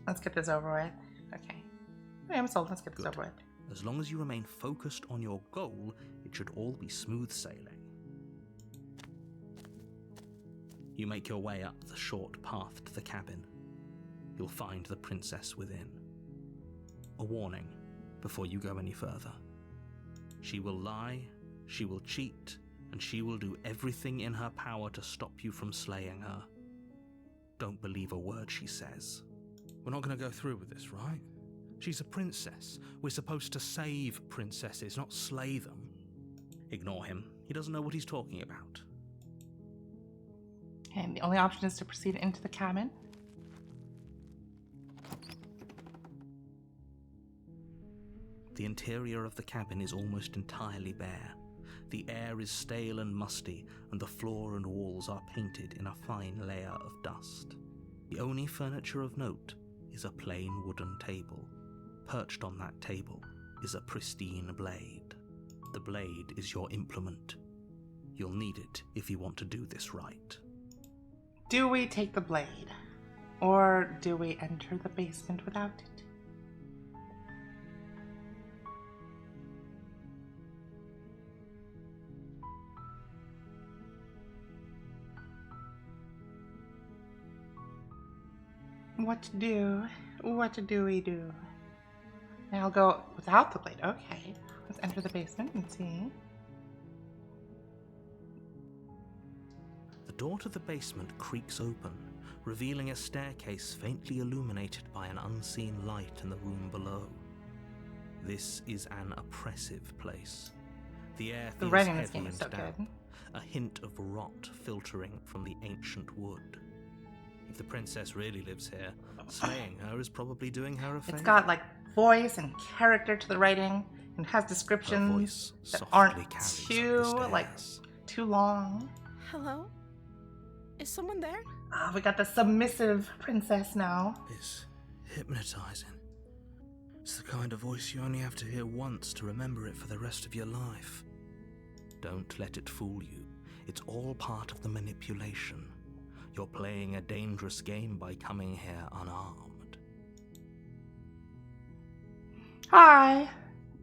Let's get this over with. Okay. I'm sold. Let's get this over with. As long as you remain focused on your goal, it should all be smooth sailing. You make your way up the short path to the cabin. You'll find the princess within. A warning before you go any further. She will lie, she will cheat, and she will do everything in her power to stop you from slaying her. Don't believe a word she says. We're not going to go through with this, right? She's a princess. We're supposed to save princesses, not slay them. Ignore him. He doesn't know what he's talking about. And the only option is to proceed into the cabin. The interior of the cabin is almost entirely bare. The air is stale and musty, and the floor and walls are painted in a fine layer of dust. The only furniture of note is a plain wooden table. Perched on that table is a pristine blade. The blade is your implement. You'll need it if you want to do this right. Do we take the blade? Or do we enter the basement without it? What to do? What do we do? I'll go without the blade. Okay. Let's enter the basement and see. The door to the basement creaks open, revealing a staircase faintly illuminated by an unseen light in the room below. This is an oppressive place. The air The feels writing in this heavy game is and so damp, good. a hint of rot filtering from the ancient wood. If the princess really lives here, slaying her is probably doing her a favor. It's got like voice and character to the writing and has descriptions that aren't too long. Hello? Is someone there? Ah, we got the submissive princess now. It's hypnotizing. It's the kind of voice you only have to hear once to remember it for the rest of your life. Don't let it fool you. It's all part of the manipulation. You're playing a dangerous game by coming here unarmed. Hi.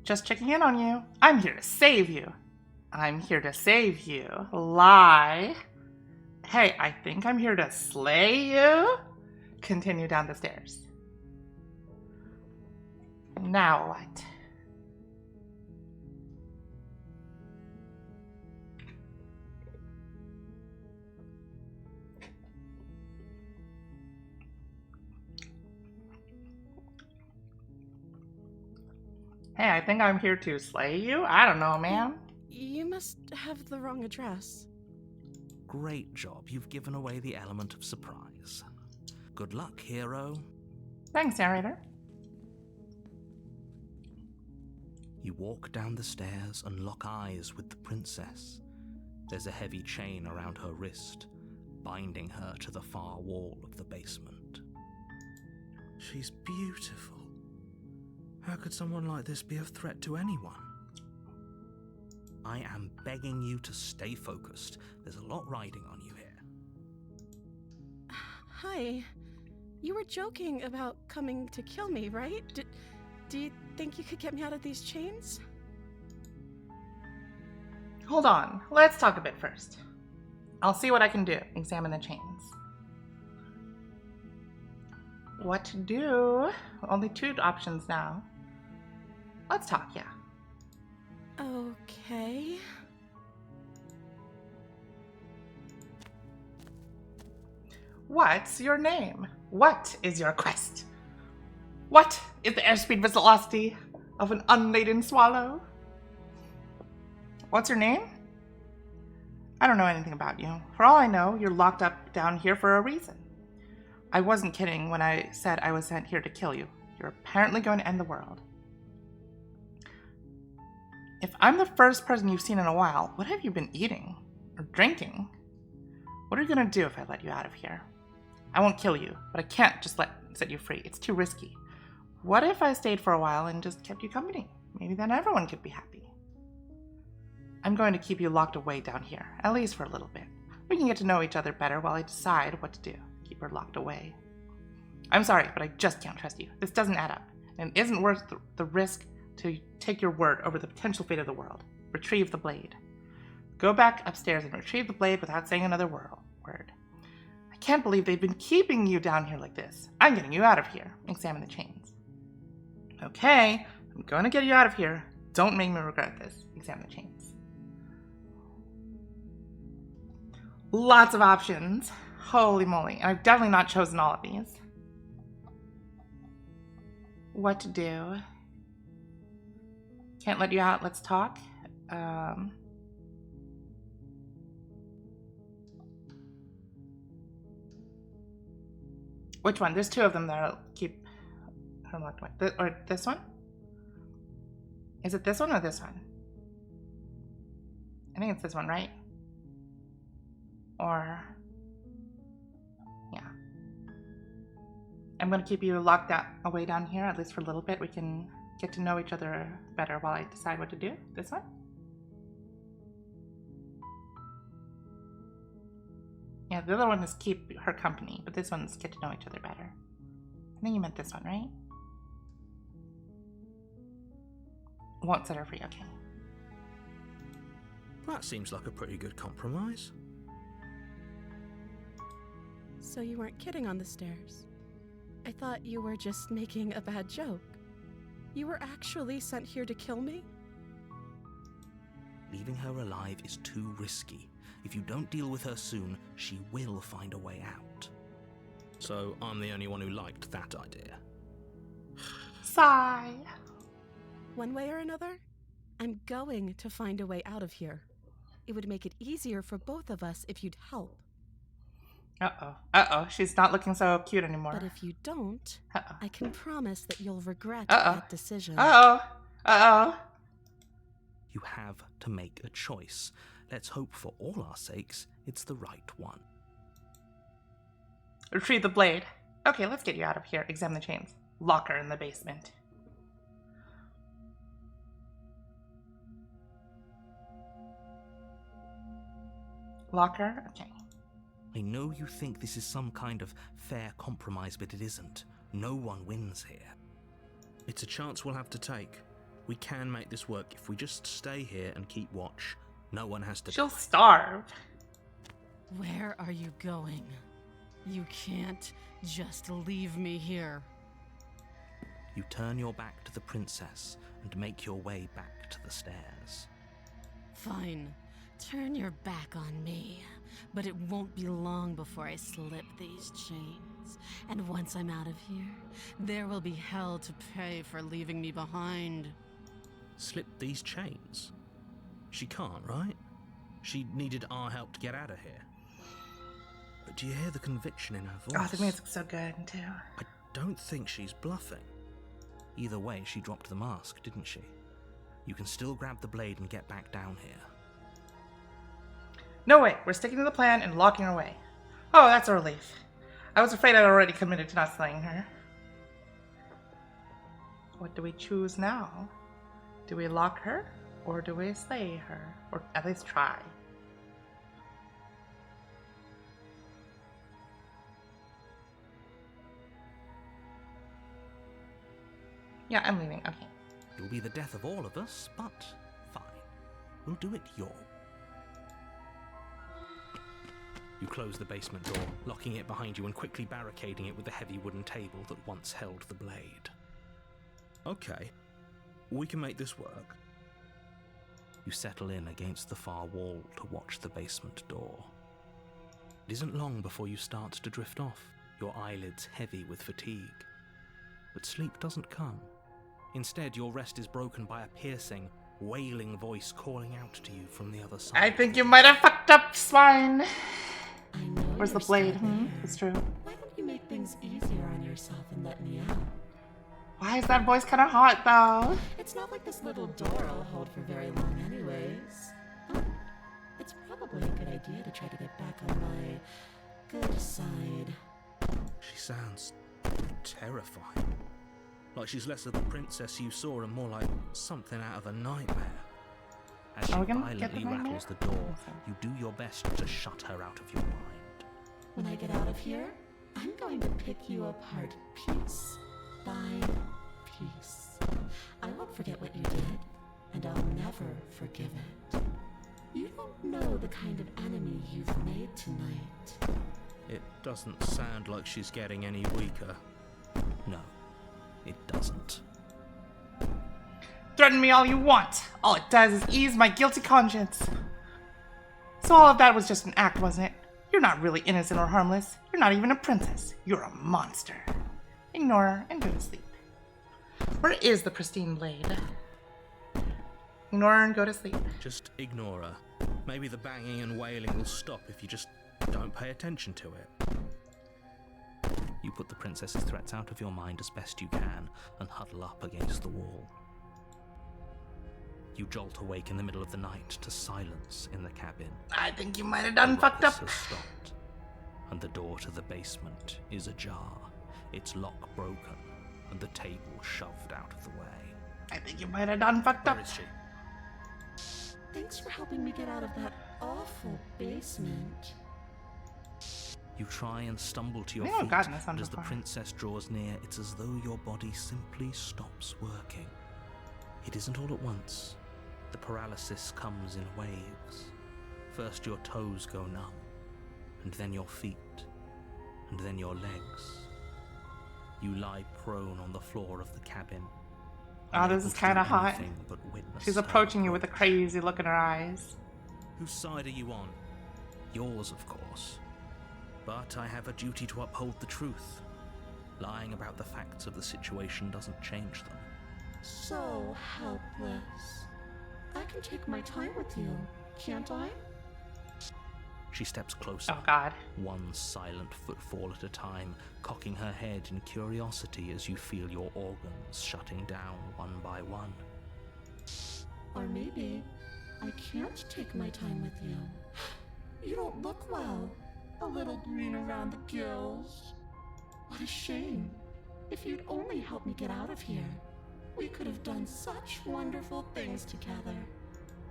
Just checking in on you. I'm here to save you. I'm here to save you. Lie. Hey, I think I'm here to slay you. Continue down the stairs. Now what? Hey, I think I'm here to slay you? I don't know, man. You must have the wrong address. Great job. You've given away the element of surprise. Good luck, hero. Thanks, narrator. You walk down the stairs and lock eyes with the princess. There's a heavy chain around her wrist, binding her to the far wall of the basement. She's beautiful. How could someone like this be a threat to anyone? I am begging you to stay focused. There's a lot riding on you here. Hi. You were joking about coming to kill me, right? Do you think you could get me out of these chains? Hold on. Let's talk a bit first. I'll see what I can do. Examine the chains. What to do? Only 2 options now. Let's talk, yeah. Okay. What's your name? What is your quest? What is the airspeed velocity of an unladen swallow? What's your name? I don't know anything about you. For all I know, you're locked up down here for a reason. I wasn't kidding when I said I was sent here to kill you. You're apparently going to end the world. If I'm the first person you've seen in a while, what have you been eating? Or drinking? What are you gonna do if I let you out of here? I won't kill you, but I can't just set you free. It's too risky. What if I stayed for a while and just kept you company? Maybe then everyone could be happy. I'm going to keep you locked away down here, at least for a little bit. We can get to know each other better while I decide what to do. Keep her locked away. I'm sorry, but I just can't trust you. This doesn't add up, and it isn't worth the risk to take your word over the potential fate of the world. Retrieve the blade. Go back upstairs and retrieve the blade without saying another word. I can't believe they've been keeping you down here like this. I'm getting you out of here. Examine the chains. Okay, I'm going to get you out of here. Don't make me regret this. Examine the chains. Lots of options. Holy moly. And I've definitely not chosen all of these. What to do? Can't let you out. Let's talk. Which one? There's 2 of them that'll keep her locked away. Or this one? Is it this one or this one? I think it's this one, right? Or... yeah. I'm gonna keep you locked away down here, at least for a little bit. We can get to know each other better while I decide what to do. This one? Yeah, the other one is keep her company, but this one's get to know each other better. I think you meant this one, right? Won't set her free, okay. That seems like a pretty good compromise. So you weren't kidding on the stairs. I thought you were just making a bad joke. You were actually sent here to kill me? Leaving her alive is too risky. If you don't deal with her soon, she will find a way out. So I'm the only one who liked that idea. Sigh. One way or another, I'm going to find a way out of here. It would make it easier for both of us if you'd help. Uh-oh. Uh-oh. She's not looking so cute anymore. But if you don't, I can promise that you'll regret Uh-oh. that decision. Uh-oh. Uh-oh. You have to make a choice. Let's hope for all our sakes it's the right one. Retrieve the blade. Okay, let's get you out of here. Examine the chains. Lock her in the basement. Lock her? Okay. I know you think this is some kind of fair compromise, but it isn't. No one wins here. It's a chance we'll have to take. We can make this work if we just stay here and keep watch. No one has to... She'll starve. Where are you going? You can't just leave me here. You turn your back to the princess and make your way back to the stairs. Fine. Turn your back on me. But it won't be long before I slip these chains. And once I'm out of here, there will be hell to pay for leaving me behind. Slip these chains? She can't, right? She needed our help to get out of here. But do you hear the conviction in her voice? Oh, the music's so good, too. I don't think she's bluffing. Either way, she dropped the mask, didn't she? You can still grab the blade and get back down here. No way, we're sticking to the plan and locking her away. Oh, that's a relief. I was afraid I'd already committed to not slaying her. What do we choose now? Do we lock her, or do we slay her? Or at least try. Yeah, I'm leaving, okay. It'll be the death of all of us, but fine. We'll do it your way. You close the basement door, locking it behind you and quickly barricading it with the heavy wooden table that once held the blade. Okay, we can make this work. You settle in against the far wall to watch the basement door. It isn't long before you start to drift off, your eyelids heavy with fatigue. But sleep doesn't come. Instead, your rest is broken by a piercing, wailing voice calling out to you from the other side. I think you might have fucked up, swine. Where's the blade? It's true. Why don't you make things easier on yourself and let me out? Why is that voice kind of hot, though? It's not like this little door will hold for very long anyways. Oh, it's probably a good idea to try to get back on my good side. She sounds terrifying. Like she's less of the princess you saw and more like something out of a nightmare. As she violently rattles the door, you do your best to shut her out of your mind. When I get out of here, I'm going to pick you apart piece by piece. I won't forget what you did, and I'll never forgive it. You don't know the kind of enemy you've made tonight. It doesn't sound like she's getting any weaker. No, it doesn't. Threaten me all you want. All it does is ease my guilty conscience. So all of that was just an act, wasn't it? You're not really innocent or harmless. You're not even a princess. You're a monster. Ignore her and go to sleep. Where is the pristine blade? Ignore her and go to sleep. Just ignore her. Maybe the banging and wailing will stop if you just don't pay attention to it. You put the princess's threats out of your mind as best you can and huddle up against the wall. You jolt awake in the middle of the night to silence in the cabin. I think you might have done fucked up. Has stopped, and the door to the basement is ajar, its lock broken, and the table shoved out of the way. I think you might have done fucked up. Where is she? Thanks for helping me get out of that awful basement. You try and stumble to your I think I've feet, gotten this one and as the before. princess draws near, it's as though your body simply stops working. It isn't all at once. The paralysis comes in waves. First your toes go numb, and then your feet, and then your legs. You lie prone on the floor of the cabin. Oh, this is kind of hot. But witness She's her approaching you with a crazy look in her eyes. Whose side are you on? Yours, of course. But I have a duty to uphold the truth. Lying about the facts of the situation doesn't change them. So helpless. I can take my time with you, can't I? She steps closer. Oh, God. One silent footfall at a time, cocking her head in curiosity as you feel your organs shutting down one by one. Or maybe I can't take my time with you. You don't look well. A little green around the gills. What a shame. If you'd only helped me get out of here, we could have done such wonderful things together.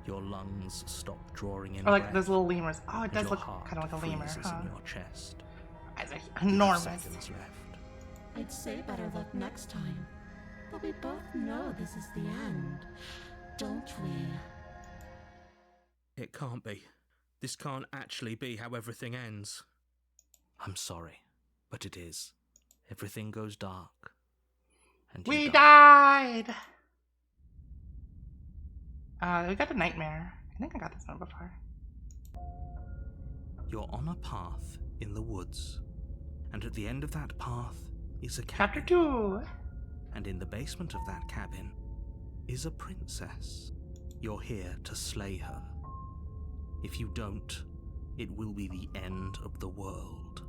Your lungs stop drawing in Or like breath, those little lemurs. Oh, it and does your look heart kind of like a lemur, freezes huh? in your chest. Eyes are You have enormous. seconds left. I'd say better luck next time. But we both know this is the end, don't we? It can't be. This can't actually be how everything ends. I'm sorry, but it is. Everything goes dark. And We died! We got the nightmare. I think I got this one before. You're on a path in the woods, and at the end of that path is a Chapter cabin. 2. And in the basement of that cabin is a princess. You're here to slay her. If you don't, it will be the end of the world.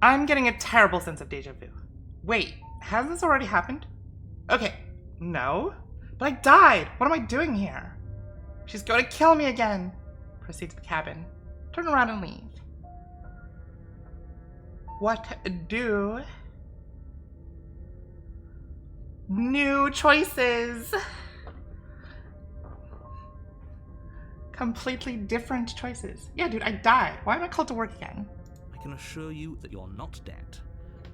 I'm getting a terrible sense of deja vu. Wait, has this already happened? Okay, no. But I died! What am I doing here? She's going to kill me again. Proceed to the cabin. Turn around and leave. What do? New choices! Completely different choices. Yeah, dude, I died. Why am I called to work again? I can assure you that you're not dead.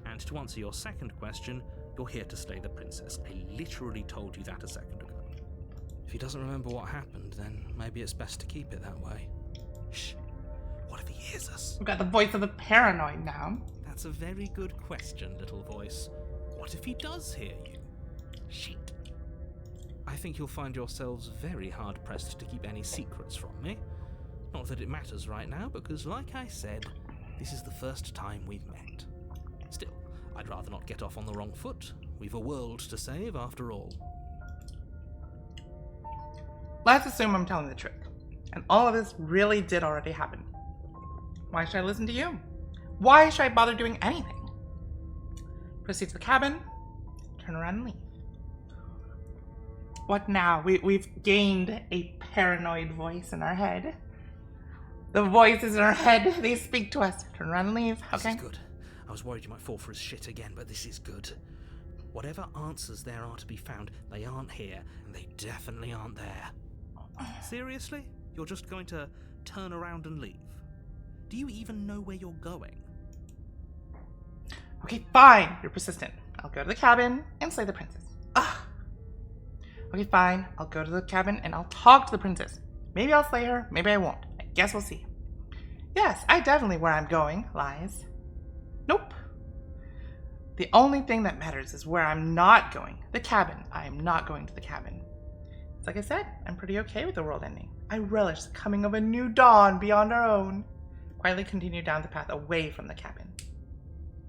And to answer your second question, you're here to slay the princess. I literally told you that a second ago. If he doesn't remember what happened, then maybe it's best to keep it that way. Shh. What if he hears us? We've got the voice of the paranoid now. That's a very good question, little voice. What if he does hear you? Shit. I think you'll find yourselves very hard-pressed to keep any secrets from me. Not that it matters right now, because like I said, this is the first time we've met. Still, I'd rather not get off on the wrong foot. We've a world to save, after all. Let's assume I'm telling the truth. And all of this really did already happen. Why should I listen to you? Why should I bother doing anything? Proceed to the cabin, turn around and leave. What now? We've gained a paranoid voice in our head. The voices in our head, they speak to us. Turn around and leave, okay? This is good. I was worried you might fall for his shit again, but this is good. Whatever answers there are to be found, they aren't here, and they definitely aren't there. Seriously? You're just going to turn around and leave? Do you even know where you're going? Okay, fine. You're persistent. I'll go to the cabin and slay the princess. Ugh. Okay, fine. I'll go to the cabin and I'll talk to the princess. Maybe I'll slay her, maybe I won't. I guess we'll see. Yes, I definitely where I'm going, lies. Nope. The only thing that matters is where I'm not going. The cabin. I am not going to the cabin. It's like I said, I'm pretty okay with the world ending. I relish the coming of a new dawn beyond our own. Quietly continue down the path away from the cabin.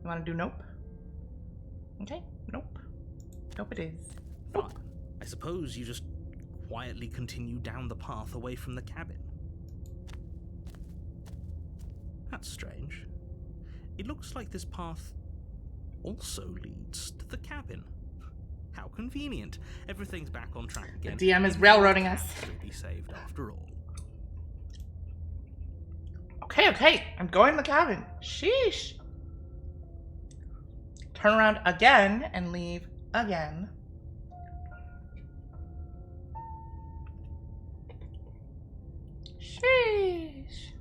You want to do nope? Okay, nope. Nope it is. Fine. I suppose you just quietly continue down the path away from the cabin. That's strange. It looks like this path also leads to the cabin. How convenient. Everything's back on track again. The DM is railroading us. Will be saved after all. Okay, I'm going to the cabin. Sheesh. Turn around again and leave again. Sheesh.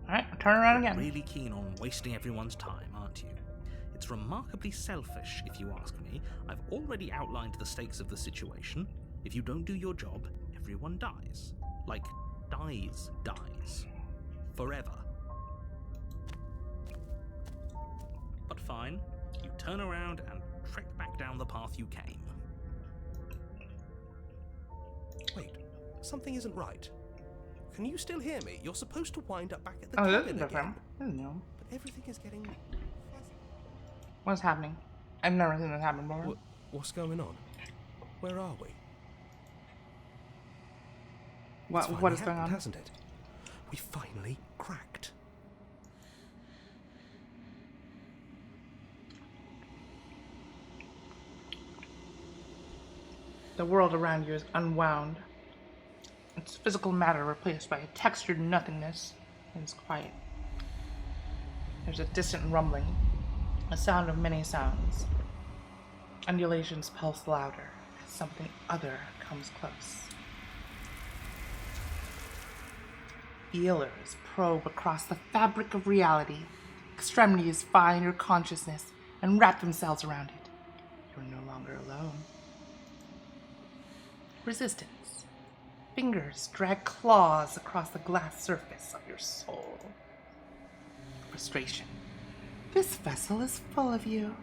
Alright, turn around again. Really keen on wasting everyone's time, aren't you? It's remarkably selfish, if you ask me. I've already outlined the stakes of the situation. If you don't do your job, everyone dies. Like, dies. Forever. But fine, you turn around and trek back down the path you came. Wait, something isn't right. Can you still hear me? You're supposed to wind up back at the Oh, this cabin is different. again. I don't know. But everything is getting... What's happening? I've never seen this happen before. What's going on? Where are we? What is going on? Hasn't it? We finally cracked. The world around you is unwound. Its physical matter replaced by a textured nothingness. It is quiet. There's a distant rumbling, a sound of many sounds. Undulations pulse louder as something other comes close. Feelers probe across the fabric of reality. Extremities find your consciousness and wrap themselves around it. You're no longer alone. Resistance. Fingers drag claws across the glass surface of your soul. Frustration. This vessel is full of you.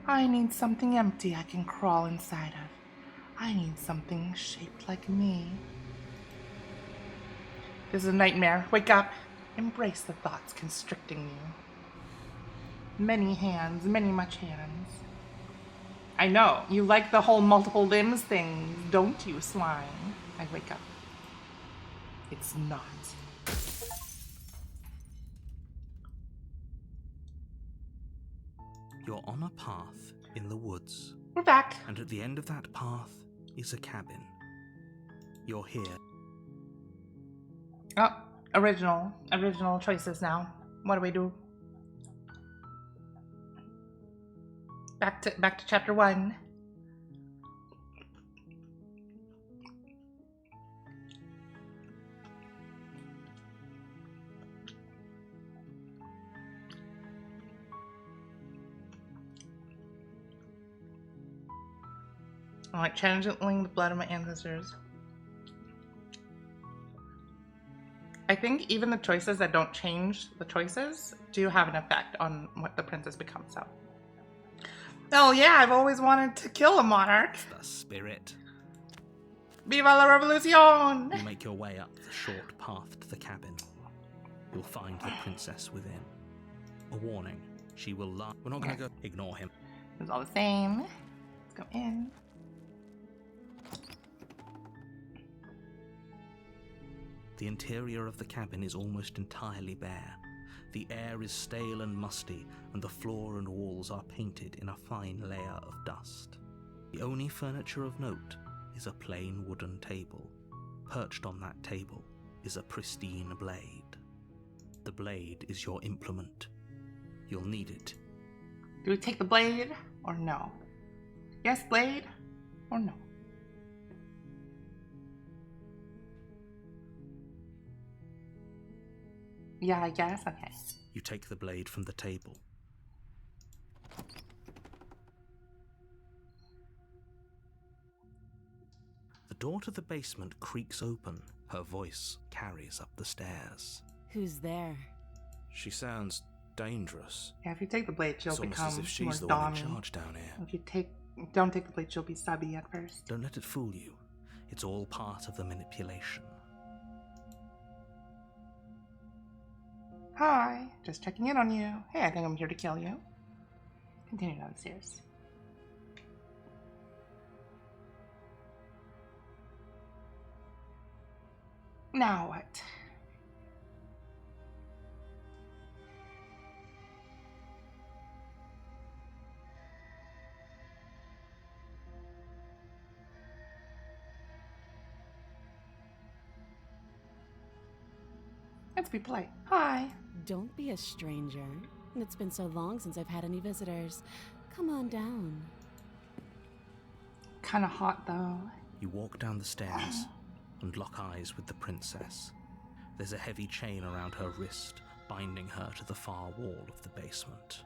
I need something empty I can crawl inside of. I need something shaped like me. This is a nightmare. Wake up. Embrace the thoughts constricting you. Many hands, many much hands. I know, you like the whole multiple limbs thing, don't you, swine? I wake up. It's not. You're on a path in the woods. We're back. And at the end of that path is a cabin. You're here. Oh, original choices now. What do we do? Back to chapter 1. Alright, channeling the blood of my ancestors. I think even the choices that don't change the choices do have an effect on what the princess becomes, so. Oh yeah, I've always wanted to kill a monarch. The spirit. Viva la revolucion! You make your way up the short path to the cabin. You'll find the princess within. A warning, she will lie. We're not gonna go. Ignore him. It's all the same. Let's go in. The interior of the cabin is almost entirely bare. The air is stale and musty, and the floor and walls are painted in a fine layer of dust. The only furniture of note is a plain wooden table. Perched on that table is a pristine blade. The blade is your implement. You'll need it. Do we take the blade or no? Yes, blade or no? Yeah, I guess. Okay. You take the blade from the table. The door to the basement creaks open. Her voice carries up the stairs. Who's there? She sounds dangerous. Yeah, if you take the blade, she'll It's almost become as if she's more the one in dommy. charge down here. If you don't take the blade, she'll be subby at first. Don't let it fool you. It's all part of the manipulation. Hi, just checking in on you. Hey, I think I'm here to kill you. Continue downstairs. Now what? Let's be polite. Hi. Don't be a stranger. It's been so long since I've had any visitors. Come on down. Kinda hot though. You walk down the stairs and lock eyes with the princess. There's a heavy chain around her wrist, binding her to the far wall of the basement.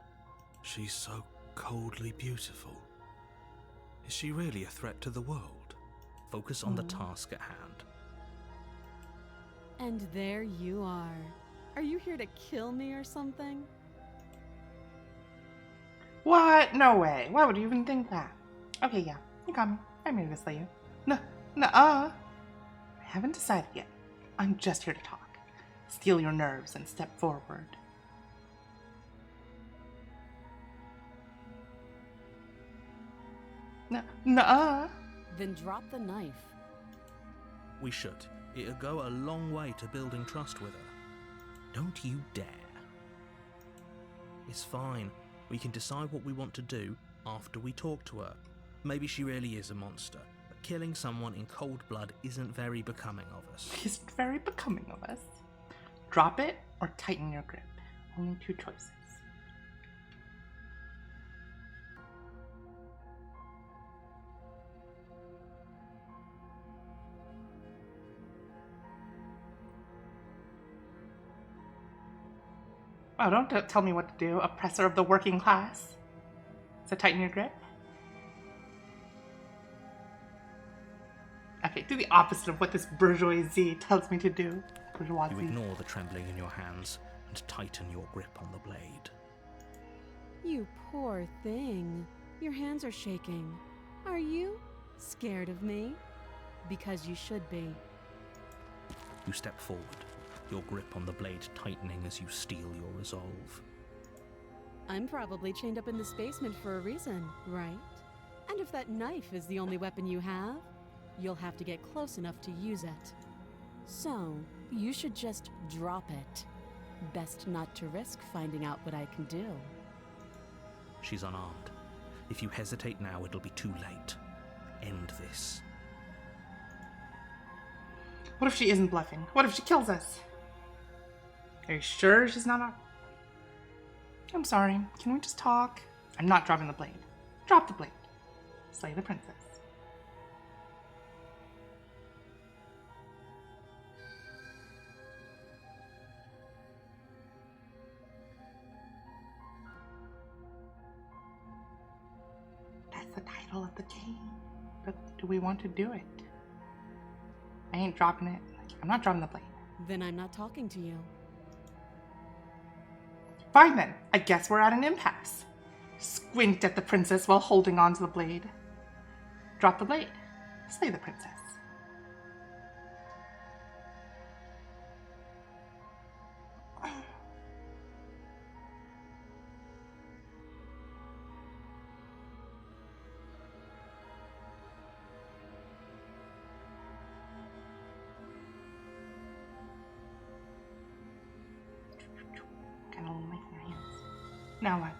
She's so coldly beautiful. Is she really a threat to the world? Focus on the task at hand. And there you are. Are you here to kill me or something? What? No way. Why would you even think that? Okay, yeah. You got me. I'm here to slay you. Nuh-uh. I haven't decided yet. I'm just here to talk. Steal your nerves and step forward. Nuh-uh. Then drop the knife. We should. It'll go a long way to building trust with her. Don't you dare. It's fine. We can decide what we want to do after we talk to her. Maybe she really is a monster, but killing someone in cold blood isn't very becoming of us. It's very becoming of us. Drop it or tighten your grip. Only two choices. Oh, don't tell me what to do, oppressor of the working class. So tighten your grip. do the opposite of what this bourgeoisie tells me to do. Bourgeoisie. You ignore the trembling in your hands and tighten your grip on the blade. You poor thing. Your hands are shaking. Are you scared of me? Because you should be. You step forward, your grip on the blade tightening as you steel your resolve. I'm probably chained up in this basement for a reason, right? And if that knife is the only weapon you have, you'll have to get close enough to use it. So, you should just drop it. Best not to risk finding out what I can do. She's unarmed. If you hesitate now, it'll be too late. End this. What if she isn't bluffing? What if she kills us? Are you sure she's not armed? I'm sorry. Can we just talk? I'm not dropping the blade. Drop the blade. Slay the princess. That's the title of the game. But do we want to do it? I ain't dropping it. I'm not dropping the blade. Then I'm not talking to you. Fine then. I guess we're at an impasse. Squint at the princess while holding onto the blade. Drop the blade. Slay the princess. Now what?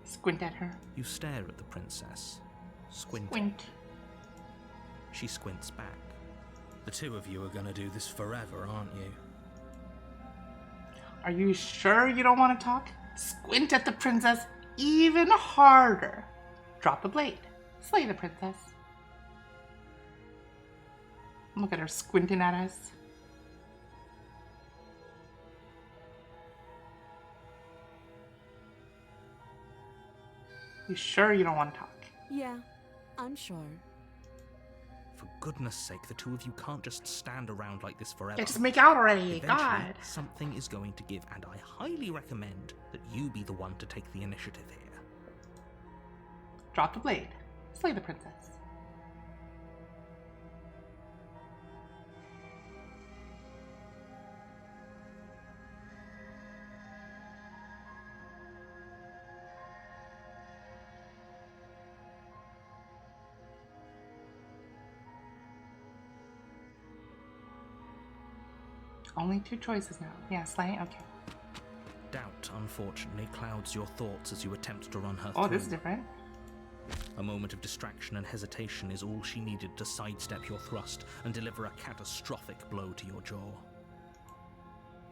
Squint at her. You stare at the princess. Squint. Squint. She squints back. The two of you are gonna do this forever, aren't you? Are you sure you don't want to talk? Squint at the princess even harder. Drop the blade. Slay the princess. Look at her squinting at us. You sure you don't want to talk? Yeah, I'm sure. For goodness sake, the two of you can't just stand around like this forever. Yeah, just make out already. Eventually, God. something is going to give, and I highly recommend that you be the one to take the initiative here. Drop the blade. Slay the princess. Only two choices now. Yeah, slay? Okay. Doubt, unfortunately, clouds your thoughts as you attempt to run her Oh, through. this is different. A moment of distraction and hesitation is all she needed to sidestep your thrust and deliver a catastrophic blow to your jaw.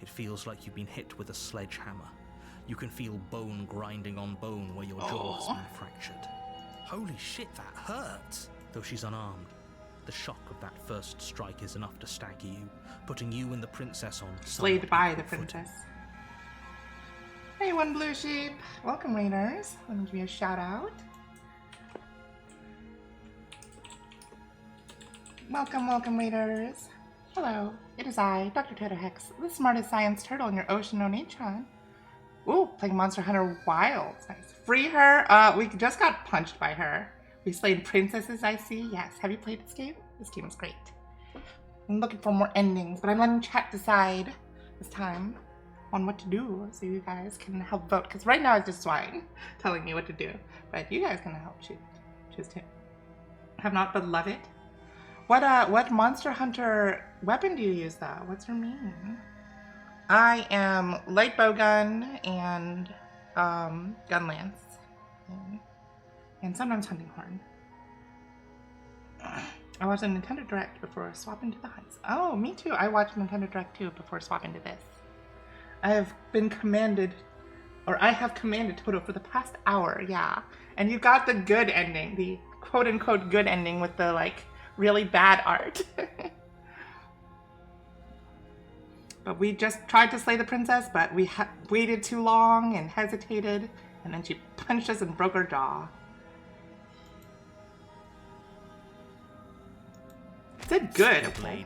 It feels like you've been hit with a sledgehammer. You can feel bone grinding on bone where your jaw has been fractured. Holy shit, that hurts! Though she's unarmed, the shock of that first strike is enough to stagger you, putting you and the princess on Slayed by the princess. Hey, One Blue Sheep. Welcome, Raiders. Let me give you a shout out. Welcome, welcome, Raiders. Hello, it is I, Dr. Turtle Hex, the smartest science turtle in your ocean Onichan. Ooh, playing Monster Hunter Wilds. Nice. Free her. We just got punched by her. We slayed princesses, I see. Yes. Have you played this game? This game is great. I'm looking for more endings, but I'm letting chat decide this time on what to do, so you guys can help vote. Because right now it's just Swine telling me what to do, but you guys can help choose too. Have not, but love it. What Monster Hunter weapon do you use though? What's your main? I am light bowgun and gun lance, and sometimes hunting horn. I watched a Nintendo Direct before swapping to the hunts. Oh, me too. I watched Nintendo Direct too before swapping to this. I have been commanded, or I have commanded Toto for the past hour, yeah. And you got the good ending, the quote-unquote good ending with the, like, really bad art. But we just tried to slay the princess, but we waited too long and hesitated, And then she punched us and broke her jaw. Did good. Okay.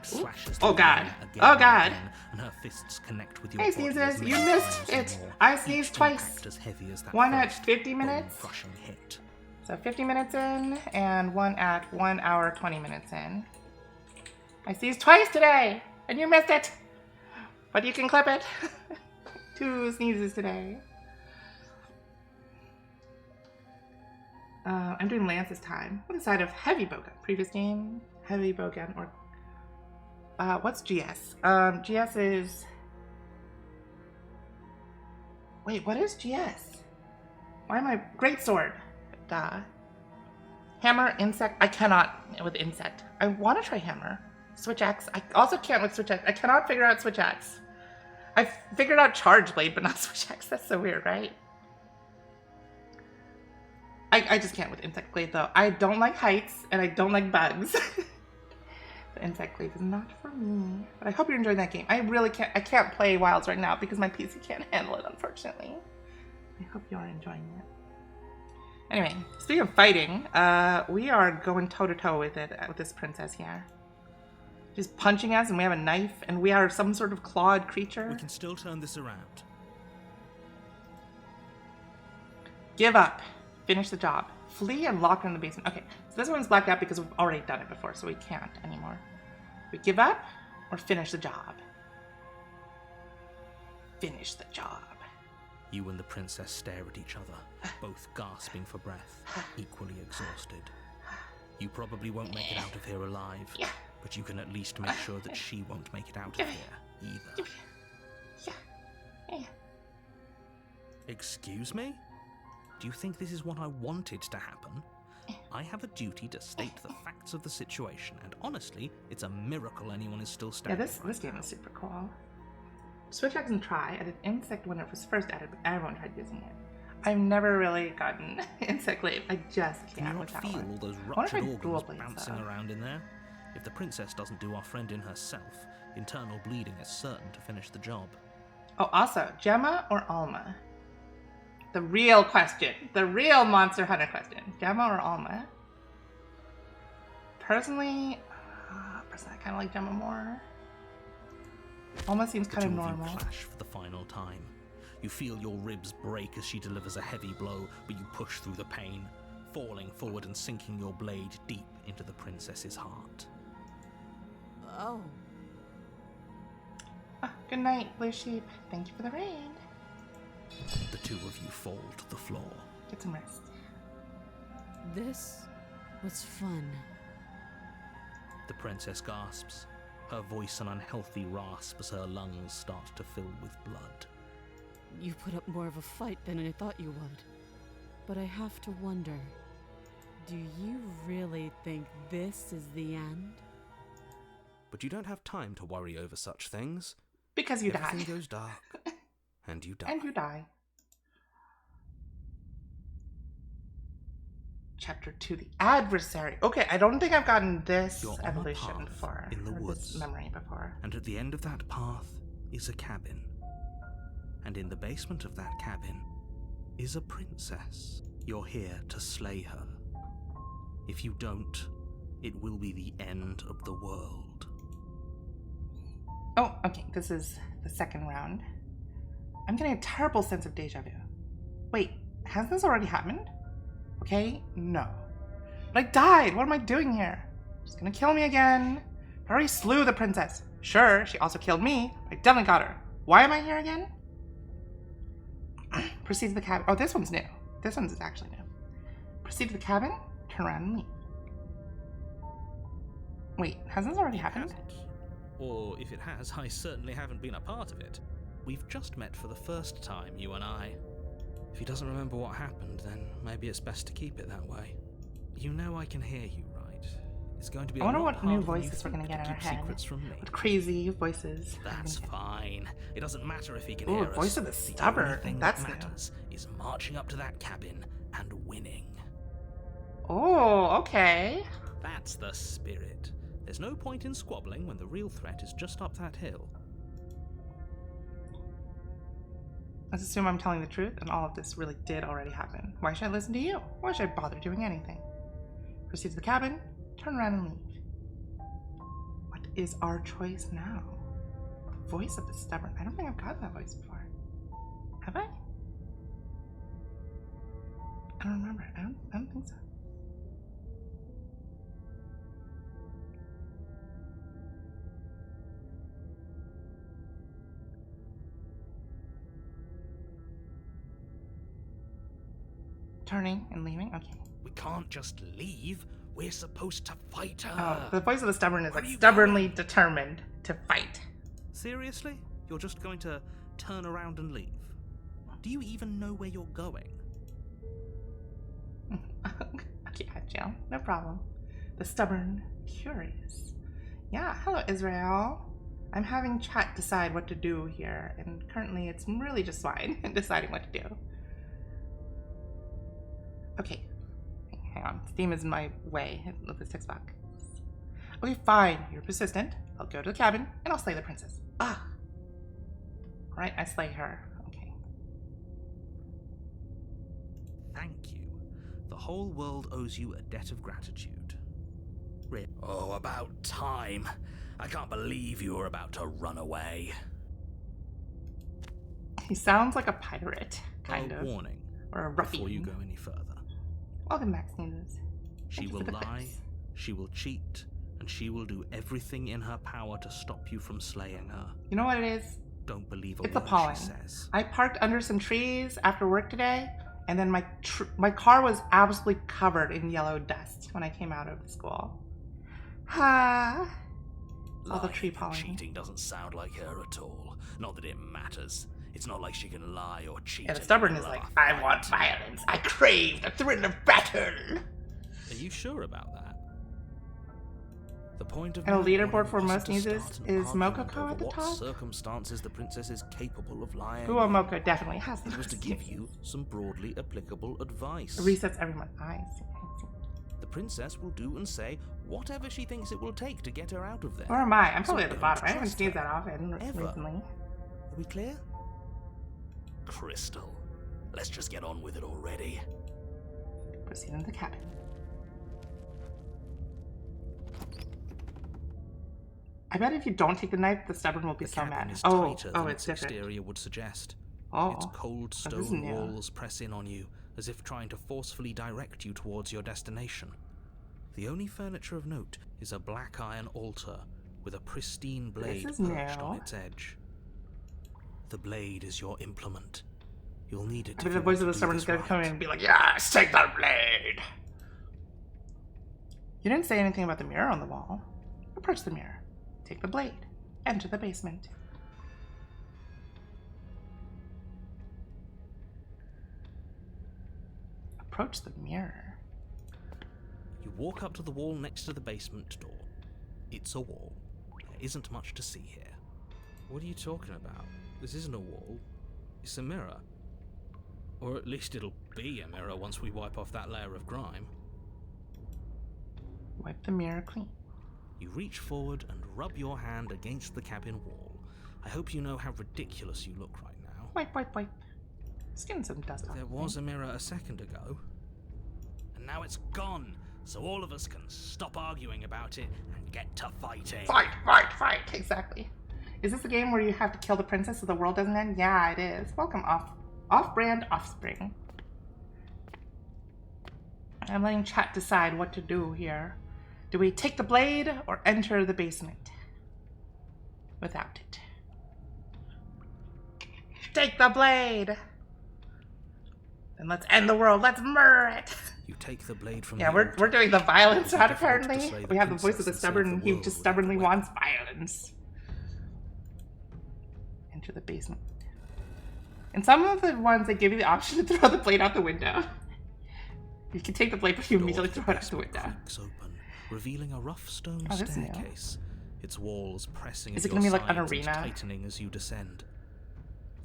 Oh god. Oh god. And her fists connect with Hey Sneezes, you missed it. I sneezed twice. One at 50 minutes. So 50 minutes in, and one at 1 hour 20 minutes in. I sneezed twice today, and you missed it. But you can clip it. 2 sneezes today. I'm doing Lance this time. What side of heavy bowgun? Previous game, heavy bowgun, or what's GS? GS is. Wait, what is GS? Why am I great sword? Duh. Hammer, insect. I cannot with insect. I want to try hammer. Switch axe. I also can't with switch axe. I cannot figure out switch axe. I figured out charge blade, but not switch axe. That's so weird, right? I just can't with insect blade though. I don't like heights and I don't like bugs. The insect blade is not for me. But I hope you're enjoying that game. I really can't. I can't play Wilds right now because my PC can't handle it, unfortunately. I hope you are enjoying it. Anyway, speaking of fighting, we are going toe-to-toe with it, with this princess here. She's punching us and we have a knife and we are some sort of clawed creature. We can still turn this around. Give up. Finish the job. Flee and lock her in the basement. Okay, so this one's blacked out because we've already done it before, so we can't anymore. We give up or finish the job? Finish the job. You and the princess stare at each other, both gasping for breath, equally exhausted. You probably won't make it out of here alive, but you can at least make sure that she won't make it out of here either. Excuse me? Do you think this is what I wanted to happen? I have a duty to state the facts of the situation, and honestly, it's a miracle anyone is still standing. Yeah, this game is super cool. Switch axe and try. I did insect when it was first added, but everyone tried using it. I've never really gotten insect glaive. I just can't. Can you with not that feel one. all those I wanna try ruptured dual organs blades, bouncing though. around in there? If the princess doesn't do our friend in herself, internal bleeding is certain to finish the job. Oh, also, Gemma or Alma? The real question. The real Monster Hunter question. Gemma or Alma? Personally, I kind of like Gemma more. Alma seems kind of The two normal. you clash for the final time. You feel your ribs break as she delivers a heavy blow, but you push through the pain, falling forward and sinking your blade deep into the princess's heart. Oh. Good night, Blue Sheep. Thank you for the raid. The two of you fall to the floor. Get some rest. This was fun. The princess gasps, her voice an unhealthy rasp as her lungs start to fill with blood. You put up more of a fight than I thought you would. But I have to wonder, do you really think this is the end? But you don't have time to worry over such things. Because you Everything die. goes dark. And you die. And you die. Chapter 2, the adversary. Okay, I don't think I've gotten this You're on a evolution path before. in the or woods. This memory before. And at the end of that path is a cabin. And in the basement of that cabin is a princess. You're here to slay her. If you don't, it will be the end of the world. Oh, okay, this is the second round. I'm getting a terrible sense of deja vu. Wait, has this already happened? Okay, no. But I died! What am I doing here? She's gonna kill me again. I already slew the princess. Sure, she also killed me. I definitely got her. Why am I here again? Proceed to the cabin. Oh, this one's new. This one's actually new. Proceed to the cabin, turn around and leave. Wait, has this already happened? Or if it has, I certainly haven't been a part of it. We've just met for the first time, you and I. If he doesn't remember what happened, then maybe it's best to keep it that way. You know I can hear you, right? It's going to be I wonder a lot what new harder than you voices we're think gonna get to in our keep head. secrets from me. What crazy voices. That's fine. It doesn't matter if he can Ooh, hear us. voice of the stubborn. only thing That's that new. matters is marching up to that cabin and winning. Oh, okay. That's the spirit. There's no point in squabbling when the real threat is just up that hill. Let's assume I'm telling the truth and all of this really did already happen. Why should I listen to you? Why should I bother doing anything? Proceed to the cabin, turn around and leave. What is our choice now? Voice of the stubborn. I don't think I've got that voice before. Have I? I don't remember. I don't think so. Turning and leaving? Okay. We can't just leave. We're supposed to fight her. Oh, the voice of the stubborn is like stubbornly determined to fight. Seriously? You're just going to turn around and leave? Do you even know where you're going? Okay, Jill, no problem. The stubborn, curious. Yeah, hello, Israel. I'm having chat decide what to do here, and currently it's really just fine in deciding what to do. Okay, hang on. Steam is in my way with this text box. Okay, fine. You're persistent. I'll go to the cabin and I'll slay the princess. Ah! Alright, I slay her. Okay. Thank you. The whole world owes you a debt of gratitude. Really? Oh, about time. I can't believe you were about to run away. He sounds like a pirate, kind of. Warning. Or a ruffian. Before you go any further. Welcome back, Sneezes. She will lie, she will cheat, and she will do everything in her power to stop you from slaying her. You know what it is? Don't believe a It's word appalling. she says. I parked under some trees after work today, and then my car was absolutely covered in yellow dust when I came out of school. Ha! All the tree pollen. Cheating doesn't sound like her at all. Not that it matters. It's not like she can lie or cheat. Yeah, the stubborn is like, I want violence. I crave the thrill of battle. Are you sure about that? The point of And a my leaderboard warning for isn't most to users start an is argument Mokoko over at the what top. circumstances the princess is capable of lying. Ooh, Moko definitely has It was to give you some broadly applicable advice. It resets every month. I see. The princess will do and say whatever she thinks it will take to get her out of there. Where am I? I'm probably So at the don't bottom. I haven't trust sneezed her. that often Ever. recently. Are we clear? Crystal, let's just get on with it already. Proceed into the cabin. I bet if you don't take the knife, the stubborn will be so mad. Is Oh, tighter than it's its different. exterior would suggest. Oh, Its cold this is stone new. walls press in on you, as if trying to forcefully direct you towards your destination. The only furniture of note is a black iron altar with a pristine blade is perched new. on its edge. The blade is your implement. You'll need it. I if bet you the voice want of the to do stubborn is this gonna right. come in and be like, yes, take the blade. You didn't say anything about the mirror on the wall. Approach the mirror. Take the blade. Enter the basement. Approach the mirror. You walk up to the wall next to the basement door. It's a wall. There isn't much to see here. What are you talking about? This isn't a wall. It's a mirror. Or at least it'll be a mirror once we wipe off that layer of grime. Wipe the mirror clean. You reach forward and rub your hand against the cabin wall. I hope you know how ridiculous you look right now. Wipe, wipe, wipe. Just getting some dust off. There was a mirror a second ago. And now it's gone, so all of us can stop arguing about it and get to fighting. Fight, fight, fight. Exactly. Is this a game where you have to kill the princess so the world doesn't end? Yeah, it is. Welcome, off-brand offspring. I'm letting chat decide what to do here. Do we take the blade or enter the basement without it? Take the blade! Then let's end the world. Let's murder it! You take the blade from Yeah, the we're doing the violence You route devote to apparently. slay the We have the voice of the princess and stubborn save and the he world just with stubbornly the wants violence. Enter the basement. In some of the ones, they give you the option to throw the blade out the window. You can take the blade, but you immediately throw it out the window. creaks open, revealing a rough stone Oh, that's new. staircase. Its walls pressing Is at it gonna your be like an sides and arena? tightening as you descend.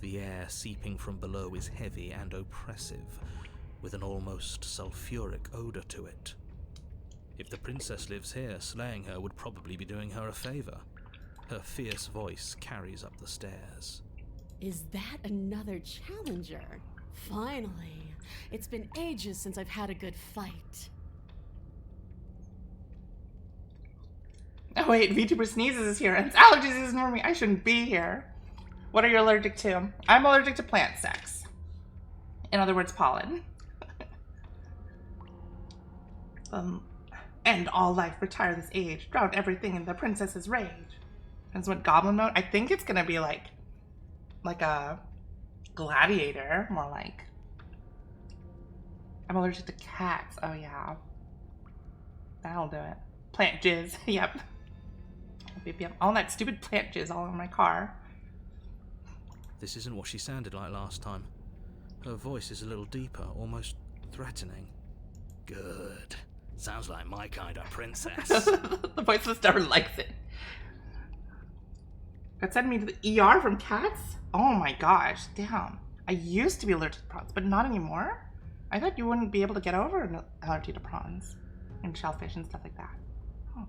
The air seeping from below is heavy and oppressive, with an almost sulfuric odor to it. If the princess lives here, slaying her would probably be doing her a favor. Her fierce voice carries up the stairs. Is that another challenger? Finally. It's been ages since I've had a good fight. Oh wait, VTuber Sneezes is here, and it's allergy season for me. I shouldn't be here. What are you allergic to? I'm allergic to plant sex. In other words, pollen. End all life, retire this age, drown everything in the princess's rage. That's what goblin mode. I think it's gonna be like a gladiator, more like. I'm allergic to cats. Oh yeah, that'll do it. Plant jizz. Yep. Yep. All that stupid plant jizz all in my car. This isn't what she sounded like last time. Her voice is a little deeper, almost threatening. Good. Sounds like my kind of princess. The voiceless never likes it. That sent me to the ER from cats? Oh my gosh, damn. I used to be allergic to prawns, but not anymore? I thought you wouldn't be able to get over an allergy to prawns and shellfish and stuff like that. Oh.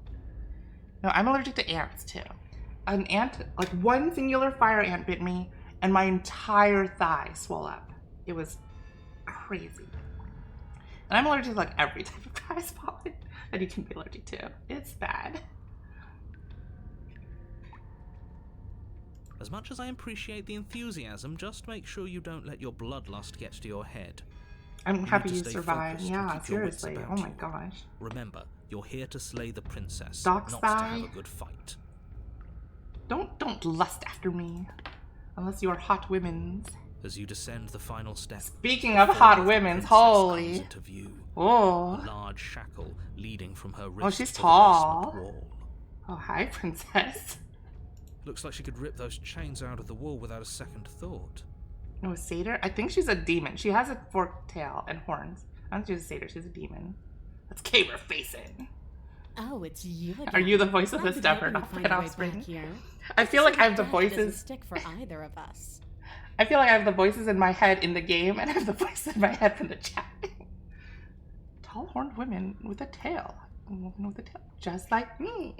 No, I'm allergic to ants too. An ant, like one singular fire ant bit me and my entire thigh swelled up. It was crazy. And I'm allergic to like every type of grass pollen that you can be allergic to. It's bad. As much as I appreciate the enthusiasm, just make sure you don't let your bloodlust get to your head. I'm happy need you to stay survived. focused and Yeah, keep your wits seriously. about Oh my you. gosh. Remember, you're here to slay the princess, Doc not to spy. have a good fight. Don't lust after me. Unless you're hot women's. As you descend the final step. Speaking of the hot form the women's, princess holy. comes into view. Oh. A large shackle leading from her wrist Oh, she's to the tall. basement wall. Oh, hi, princess. Looks like she could rip those chains out of the wall without a second thought. No, a satyr? I think she's a demon. She has a forked tail and horns. I don't think she's a satyr, she's a demon. Let's cave her face in. Oh, it's you again. Are you the voice of I've the been stubborn hoping to find a way offspring? back here. I feel like I have the That doesn't voices. stick for either of us. I feel like I have the voices in my head in the game, and I have the voices in my head from the chat. Tall horned women with a tail. Woman with a tail. Just like me.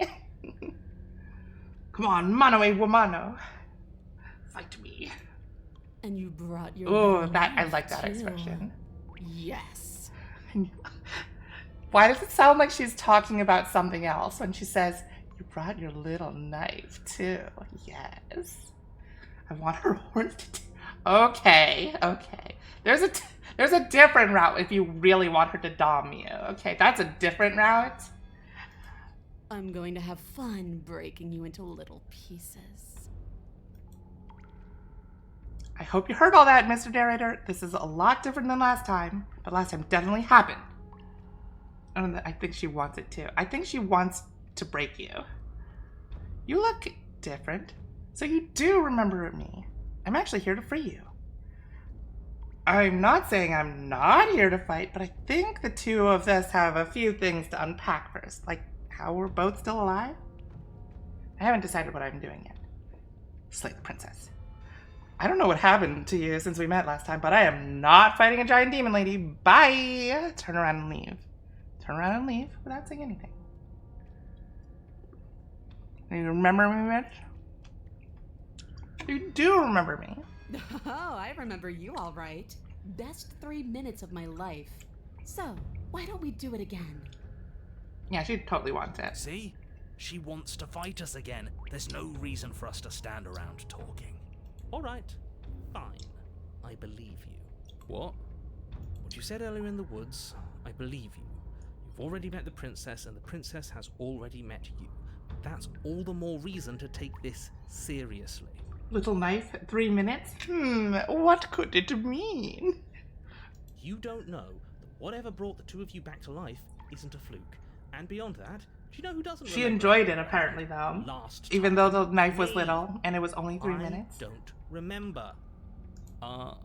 Come on, mano a womano. Fight me. And you brought your Oh, little that I knife, like that too. expression. Yes. Why does it sound like she's talking about something else when she says, you brought your little knife too? Yes. I want her horns to... Okay. There's a different route if you really want her to dom you. Okay, that's a different route. I'm going to have fun breaking you into little pieces. I hope you heard all that, Mr. Narrator. This is a lot different than last time, but last time definitely happened. And I think she wants it too. I think she wants to break you. You look different, so you do remember me. I'm actually here to free you. I'm not saying I'm not here to fight, but I think the two of us have a few things to unpack first, like how we're both still alive. I haven't decided what I'm doing yet. Slay the princess. I don't know what happened to you since we met last time, but I am not fighting a giant demon lady. Bye! Turn around and leave. Turn around and leave without saying anything. You remember me, Mitch? You do remember me. Oh, I remember you all right. Best 3 minutes of my life. So, why don't we do it again? Yeah, she totally wants it. See? She wants to fight us again. There's no reason for us to stand around talking. Alright, fine. I believe you. What? What you said earlier in the woods, I believe you. You've already met the princess, and the princess has already met you. That's all the more reason to take this seriously. Little knife, 3 minutes? What could it mean? You don't know that whatever brought the two of you back to life isn't a fluke. And beyond that, do you know who doesn't She remember enjoyed it, apparently, though. Even though the knife was little, and it was only 3 minutes. Don't remember. Are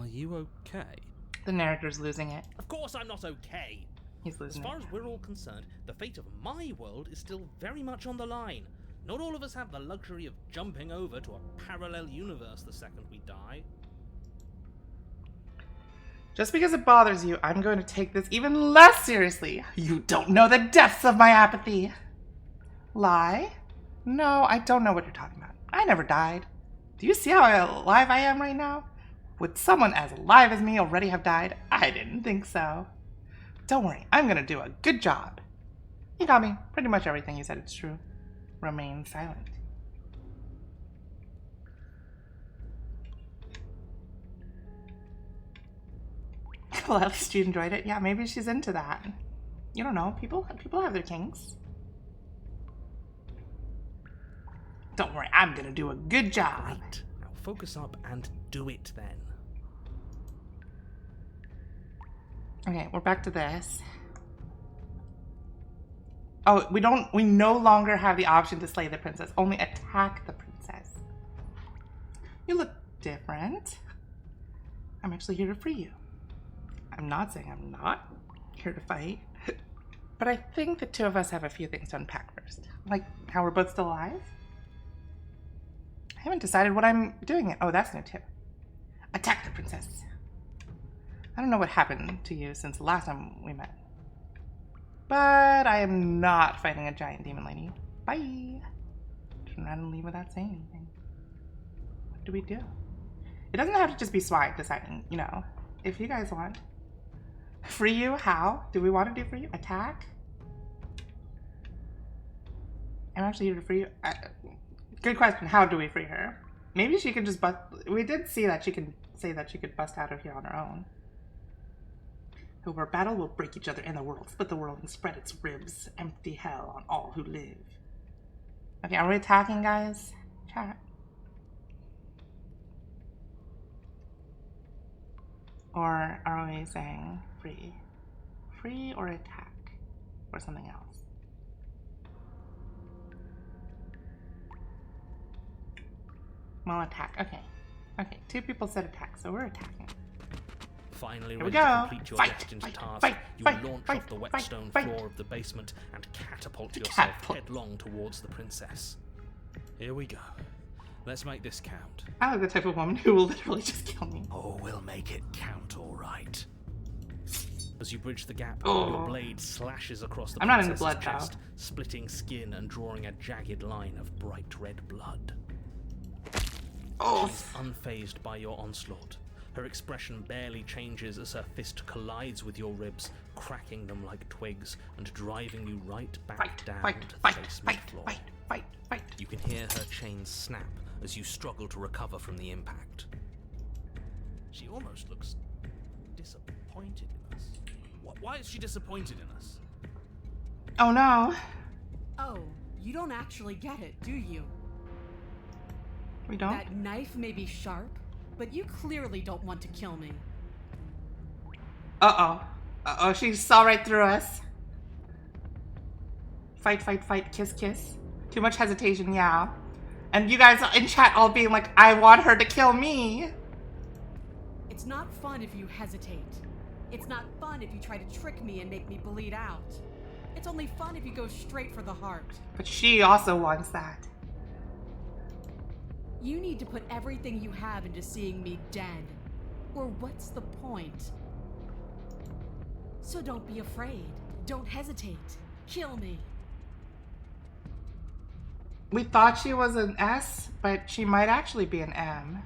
you okay? The narrator's losing it. Of course I'm not okay. He's losing As far it. as we're all concerned, the fate of my world is still very much on the line. Not all of us have the luxury of jumping over to a parallel universe the second we die. Just because it bothers you, I'm going to take this even less seriously. You don't know the depths of my apathy. Lie? No, I don't know what you're talking about. I never died. Do you see how alive I am right now? Would someone as alive as me already have died? I didn't think so. Don't worry, I'm gonna do a good job. You got me. Pretty much everything you said is true. Remain silent. Well, at least you enjoyed it. Yeah, maybe she's into that. You don't know. People have their kinks. Don't worry, I'm gonna do a good job. Great. Now focus up and do it then. Okay, we're back to this. Oh, we no longer have the option to slay the princess, only attack the princess. You look different. I'm actually here to free you. I'm not saying I'm not here to fight, but I think the two of us have a few things to unpack first. Like how we're both still alive. I haven't decided what I'm doing yet. Oh, that's new too. Attack the princess. I don't know what happened to you since the last time we met. But I am not fighting a giant demon lady. Bye. Turn around and leave without saying anything. What do we do? It doesn't have to just be Swine deciding, you know. If you guys want. Free you? How? Do we want to do free you? Attack? I'm actually here to free you. Good question. How do we free her? Maybe she can just bust. We did see that she can say that she could bust out of here on her own. Over battle, we'll break each other in the world, split the world, and spread its ribs. Empty hell on all who live. Okay, are we attacking, guys? Chat. Or are we saying free? Free or attack? Or something else? Well, attack. Okay. Okay, two people said attack, so we're attacking. Finally Here we ready to go. complete your Fight, destined fight, task, fight, you fight, launch fight, off the fight, whetstone fight. floor of the basement and catapult yourself Catapult. headlong towards the princess. Here we go. Let's make this count. I like the type of woman who will literally just kill me. Oh, we'll make it count, all right. As you bridge the gap, Oh. your blade slashes across the I'm not in princess's blood, though. chest, splitting skin and drawing a jagged line of bright red blood. Oh. She's unfazed by your onslaught. Her expression barely changes as her fist collides with your ribs, cracking them like twigs and driving you right back down to the basement floor. Fight. You can hear her chains snap as you struggle to recover from the impact. She almost looks disappointed in us. Why is she disappointed in us? Oh no. Oh, you don't actually get it, do you? We don't? That knife may be sharp, but you clearly don't want to kill me. Uh-oh. Uh-oh, she saw right through us. Fight, kiss, kiss. Too much hesitation, yeah. And you guys in chat all being like, I want her to kill me. It's not fun if you hesitate. It's not fun if you try to trick me and make me bleed out. It's only fun if you go straight for the heart. But she also wants that. You need to put everything you have into seeing me dead. Or what's the point? So don't be afraid. Don't hesitate. Kill me. We thought she was an S, but she might actually be an M.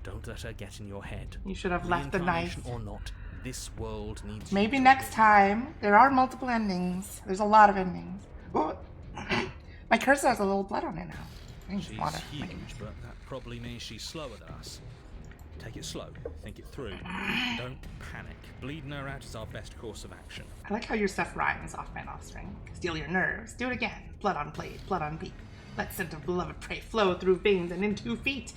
Don't let her get in your head. You should have left the knife. Reincarnation or not, this world needs Maybe you. next time. There are multiple endings. There's a lot of endings. Ooh. My cursor has a little blood on it now. I need She's water. huge, but that probably means she's slower than us. Take it slow. Think it through. Don't panic. Bleeding her out is our best course of action. I like how your stuff rhymes off man off string. Steal your nerves. Do it again. Blood on blade. Blood on beat. Let scent of beloved prey flow through veins and into feet.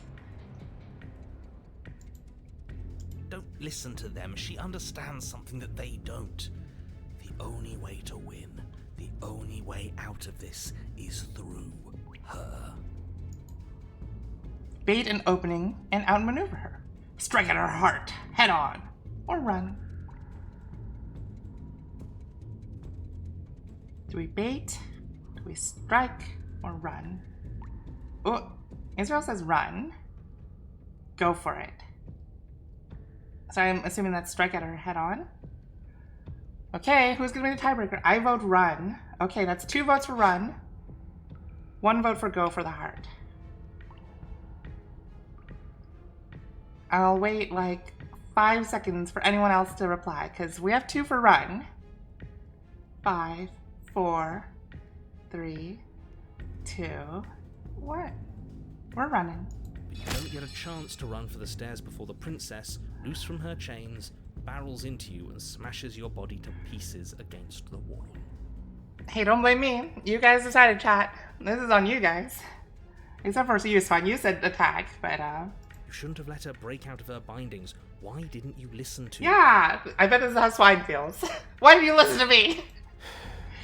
Don't listen to them. She understands something that they don't. The only way to win, the only way out of this is through her. Bait an opening and outmaneuver her. Strike at her heart, head on, or run. Do we bait? Do we strike or run? Oh, Israel says run. Go for it. So I'm assuming that's strike at her head on. Okay, who's gonna be the tiebreaker? I vote run. Okay, that's 2 votes for run. 1 vote for go for the heart. I'll wait like 5 seconds for anyone else to reply, because we have 2 for run. 5, 4, 3, 2, 1. We're running. You don't get a chance to run for the stairs before the princess, loose from her chains, barrels into you and smashes your body to pieces against the wall. Hey, don't blame me. You guys decided, chat. This is on you guys. Except for you, Swan. You said attack, but You shouldn't have let her break out of her bindings. Why didn't you listen to yeah, I bet this is how Swine feels. Why did you listen to me?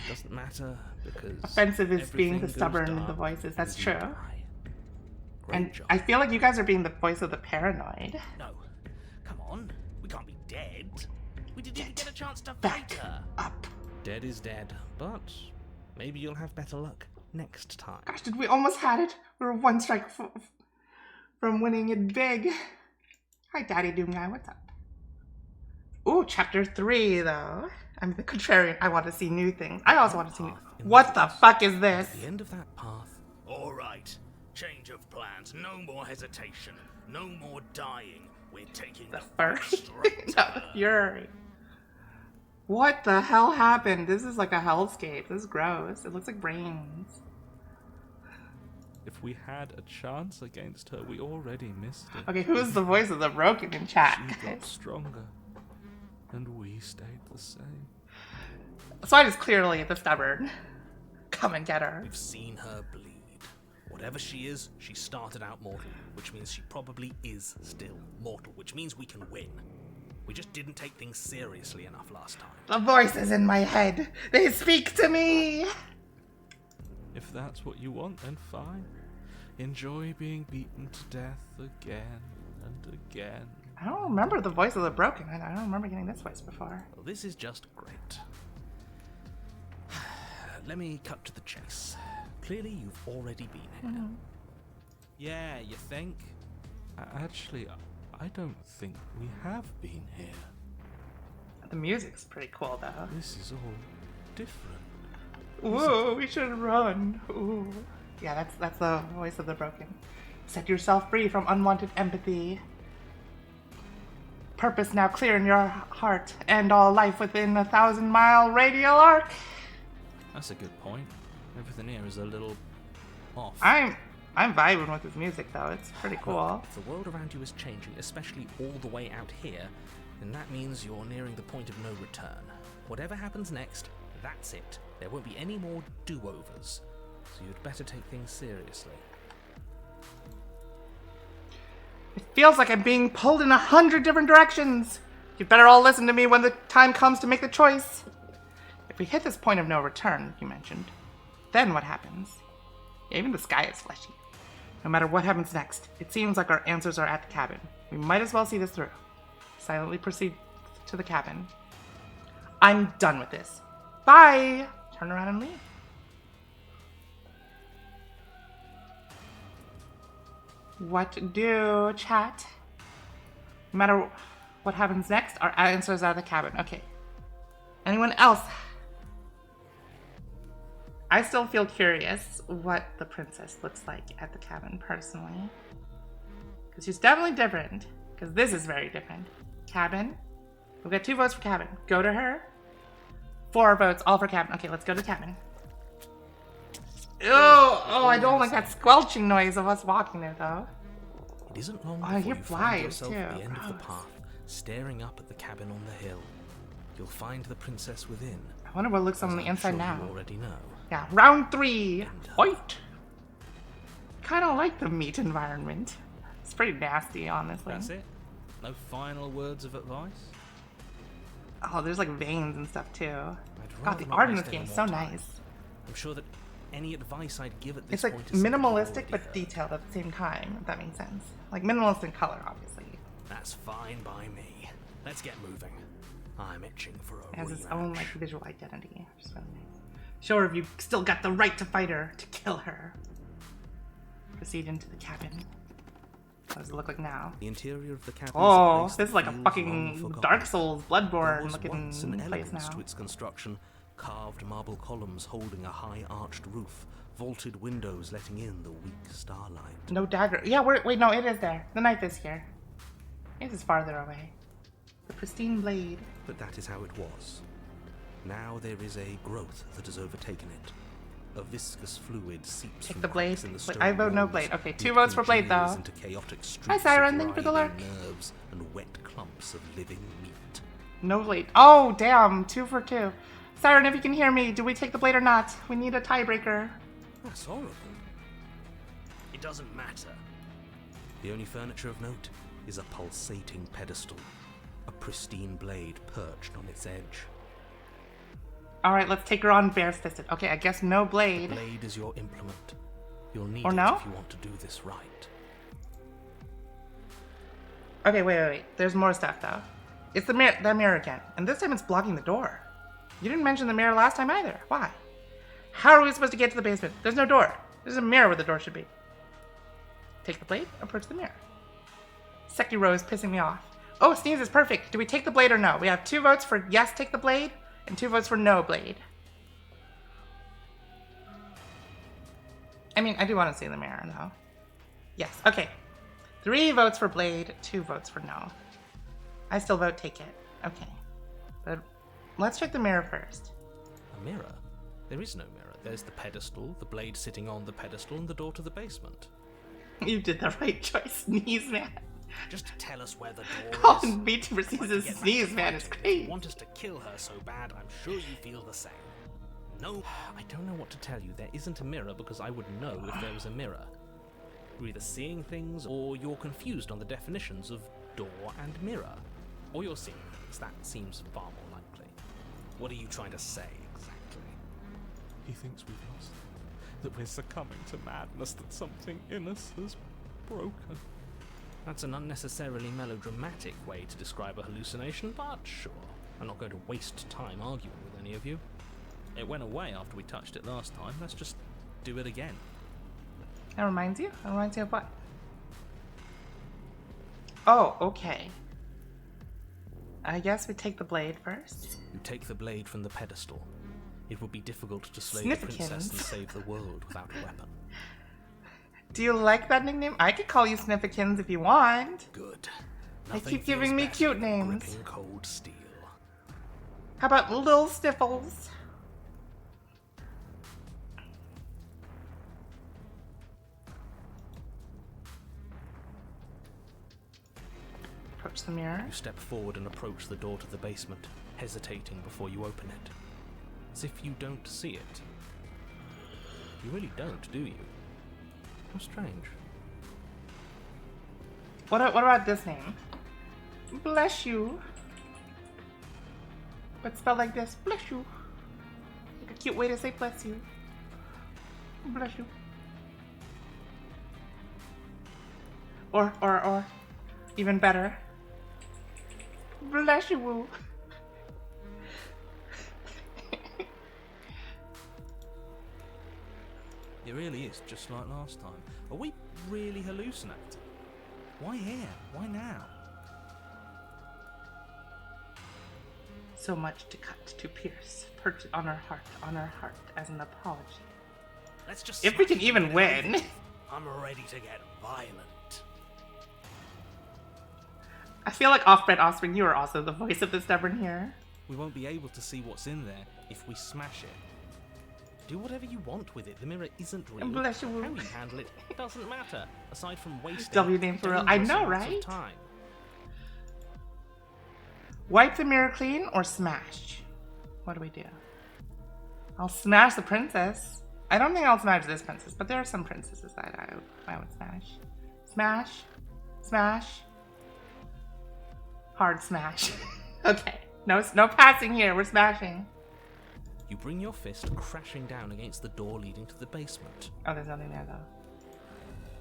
Doesn't matter, because Offensive is being the everything stubborn goes in the dark voices. That's as you true. die. And job. I feel like you guys are being the voice of the paranoid. No, come on. We can't be dead. We didn't even get a chance to fight her. Up. Dead is dead, but maybe you'll have better luck next time. Gosh, did we almost had it? We were 1 strike from winning it big. Hi, Daddy Doom Guy. What's up? Ooh, chapter 3, though. I'm the contrarian. I want to see new things. I also want to see new... What the fuck is this? At the end of that path. All right. Change of plans. No more hesitation. No more dying. We're taking the first. straight to her. Fury. What the hell happened? This is like a hellscape. This is gross. It looks like brains. If we had a chance against her, we already missed it. Okay, who's the voice of the broken in chat? She got stronger, and we stayed the same. Swine is clearly the stubborn. Come and get her. We've seen her bleed. Whatever she is, she started out mortal, which means she probably is still mortal, which means we can win. We just didn't take things seriously enough last time. The voices in my head. They speak to me. If that's what you want, then fine. Enjoy being beaten to death again and again. I don't remember the voice of the broken. I don't remember getting this voice before. Well, this is just great. Let me cut to the chase. Clearly, you've already been here. Yeah, you think? Actually, I don't think we have been here. The music's pretty cool, though. This is all different. Whoa, we should run. Ooh. Yeah, that's the voice of the broken. Set yourself free from unwanted empathy. Purpose now clear in your heart, and all life within a 1,000-mile radial arc. That's a good point. Everything here is a little off. I'm vibing with this music, though. It's pretty cool. If the world around you is changing, especially all the way out here, then that means you're nearing the point of no return. Whatever happens next, that's it. There won't be any more do-overs. So you'd better take things seriously. It feels like I'm being pulled in 100 different directions. You'd better all listen to me when the time comes to make the choice. If we hit this point of no return, you mentioned, then what happens? Yeah, even the sky is fleshy. No matter what happens next, it seems like our answers are at the cabin. We might as well see this through. Silently proceed to the cabin. I'm done with this. Bye! Turn around and leave. What do, chat? No matter what happens next, our answers are at the cabin. Okay. Anyone else? I still feel curious what the princess looks like at the cabin, personally. Because she's definitely different. Because this is very different. Cabin. We've got 2 votes for cabin. Go to her. 4 votes, all for cabin. Okay, let's go to cabin. Oh, I don't like that squelching noise of us walking there, though. It isn't long I before hear you find flies, yourself too. at the end of the Gross. path, staring up at the cabin on the hill. You'll find the princess within. I wonder what looks on as the I'm inside sure now. You already know. Yeah, round 3. Hoit. Kind of like the meat environment. It's pretty nasty, honestly. That's it? No final words of advice? Oh, there's like veins and stuff too. God, rather the not art in waste this game is any so more time. nice. I'm sure that any advice I'd give at this It's like point is something you've minimalistic already but heard. detailed at the same time, if that makes sense. Like minimalist in color, obviously. That's fine by me. Let's get moving. I'm itching for a It has its rematch. own like visual identity, which is really nice. Show her if you've still got the right to fight her, to kill her. Proceed into the cabin. What does it look like now? The interior of the cabin Oh, is a place this is like that a feels fucking long forgotten. Dark Souls, There Bloodborne was looking once an place elegance now. to its construction, carved marble columns holding a high-arched roof, vaulted windows letting in the weak starlight. No dagger. Yeah, wait, no, it is there. The knife is here. This is farther away. The pristine blade. But that is how it was. Now there is a growth that has overtaken it. A viscous fluid seeps Take from the blade. cracks in the Wait, stone I vote no walls. blade. Okay, It 2 votes for blade congeals though. into chaotic streaks Hi Siren, of thank you for the writhing lurk. nerves and wet clumps of living meat. No blade. Oh, damn. 2 for 2. Siren, if you can hear me, do we take the blade or not? We need a tiebreaker. That's horrible. It doesn't matter. The only furniture of note is a pulsating pedestal, a pristine blade perched on its edge. Alright, let's take her on bare-fisted. Okay, I guess no blade. Blade is your implement. You'll need Or it no? if you want to do this right. Okay, wait. There's more stuff though. It's the mirror again. And this time it's blocking the door. You didn't mention the mirror last time either. Why? How are we supposed to get to the basement? There's no door. There's a mirror where the door should be. Take the blade, approach the mirror. Sekiro is pissing me off. Oh, Sneeze is perfect. Do we take the blade or no? We have 2 votes for yes, take the blade, and 2 votes for no blade. I mean, I do want to see the mirror though. Yes, okay. 3 votes for blade, 2 votes for no. I still vote take it. Okay. But let's check the mirror first. A mirror? There is no mirror. There's the pedestal, the blade sitting on the pedestal, and the door to the basement. You did the right choice, Sneeze Man. Just tell us where the door is. Calling VTuber I'd like to sees get Sneeze back to Man is fighting. If great. you want us to kill her so bad, I'm sure you feel the same. No, I don't know what to tell you. There isn't a mirror because I would know if there was a mirror. You're either seeing things or you're confused on the definitions of door and mirror. Or you're seeing things. That seems far more likely. what are you trying to say exactly? He thinks we've lost them, that we're succumbing to madness, that something in us has broken. That's an unnecessarily melodramatic way to describe a hallucination, but sure. I'm not going to waste time arguing with any of you. It went away after we touched it last time. Let's just do it again. That reminds you? That reminds you of what? Oh, okay. I guess we take the blade first. You take the blade from the pedestal. It would be difficult to slay the princess and save the world without a weapon. Do you like that nickname? I could call you Sniffykins if you want. Good. They keep giving me cute names. Gripping cold steel. How about Lil Sniffles? Approach the mirror. You step forward and approach the door to the basement, hesitating before you open it. As if you don't see it. You really don't, do you? How strange. What about this name? Bless you. But spelled like this. Bless you. Like a cute way to say bless you. Bless you. Or even better. Bless you, woo. It really is just like last time. Are we really hallucinating? Why here? Why now? So much to cut, to pierce, perch on our heart as an apology. Let's just if we smash can even it win. over. I'm ready to get violent. I feel like Off-Brand Offspring, you are also the voice of the stubborn here. We won't be able to see what's in there if we smash it. Do whatever you want with it. The mirror isn't real. Bless you. How you handle it doesn't matter, aside from wasting W name for real. I dangerous know, amounts of right? time. Wipe the mirror clean or smash? What do we do? I'll smash the princess. I don't think I'll smash this princess, but there are some princesses that I would smash. Smash. Smash. Hard smash. Okay. No passing here. We're smashing. You bring your fist crashing down against the door leading to the basement. Oh, there's nothing there though.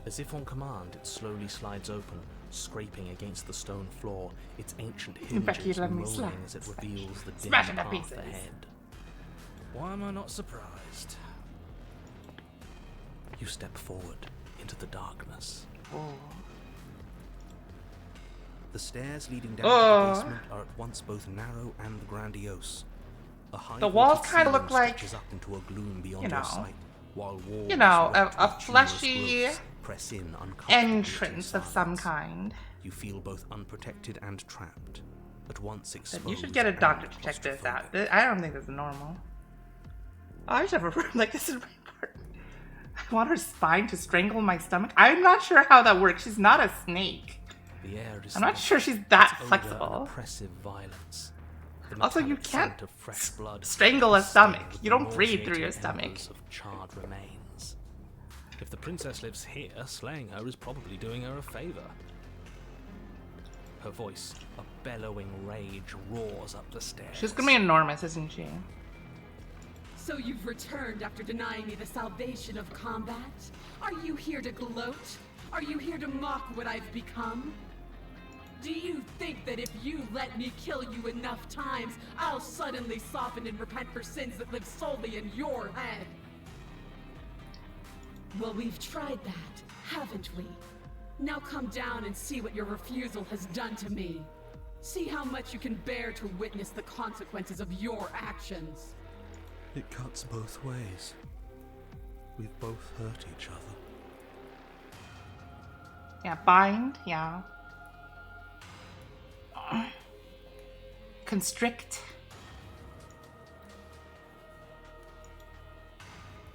As if on command, it slowly slides open, scraping against the stone floor, its ancient hinges rolling as it reveals the dim Smash it to path pieces. ahead. Why am I not surprised? You step forward into the darkness. Oh. The stairs leading down to the basement are at once both narrow and grandiose. The walls kind of look like, up into a gloom beyond you know, your sight, while walls a fleshy press in entrance of some kind. You feel both unprotected and trapped, at once exposed. You should get a doctor and to check this out. I don't think this is normal. Oh, I should have a room like this is very important. I want her spine to strangle my stomach. I'm not sure how that works. She's not a snake. The air is I'm not sure she's that its odor flexible. and oppressive violence. The Also, you metallic can't scent of fresh blood strangle a stomach. You don't the breathe through your nauseating stomach. embers of charred remains. If the princess lives here, slaying her is probably doing her a favor. Her voice, a bellowing rage, roars up the stairs. She's gonna be enormous, isn't she? So you've returned after denying me the salvation of combat? Are you here to gloat? Are you here to mock what I've become? Do you think that if you let me kill you enough times, I'll suddenly soften and repent for sins that live solely in your head? Well, we've tried that, haven't we? Now come down and see what your refusal has done to me. See how much you can bear to witness the consequences of your actions. It cuts both ways. We've both hurt each other. Yeah, bind, yeah. Constrict.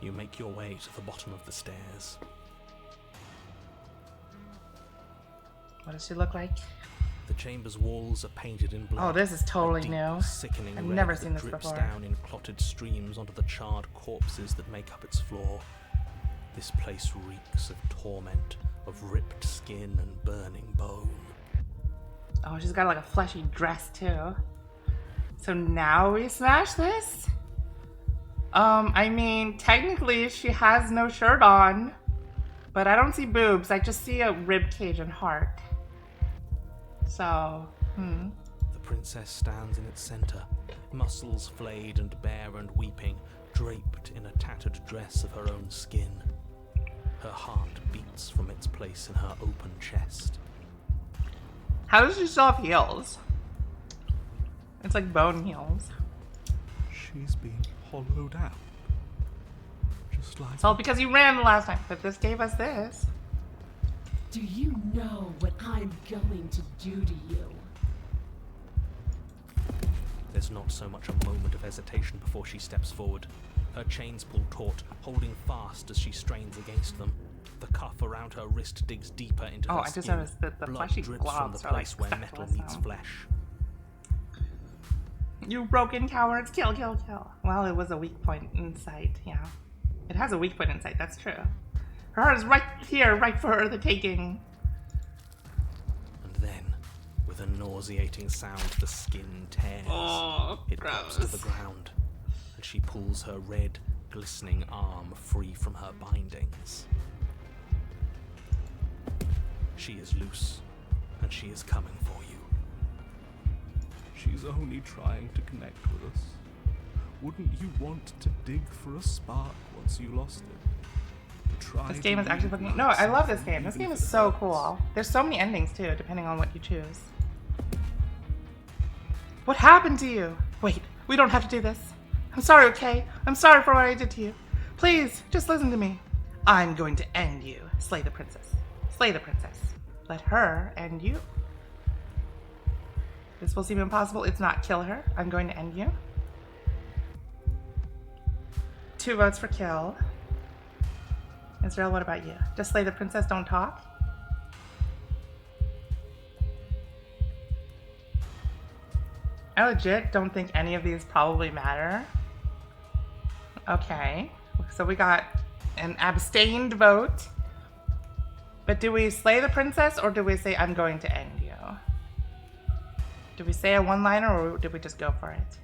You make your way to the bottom of the stairs. What does she look like? The chamber's walls are painted in blood. Oh, this is totally a deep, new. Sickening I've red never that seen this drips before. down in clotted streams onto the charred corpses that make up its floor. This place reeks of torment, of ripped skin and burning bone. Oh, she's got like a fleshy dress too. So now we smash this? I mean, technically she has no shirt on, but I don't see boobs. I just see a rib cage and heart. So, The princess stands in its center, muscles flayed and bare and weeping, draped in a tattered dress of her own skin. Her heart beats from its place in her open chest. How does she still have heels? It's like bone heels. She's been hollowed out. Just like... It's all because you ran the last time, but this gave us this. Do you know what I'm going to do to you? There's not so much a moment of hesitation before she steps forward. Her chains pull taut, holding fast as she strains against them. The cuff around her wrist digs deeper into her I just skin. noticed that the Blood fleshy drips from the globs are, like, place where stuck metal to us meets now. flesh. You broken cowards, kill, kill, kill. Well, it was a weak point in sight, yeah. It has a weak point in sight, that's true. Her heart is right here, right for the taking. And then, with a nauseating sound, the skin tears. Oh, it drops to the ground, and she pulls her red, glistening arm free from her bindings. She is loose, and she is coming for you. She's only trying to connect with us. Wouldn't you want to dig for a spark once you lost it? Try This to game is actually fucking... No, I love this game. This game is so cool. There's so many endings, too, depending on what you choose. What happened to you? Wait, we don't have to do this. I'm sorry, okay? I'm sorry for what I did to you. Please, just listen to me. I'm going to end you. Slay the princess. Slay the princess. Let her end you. This will seem impossible. It's not. Kill her. I'm going to end you. 2 votes for kill. Israel, what about you? Just slay the princess, don't talk? I legit don't think any of these probably matter. Okay, so we got an abstained vote. But do we slay the princess or do we say I'm going to end you? Do we say a one-liner or did we just go for it?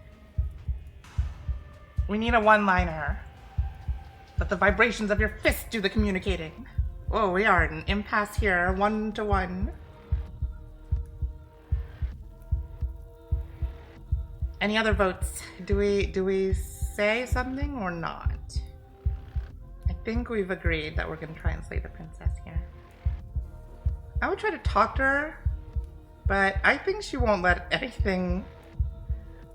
We need a one-liner. Let the vibrations of your fist do the communicating. Oh, we are at an impasse here, 1-1. Any other votes? Do we say something or not? I think we've agreed that we're gonna try and slay the princess here. I would try to talk to her, but I think she won't let anything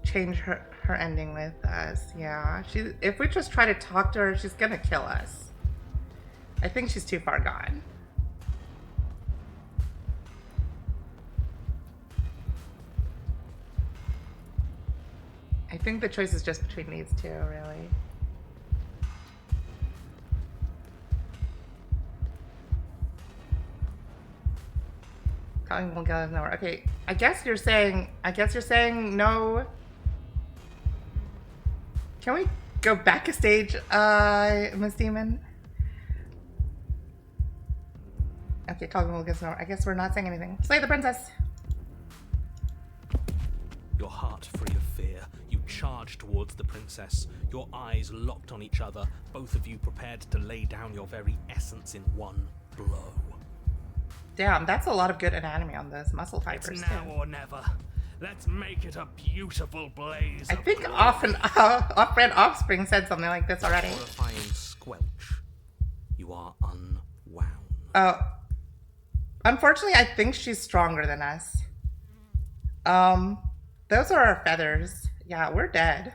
change her ending with us. Yeah, if we just try to talk to her, she's gonna kill us. I think she's too far gone. think the choice is just between these two, really. Calling won't get us nowhere. Okay, I guess you're saying no. Can we go back a stage, Miss Demon? Okay, calling won't get us nowhere. I guess we're not saying anything. Slay the princess. Your heart free of fear, you charge towards the princess, your eyes locked on each other, both of you prepared to lay down your very essence in one blow. Damn, that's a lot of good anatomy on this muscle fibers. It's now or never. Let's make it a beautiful blaze. I think Off-Brand Offspring said something like this already. Horrifying squelch. You are unwound. Oh. Unfortunately, I think she's stronger than us. Those are our feathers. Yeah, we're dead.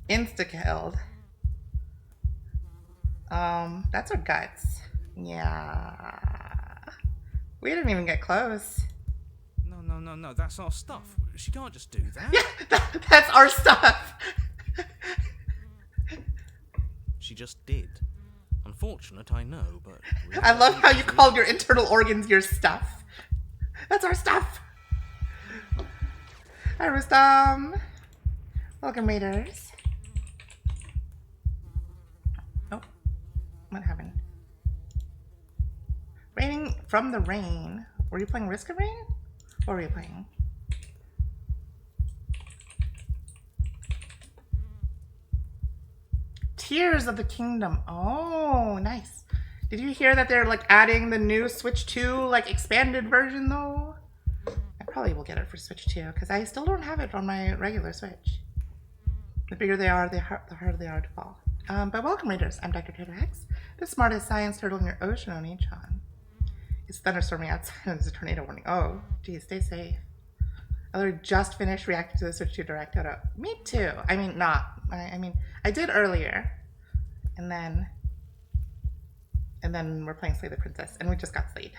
Insta-killed. That's our guts. Yeah. We didn't even get close. No, that's our stuff. She can't just do that. Yeah, that's our stuff. She just did. Unfortunate, I know, but... Really I love how you called your internal organs your stuff. That's our stuff. Hi, Rustam. Welcome, Raiders. Oh, what happened? Raining from the Rain. Were you playing Risk of Rain? What were you playing? Tears of the Kingdom. Oh, nice. Did you hear that they're like adding the new Switch 2 like expanded version though? I probably will get it for Switch 2 because I still don't have it on my regular Switch. The bigger they are, the harder they are to fall. But welcome, Raiders. I'm Dr. Turtle X, the smartest science turtle in your ocean, Oni-chan. It's thunderstorming outside and there's a tornado warning. Oh, geez, stay safe. I literally just finished reacting to the Switch 2 Direct Toto. Me too. I mean, not. I mean, I did earlier. And then we're playing Slay the Princess, and we just got slayed.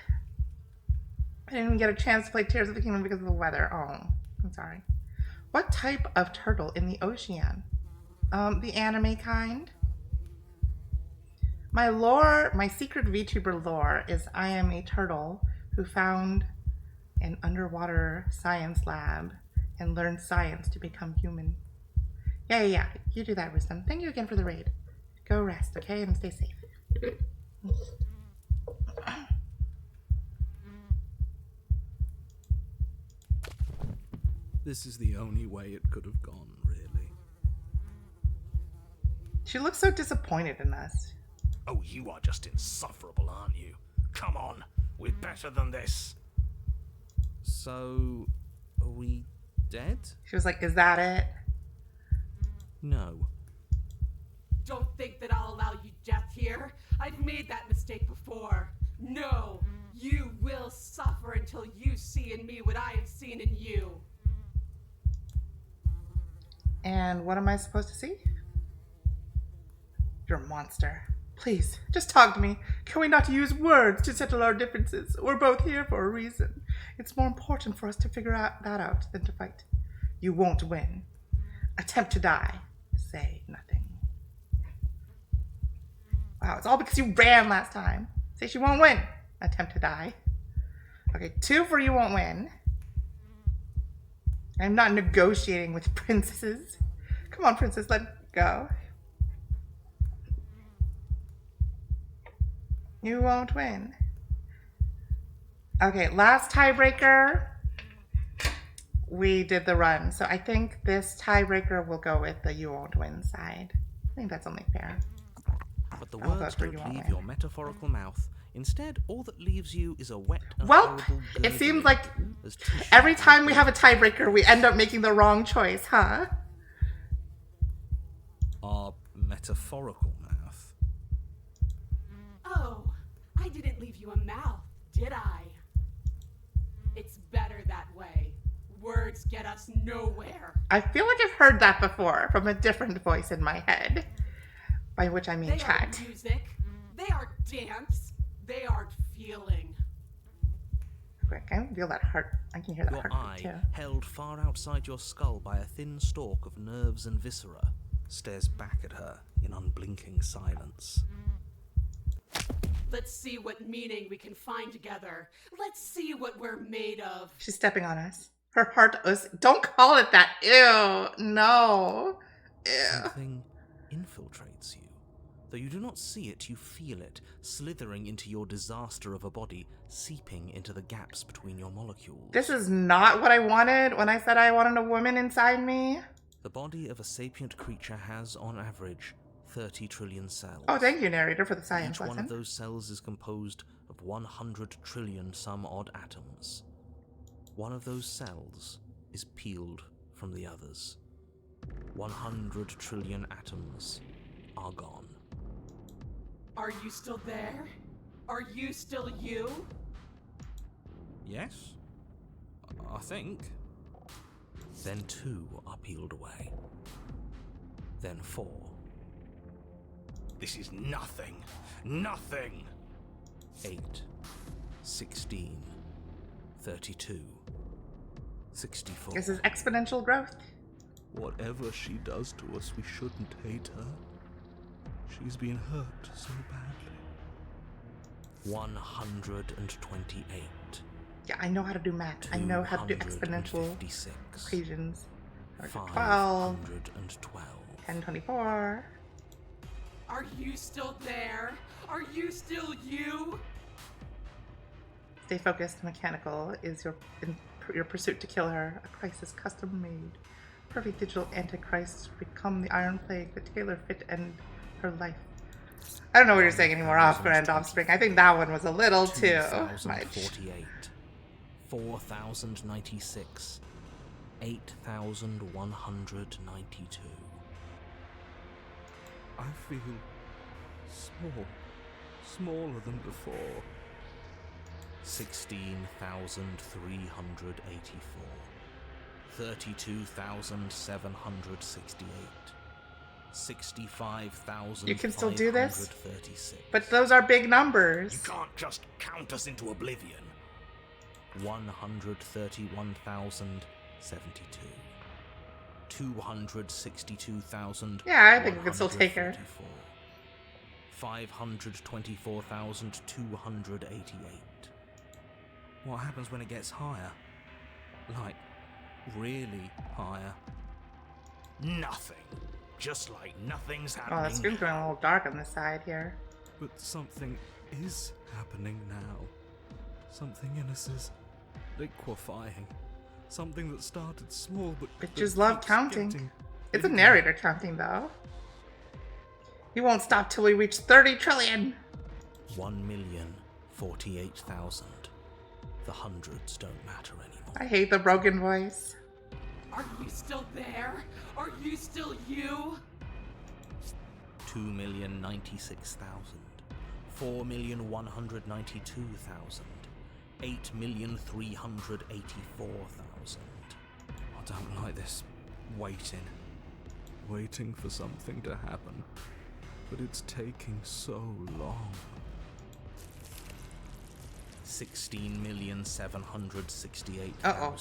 I didn't even get a chance to play Tears of the Kingdom because of the weather. Oh, I'm sorry. What type of turtle in the ocean? The anime kind. My lore, my secret VTuber lore is I am a turtle who found an underwater science lab and learned science to become human. Yeah. You do that, Wisdom. Thank you again for the raid. Go rest, okay? And stay safe. This is the only way it could have gone, really. She looks so disappointed in us. Oh, you are just insufferable, aren't you? Come on, we're better than this. So, are we dead? She was like, is that it? No. Don't think that I'll allow you death here. I've made that mistake before. No, you will suffer until you see in me what I have seen in you. And what am I supposed to see? You're a monster. Please, just talk to me. Can we not use words to settle our differences? We're both here for a reason. It's more important for us to figure that out than to fight. You won't win. Attempt to die. Say nothing. Wow, it's all because you ran last time. Say she won't win. Attempt to die. Okay, 2 for you won't win. I'm not negotiating with princesses. Come on, princess, let go. You won't win. Okay, last tiebreaker. We did the run. So I think this tiebreaker will go with the you won't win side. I think that's only fair. But the words don't leave your metaphorical mouth. Instead, all that leaves you is a wet and well, horrible it seems like as tissue every time we have a tiebreaker, we end up making the wrong choice, huh? Our metaphorical mouth. Oh, I didn't leave you a mouth, did I? It's better that way. Words get us nowhere. I feel like I've heard that before from a different voice in my head. By which I mean They chat. aren't music. They aren't dance. They aren't feeling. quick. I can feel that heart. I can hear that Your heartbeat eye, too. held far outside your skull by a thin stalk of nerves and viscera, stares back at her in unblinking silence. Let's see what meaning we can find together. Let's see what we're made of. She's stepping on us. Her heart is. Don't call it that. Ew. No. Ew. Something infiltrates you. Though you do not see it, you feel it, slithering into your disaster of a body, seeping into the gaps between your molecules. This is not what I wanted when I said I wanted a woman inside me. The body of a sapient creature has, on average, 30 trillion cells. Oh, thank you, narrator, for the science Each one lesson. of those cells is composed of 100 trillion some odd atoms. One of those cells is peeled from the others. 100 trillion atoms are gone. Are you still there? Are you still you? Yes, I think. Then 2 are peeled away. Then 4. This is nothing. Nothing. 8, 16, 32, 64. This is exponential growth. Whatever she does to us, we shouldn't hate her. She's been hurt so badly. 128. Yeah, I know how to do math. I know how to do exponential 256. equations. 12, 512. 1024. Are you still there? Are you still you? Stay focused. Mechanical is your pursuit to kill her. A crisis custom made. Perfect digital antichrist become the Iron Plague, the tailor fit end her life. I don't know what you're saying anymore, off-brand offspring. I think that one was a little too much. 2048. 4096. 8192. I feel small. Smaller than before. 16,384. 32,768. 65,000. You can still do this? 36. But those are big numbers. You can't just count us into oblivion. 131,072. 262,000. Yeah, I think we can still take her. 524,288. What happens when it gets higher? Like, really higher? Nothing. Just like nothing's Oh, happening. the screen's going a little dark on this side here. But something is happening now. Something in us is liquefying. Something that started small but Bitches that love keeps counting. getting It's a bigger. narrator counting, though. You won't stop till we reach 30 trillion. 1,048,000. The hundreds don't matter anymore. I hate the broken voice. Are you still there? Are you still you? 2,096,000. 4,192,000. 8,384,000. I don't like this waiting. Waiting for something to happen. But it's taking so long. 16,768,000. Uh-oh.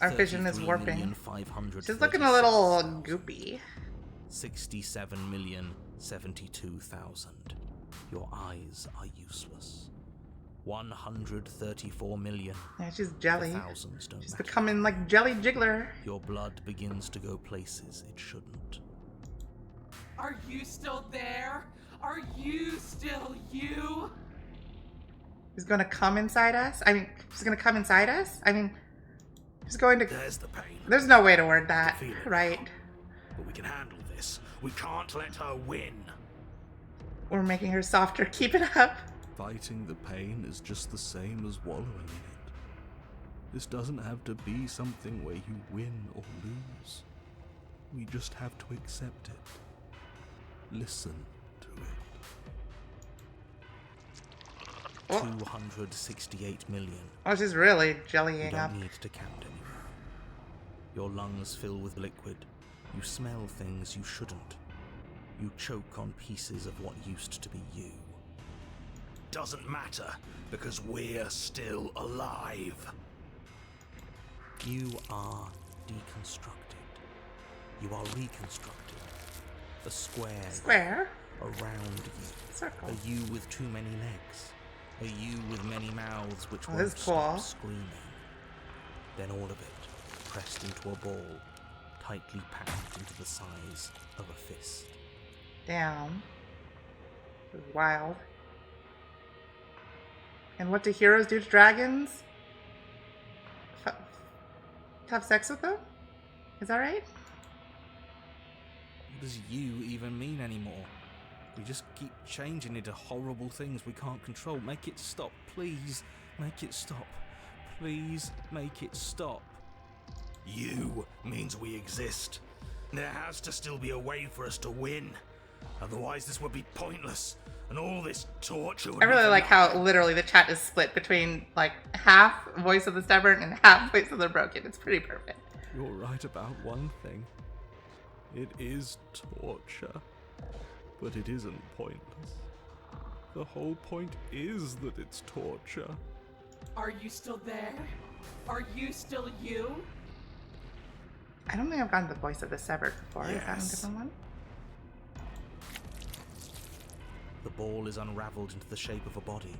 Our vision is warping. 33,536,000. She's looking a little goopy. 67,072,000. Your eyes are useless. 134 million. Yeah, she's jelly. The thousands don't She's matter. becoming like Jelly Jiggler. Your blood begins to go places it shouldn't. Are you still there? Are you still you? She's gonna come inside us? I mean, she's gonna come inside us? I mean, she's going to... There's the pain. There's no way to word that, Feel it right? But we can handle this. We can't let her win. We're making her softer. Keep it up. Fighting the pain is just the same as wallowing in it. This doesn't have to be something where you win or lose. We just have to accept it. Listen to it. 268 million. Oh, she's really You jellying don't up. need to count anymore. Your lungs fill with liquid. You smell things you shouldn't. You choke on pieces of what used to be you. doesn't matter, because we're still alive. You are deconstructed. You are reconstructed. The square around you. Circle. A you with too many legs. A you with many mouths which Oh, won't this is stop cool. screaming. Then all of it pressed into a ball, tightly packed into the size of a fist. Damn. This is wild. And what do heroes do to dragons? Have sex with them? Is that right? What does you even mean anymore? We just keep changing into horrible things we can't control. Make it stop, please. Make it stop. Please make it stop. You means we exist. There has to still be a way for us to win. Otherwise this would be pointless, and all this torture would I really be for like how literally the chat is split between like half Voice of the Stubborn and half Voice of the Broken. It's pretty perfect. You're right about one thing. It is torture. But it isn't pointless. The whole point is that it's torture. Are you still there? Are you still you? I don't think I've gotten the Voice of the Severed before. Is that a Yes. different one? The ball is unraveled into the shape of a body.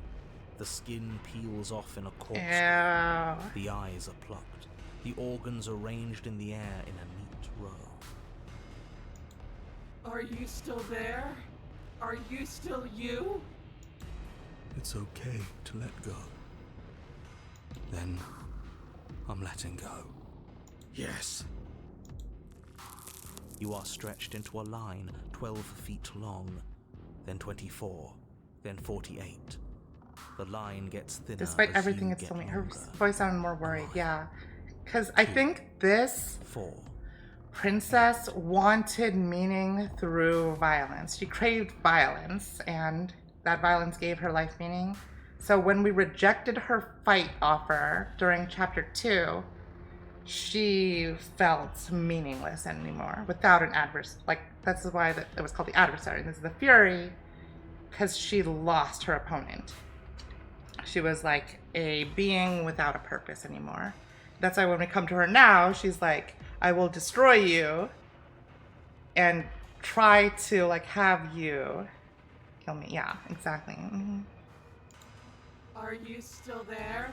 The skin peels off in a corkscrew. Ew. The eyes are plucked. The organs arranged in the air in a neat row. Are you still there? Are you still you? It's okay to let go. Then I'm letting go. Yes. You are stretched into a line 12 feet long, then 24, then 48. The line gets thinner. Despite as everything you it's get telling me, her longer. voice sounded more worried. Yeah. Because I think this 4. princess wanted meaning through violence. She craved violence, and that violence gave her life meaning. So when we rejected her fight offer during chapter 2, she felt meaningless anymore without an adverse. Like, that's why it was called the adversary. This is the Fury, because she lost her opponent. She was like a being without a purpose anymore. That's why when we come to her now, she's like, I will destroy you and try to like have you kill me. Yeah, exactly. Mhm. Are you still there?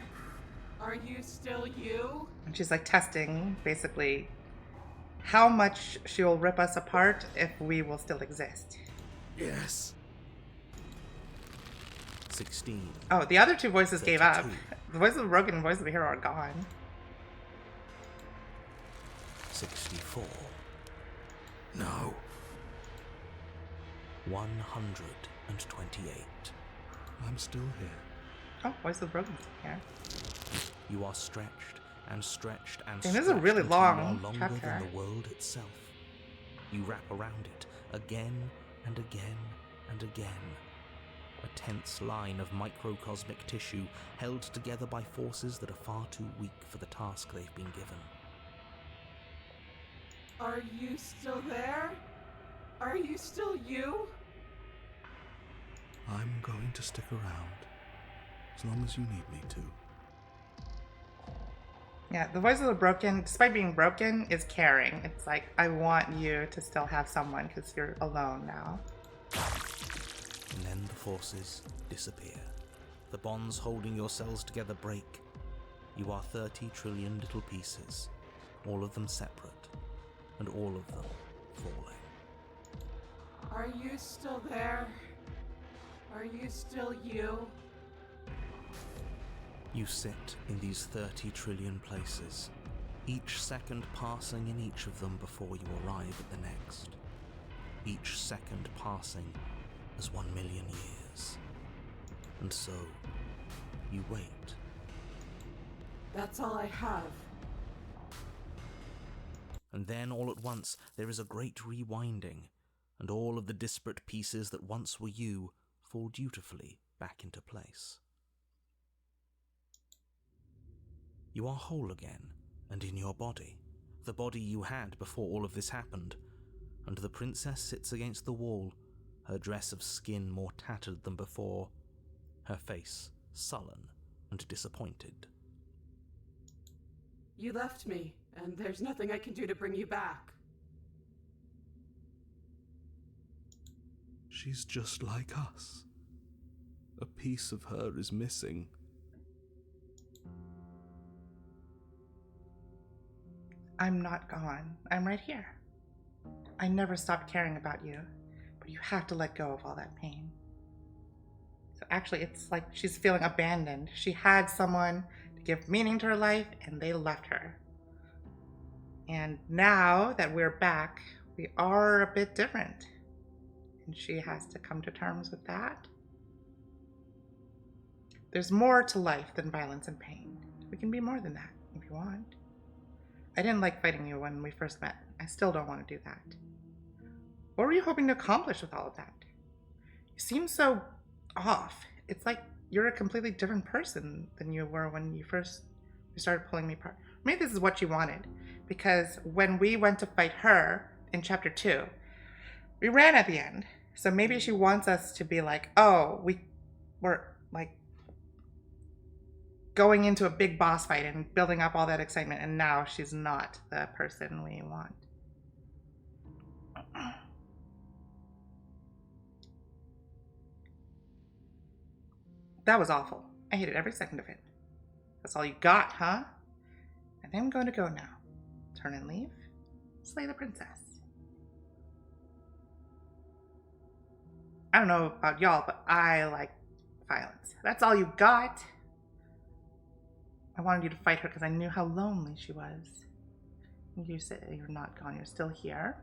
Are you still you? And she's like testing basically how much she will rip us apart if we will still exist. Yes. 16. Oh, the other two voices gave up. 32. The voice of the broken and voice of the hero are gone. 64. No. 128. I'm still here. Oh, voice of the broken is here. You are stretched and stretched and Dang, stretched this is a really until long you are longer chapter. than the world itself. You wrap around it again and again and again. A tense line of microcosmic tissue held together by forces that are far too weak for the task they've been given. Are you still there? Are you still you? I'm going to stick around. As long as you need me to. Yeah, the voice of the broken, despite being broken, is caring. It's like, I want you to still have someone because you're alone now. And then the forces disappear. The bonds holding your cells together break. You are 30 trillion little pieces, all of them separate, and all of them falling. Are you still there? Are you still you? You sit in these 30 trillion places, each second passing in each of them before you arrive at the next. Each second passing as 1 million years. And so, you wait. That's all I have. And then all at once there is a great rewinding, and all of the disparate pieces that once were you fall dutifully back into place. You are whole again, and in your body, the body you had before all of this happened, and the princess sits against the wall, her dress of skin more tattered than before, her face sullen and disappointed. You left me, and there's nothing I can do to bring you back. She's just like us. A piece of her is missing. I'm not gone. I'm right here. I never stopped caring about you, but you have to let go of all that pain. So actually, it's like she's feeling abandoned. She had someone to give meaning to her life, and they left her. And now that we're back, we are a bit different. And she has to come to terms with that. There's more to life than violence and pain. We can be more than that if you want. I didn't like fighting you when we first met. I still don't want to do that. What were you hoping to accomplish with all of that? You seem so off. It's like you're a completely different person than you were when you started pulling me apart. Maybe this is what you wanted, because when we went to fight her in chapter 2, we ran at the end. So maybe she wants us to be like, oh, we were like going into a big boss fight and building up all that excitement, and now she's not the person we want. That was awful. I hated every second of it. That's all you got, huh? I think I'm going to go now. Turn and leave. Slay the princess. I don't know about y'all, but I like violence. That's all you got? I wanted you to fight her because I knew how lonely she was. You say you're not gone, you're still here.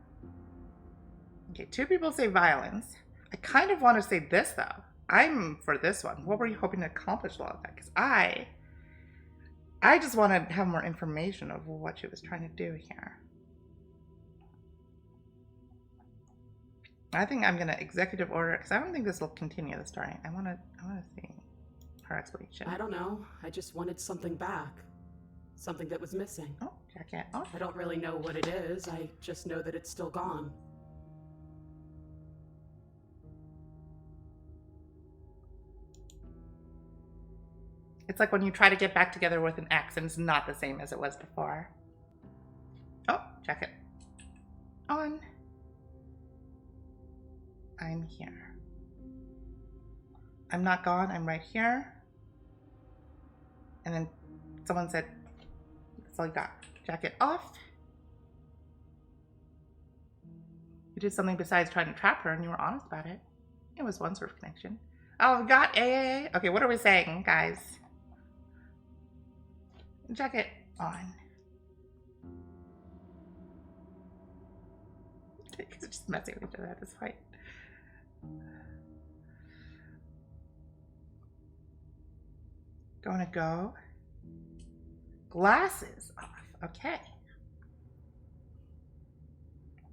Okay, 2 people say violence. I kind of want to say this, though. I'm for this one. What were you hoping to accomplish with all of that? Because I just want to have more information of what she was trying to do here. I think I'm going to executive order, because I don't think this will continue the story. I want to see her explanation. I don't know. I just wanted something back. Something that was missing. Oh, jacket off. I don't really know what it is. I just know that it's still gone. It's like when you try to get back together with an ex and it's not the same as it was before. Oh, jacket on. I'm here. I'm not gone, I'm right here. And then someone said, that's all you got. Jacket off. You did something besides trying to trap her and you were honest about it. It was one sort of connection. Oh, got AAA. Okay, what are we saying, guys? Jacket on. They're just messing with each other at this point. Gonna go. Glasses off. Okay.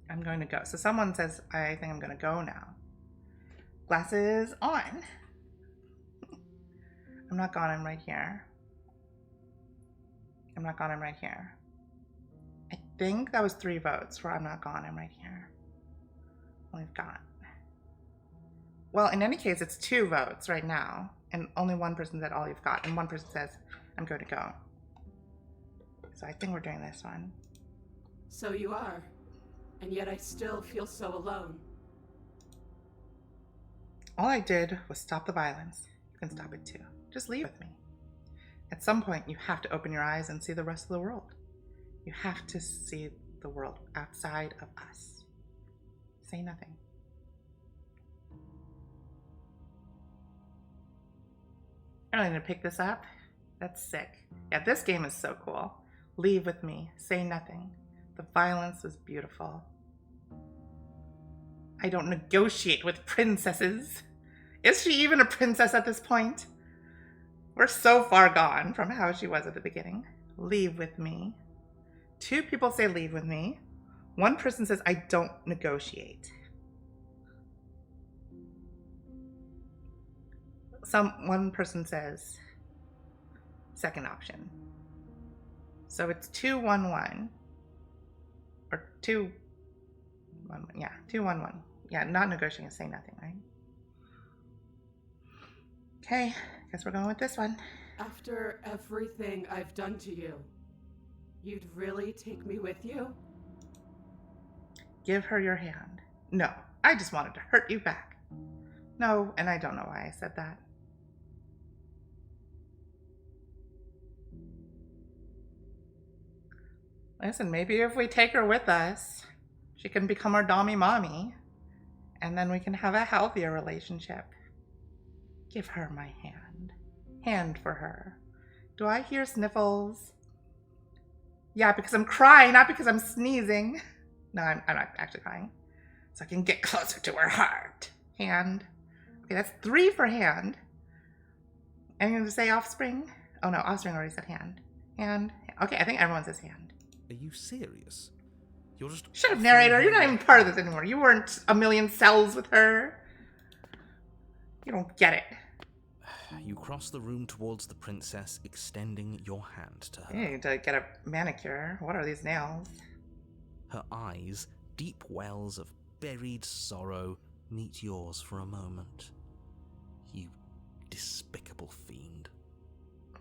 I'm going to go. So someone says, I think I'm going to go now. Glasses on. I'm not gone, I'm right here. I'm not gone, I'm right here. I think that was 3 votes for I'm not gone, I'm right here. We've got. Well, in any case, it's 2 votes right now. And only one person said all you've got. And one person says, I'm going to go. So I think we're doing this one. So you are. And yet I still feel so alone. All I did was stop the violence. You can stop it too. Just leave with me. At some point, you have to open your eyes and see the rest of the world. You have to see the world outside of us. Say nothing. I don't need to pick this up. That's sick. Yeah, this game is so cool. Leave with me. Say nothing. The violence is beautiful. I don't negotiate with princesses. Is she even a princess at this point? We're so far gone from how she was at the beginning. Leave with me. 2 people say leave with me. 1 person says I don't negotiate. One person says second option. So it's 2-1-1. Or 2-1-1. Yeah, 2-1-1. Yeah, not negotiating is say nothing, right? Okay, guess we're going with this one. After everything I've done to you, you'd really take me with you? Give her your hand. No, I just wanted to hurt you back. No, and I don't know why I said that. Listen, maybe if we take her with us, she can become our dommy mommy, and then we can have a healthier relationship. Give her my hand. Hand for her. Do I hear sniffles? Yeah, because I'm crying, not because I'm sneezing. No, I'm not actually crying. So I can get closer to her heart. Hand. Okay, that's 3 for hand. Anything to say offspring? Oh no, offspring already said hand. Hand. Okay, I think everyone says hand. Are you serious? You're just... Shut up, narrator. You're not even part of this anymore. You weren't a million cells with her. You don't get it. You cross the room towards the princess, extending your hand to her. You need to get a manicure. What are these nails? Her eyes, deep wells of buried sorrow, meet yours for a moment. You despicable fiend.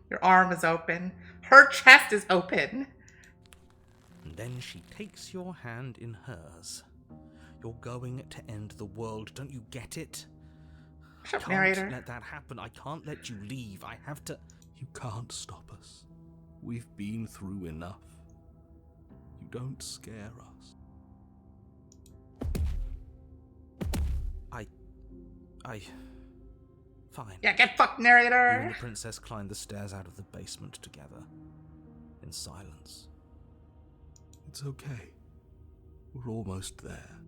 Your arm is open. Her chest is open. And then she takes your hand in hers. You're going to end the world, don't you get it? Shut up, I narrator. can't let that happen. I can't let you leave. I have to... You can't stop us. We've been through enough. You don't scare us. Fine. Yeah, get fucked, You narrator. and the princess climb the stairs out of the basement together. In silence. It's okay. We're almost there.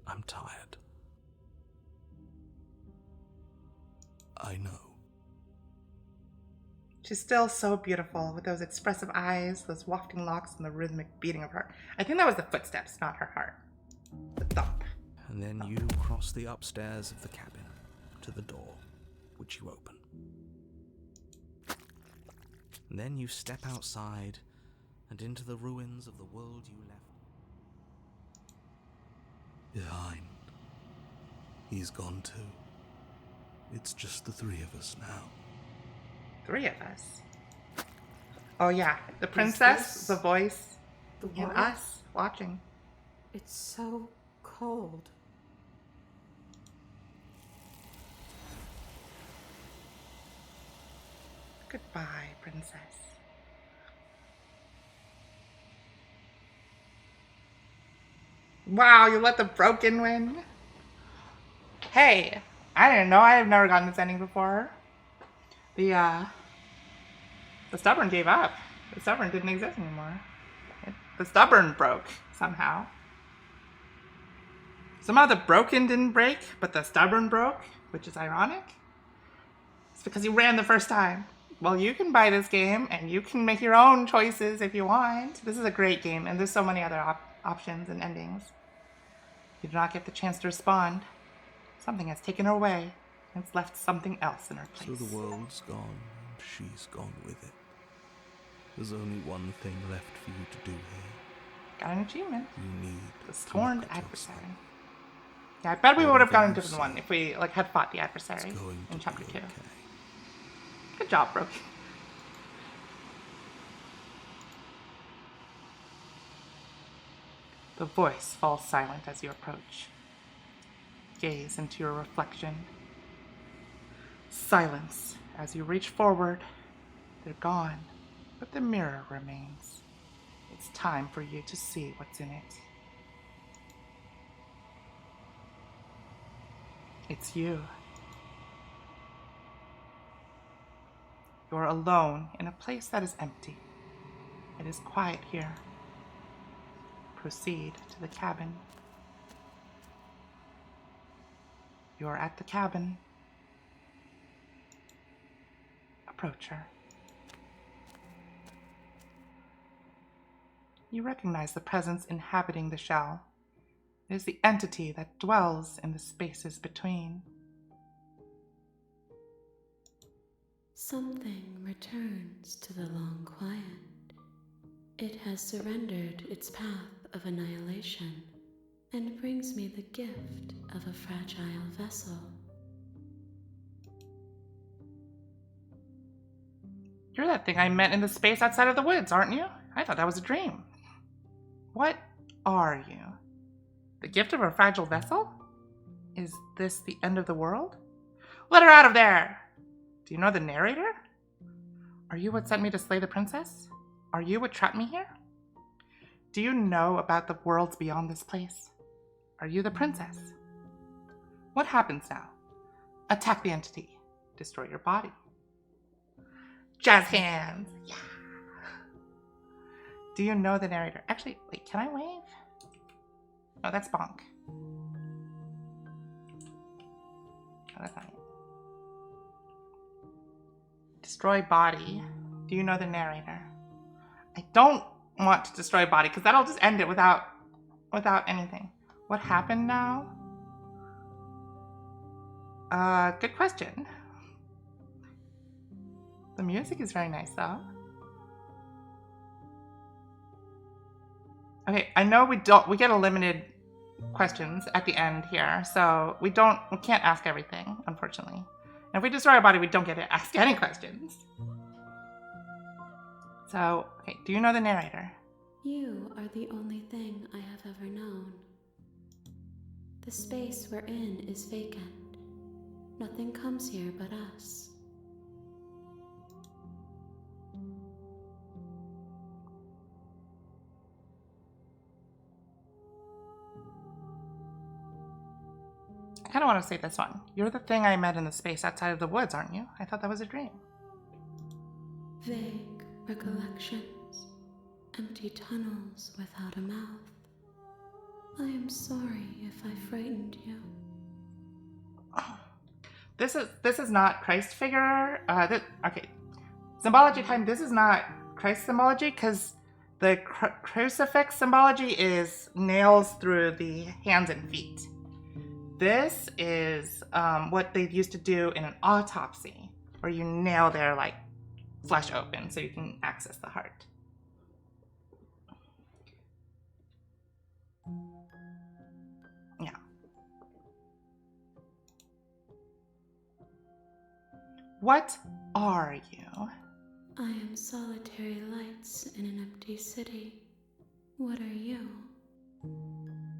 I'm tired. I know. She's still so beautiful with those expressive eyes, those wafting locks, and the rhythmic beating of her. I think that was the footsteps, not her heart. The thump. And then you cross the upstairs of the cabin to the door, which you open. And then you step outside and into the ruins of the world you left behind. He's gone too. It's just the 3 of us now. 3 of us. Oh yeah, the princess, the voice, and what? us watching. It's so cold. Goodbye, princess. Wow, you let the broken win? Hey, I didn't know. I have never gotten this ending before. The stubborn gave up. The stubborn didn't exist anymore. The stubborn broke, somehow. Somehow the broken didn't break, but the stubborn broke, which is ironic. It's because you ran the first time. Well, you can buy this game, and you can make your own choices if you want. This is a great game, and there's so many other options and endings. You do not get the chance to respond. Something has taken her away, and it's left something else in her place. So the world's gone, and she's gone with it. There's only one thing left for you to do here. Got an achievement. You need the scorned adversary. Yeah, I bet we would have gotten a different one if we had fought the adversary in chapter 2. Good job, Brooke. The voice falls silent as you approach. Gaze into your reflection. Silence as you reach forward. They're gone, but the mirror remains. It's time for you to see what's in it. It's you. You're alone in a place that is empty. It is quiet here. Proceed to the cabin. You're at the cabin. Approach her. You recognize the presence inhabiting the shell. It is the entity that dwells in the spaces between. Something returns to the long quiet. It has surrendered its path of annihilation and brings me the gift of a fragile vessel. You're that thing I met in the space outside of the woods, aren't you? I thought that was a dream. What are you? The gift of a fragile vessel? Is this the end of the world? Let her out of there! Do you know the narrator? Are you what sent me to slay the princess? Are you what trapped me here? Do you know about the worlds beyond this place? Are you the princess? What happens now? Attack the entity. Destroy your body. Jazz hands! Yeah! Do you know the narrator? Actually, wait, can I wave? Oh, that's Bonk. Oh, that's not it. Destroy body. Do you know the narrator? I don't want to destroy body because that'll just end it without anything. What happened now? Good question. The music is very nice though. Okay, I know we get a limited questions at the end here, so we can't ask everything, unfortunately. And if we destroy our body, we don't get to ask any questions. So, okay, do you know the narrator? You are the only thing I have ever known. The space we're in is vacant. Nothing comes here but us. I kind of want to say this one. You're the thing I met in the space outside of the woods, aren't you? I thought that was a dream. Vague recollections, empty tunnels without a mouth. I am sorry if I frightened you. This is not Christ figure. Okay, symbology time. This is not Christ symbology because the crucifix symbology is nails through the hands and feet. This is what they used to do in an autopsy, where you nail their like flesh open so you can access the heart. Yeah. What are you? I am solitary lights in an empty city. What are you?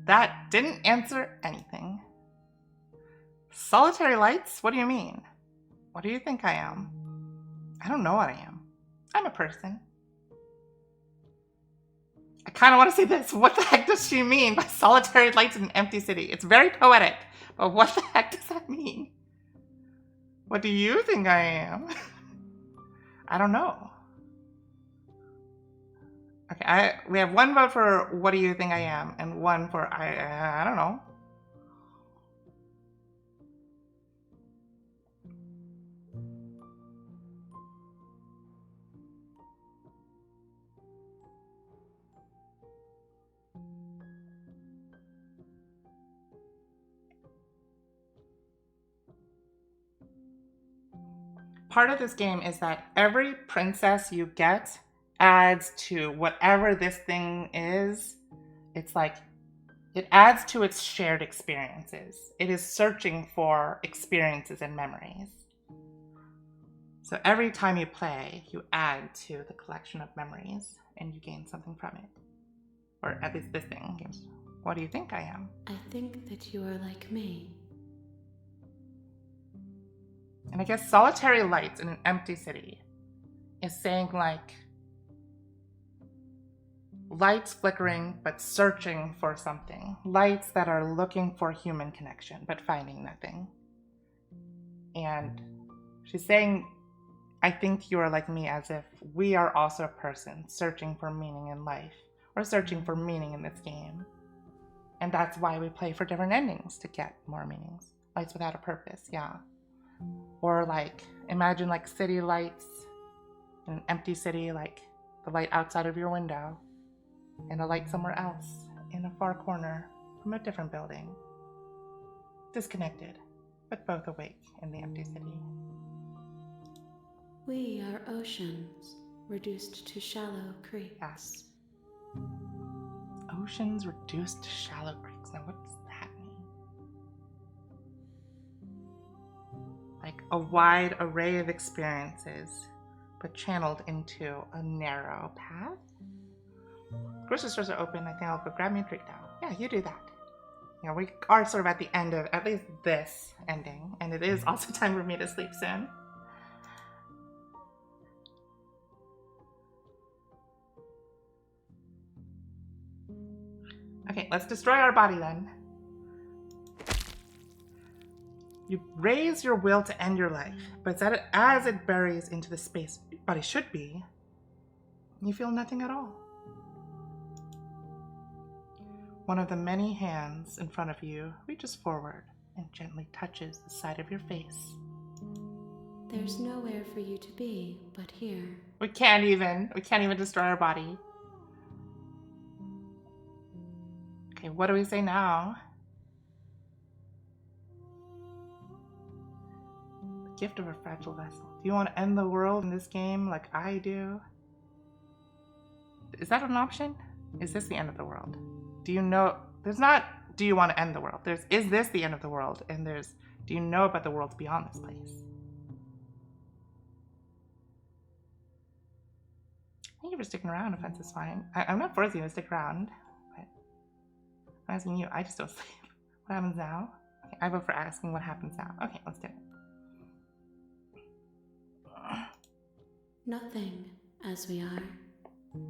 That didn't answer anything. Solitary lights? What do you mean? What do you think I am? I don't know what I am. I'm a person. I kind of want to say this. What the heck does she mean by solitary lights in an empty city? It's very poetic, but what the heck does that mean? What do you think I am? I don't know. Okay, we have one vote for what do you think I am, and one for I don't know. Part of this game is that every princess you get adds to whatever this thing is. It's like, it adds to its shared experiences. It is searching for experiences and memories. So every time you play, you add to the collection of memories and you gain something from it. Or at least this thing gives. What do you think I am? I think that you are like me. And I guess solitary lights in an empty city is saying like lights flickering but searching for something. Lights that are looking for human connection but finding nothing. And she's saying, I think you are like me, as if we are also a person searching for meaning in life or searching for meaning in this game. And that's why we play for different endings, to get more meanings. Lights without a purpose, yeah. Or like, imagine like city lights in an empty city, like the light outside of your window and a light somewhere else in a far corner from a different building. Disconnected, but both awake in the empty city. We are oceans, reduced to shallow creeks. Yes. Oceans reduced to shallow creeks. Now what does that mean? Like a wide array of experiences, but channeled into a narrow path? Grocery stores are open. I think I'll go grab me a treat now. Yeah, you do that. Yeah, we are sort of at the end of at least this ending, and it is also time for me to sleep soon. Okay, let's destroy our body then. You raise your will to end your life, but as it buries into the space your body should be, you feel nothing at all. One of the many hands in front of you reaches forward and gently touches the side of your face. There's nowhere for you to be but here. We can't even destroy our body. Okay, what do we say now? The gift of a fragile vessel. Do you want to end the world in this game like I do? Is that an option? Is this the end of the world? Do you know? There's not, do you want to end the world? There's, is this the end of the world? And there's, do you know about the worlds beyond this place? Thank you for sticking around. Offense is fine. I'm not forcing you to stick around, but I'm asking you. I just don't sleep. What happens now? Okay, I vote for asking what happens now. Okay, let's do it. Nothing, as we are.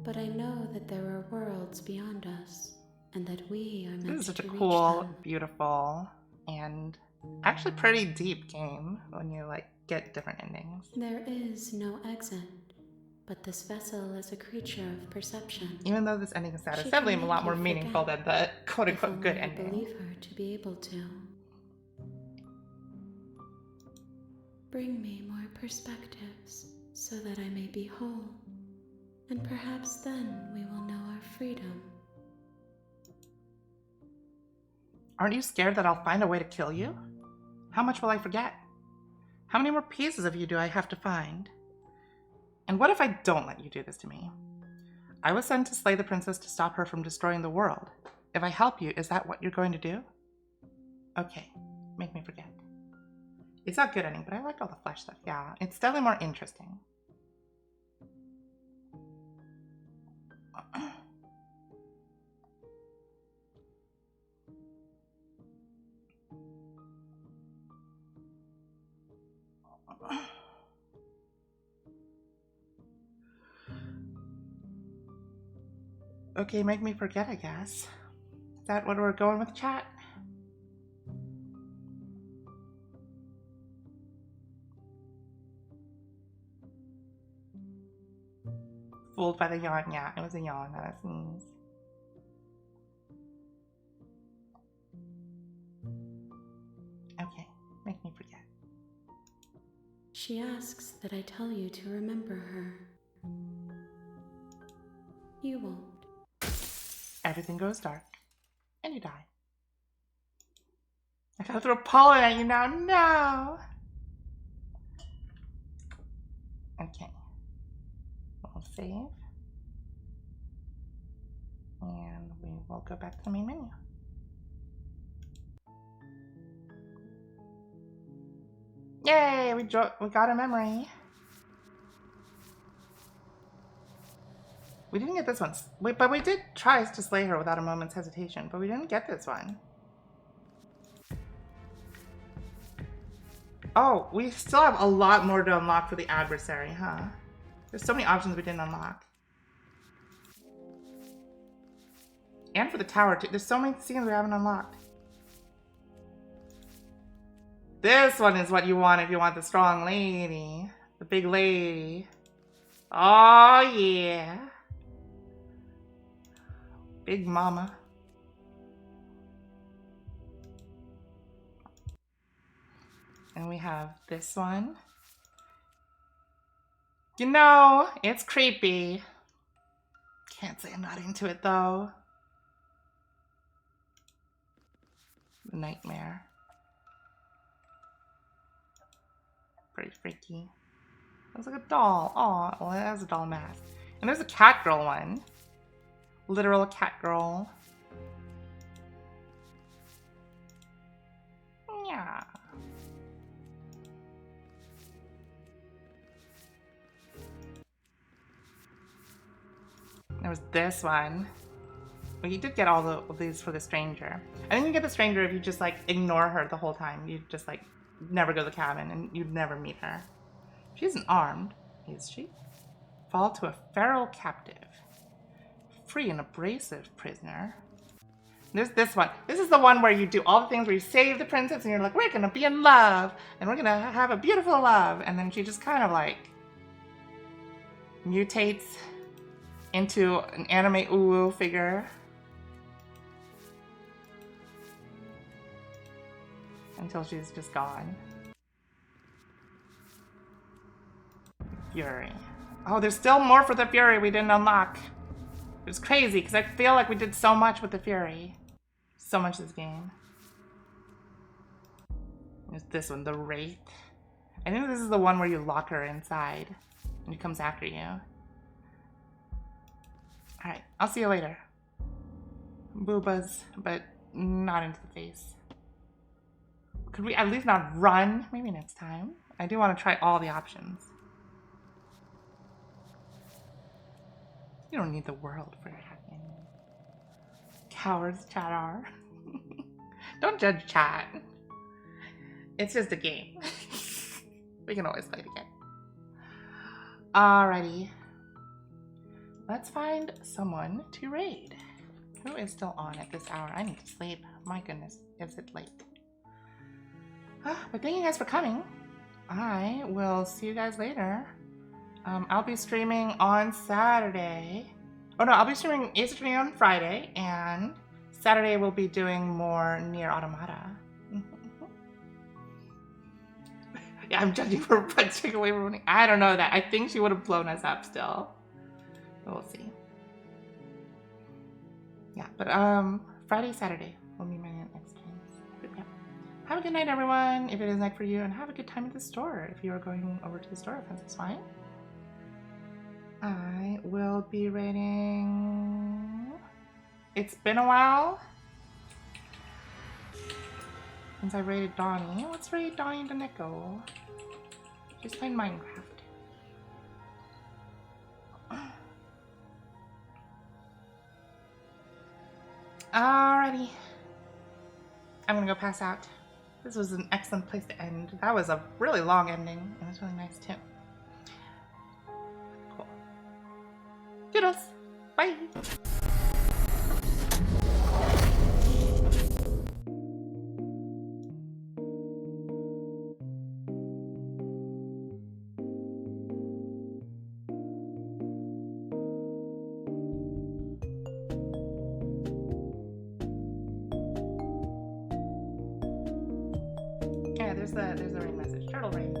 But I know that there are worlds beyond us, and that we are meant to reach them. This is such a cool, beautiful, and actually pretty deep game when you like get different endings. There is no exit, but this vessel is a creature of perception. Even though this ending is sad, it's definitely a lot more meaningful than the quote-unquote good ending. I believe her to be able to. Bring me more perspectives, so that I may be whole. And perhaps then we will know our freedom. Aren't you scared that I'll find a way to kill you? How much will I forget? How many more pieces of you do I have to find? And what if I don't let you do this to me? I was sent to slay the princess to stop her from destroying the world. If I help you, is that what you're going to do? Okay, make me forget. It's not good ending, but I liked all the flesh stuff. Yeah, it's definitely more interesting. Okay, make me forget, I guess. Is that what we're going with, chat? Fooled by the yawn. Yeah, it was a yawn, not a sneeze. Okay, make me forget. She asks that I tell you to remember her. You won't. Everything goes dark, and you die. I gotta throw pollen at you now. No! Okay. We'll save. And we will go back to the main menu. Yay! We got a memory. We didn't get this one. Wait, but we did try to slay her without a moment's hesitation, but we didn't get this one. Oh, we still have a lot more to unlock for the adversary, huh? There's so many options we didn't unlock. And for the tower, too. There's so many scenes we haven't unlocked. This one is what you want if you want the strong lady. The big lady. Oh, yeah. Big mama. And we have this one. You know, it's creepy. Can't say I'm not into it though. The nightmare. Pretty freaky. Looks like a doll. Aw, well, it has a doll mask. And there's a cat girl one. Literal cat girl. Yeah. There was this one. Well, you did get all of these for the stranger. I think you get the stranger if you just like ignore her the whole time. You just like never go to the cabin and you'd never meet her. She isn't armed, is she? Fall to a feral captive. Free an abrasive prisoner. There's this one. This is the one where you do all the things where you save the princess and you're like, we're gonna be in love and we're gonna have a beautiful love. And then she just kind of like mutates into an anime uwu figure. Until she's just gone. Fury. Oh, there's still more for the Fury we didn't unlock. It's crazy because I feel like we did so much with the Fury. So much this game. There's this one, the Wraith. I think this is the one where you lock her inside and he comes after you. Alright, I'll see you later. Boobas, but not into the face. Could we at least not run? Maybe next time. I do want to try all the options. You don't need the world for your hacking. Cowards, chat are. Don't judge chat. It's just a game. We can always play it again. Alrighty. Let's find someone to raid. Who is still on at this hour? I need to sleep. My goodness, is it late? But thank you guys for coming. I will see you guys later. I'll be streaming on Saturday. Oh no, I'll be streaming Ace Attorney on Friday, and Saturday we'll be doing more Nier Automata. Yeah, I'm judging for punching away from running. I don't know that. I think she would have blown us up still. But we'll see. Yeah, but Friday, Saturday will be my next streams. Yeah. Have a good night, everyone, if it is night for you, and have a good time at the store if you are going over to the store, if that's fine. I will be raiding... It's been a while since I raided Donnie. Let's raid Donnie Danico. She's playing Minecraft. Alrighty. I'm gonna go pass out. This was an excellent place to end. That was a really long ending. It was really nice too. Cool. Doodles. Bye. Yeah, there's the ring message. Turtle ring.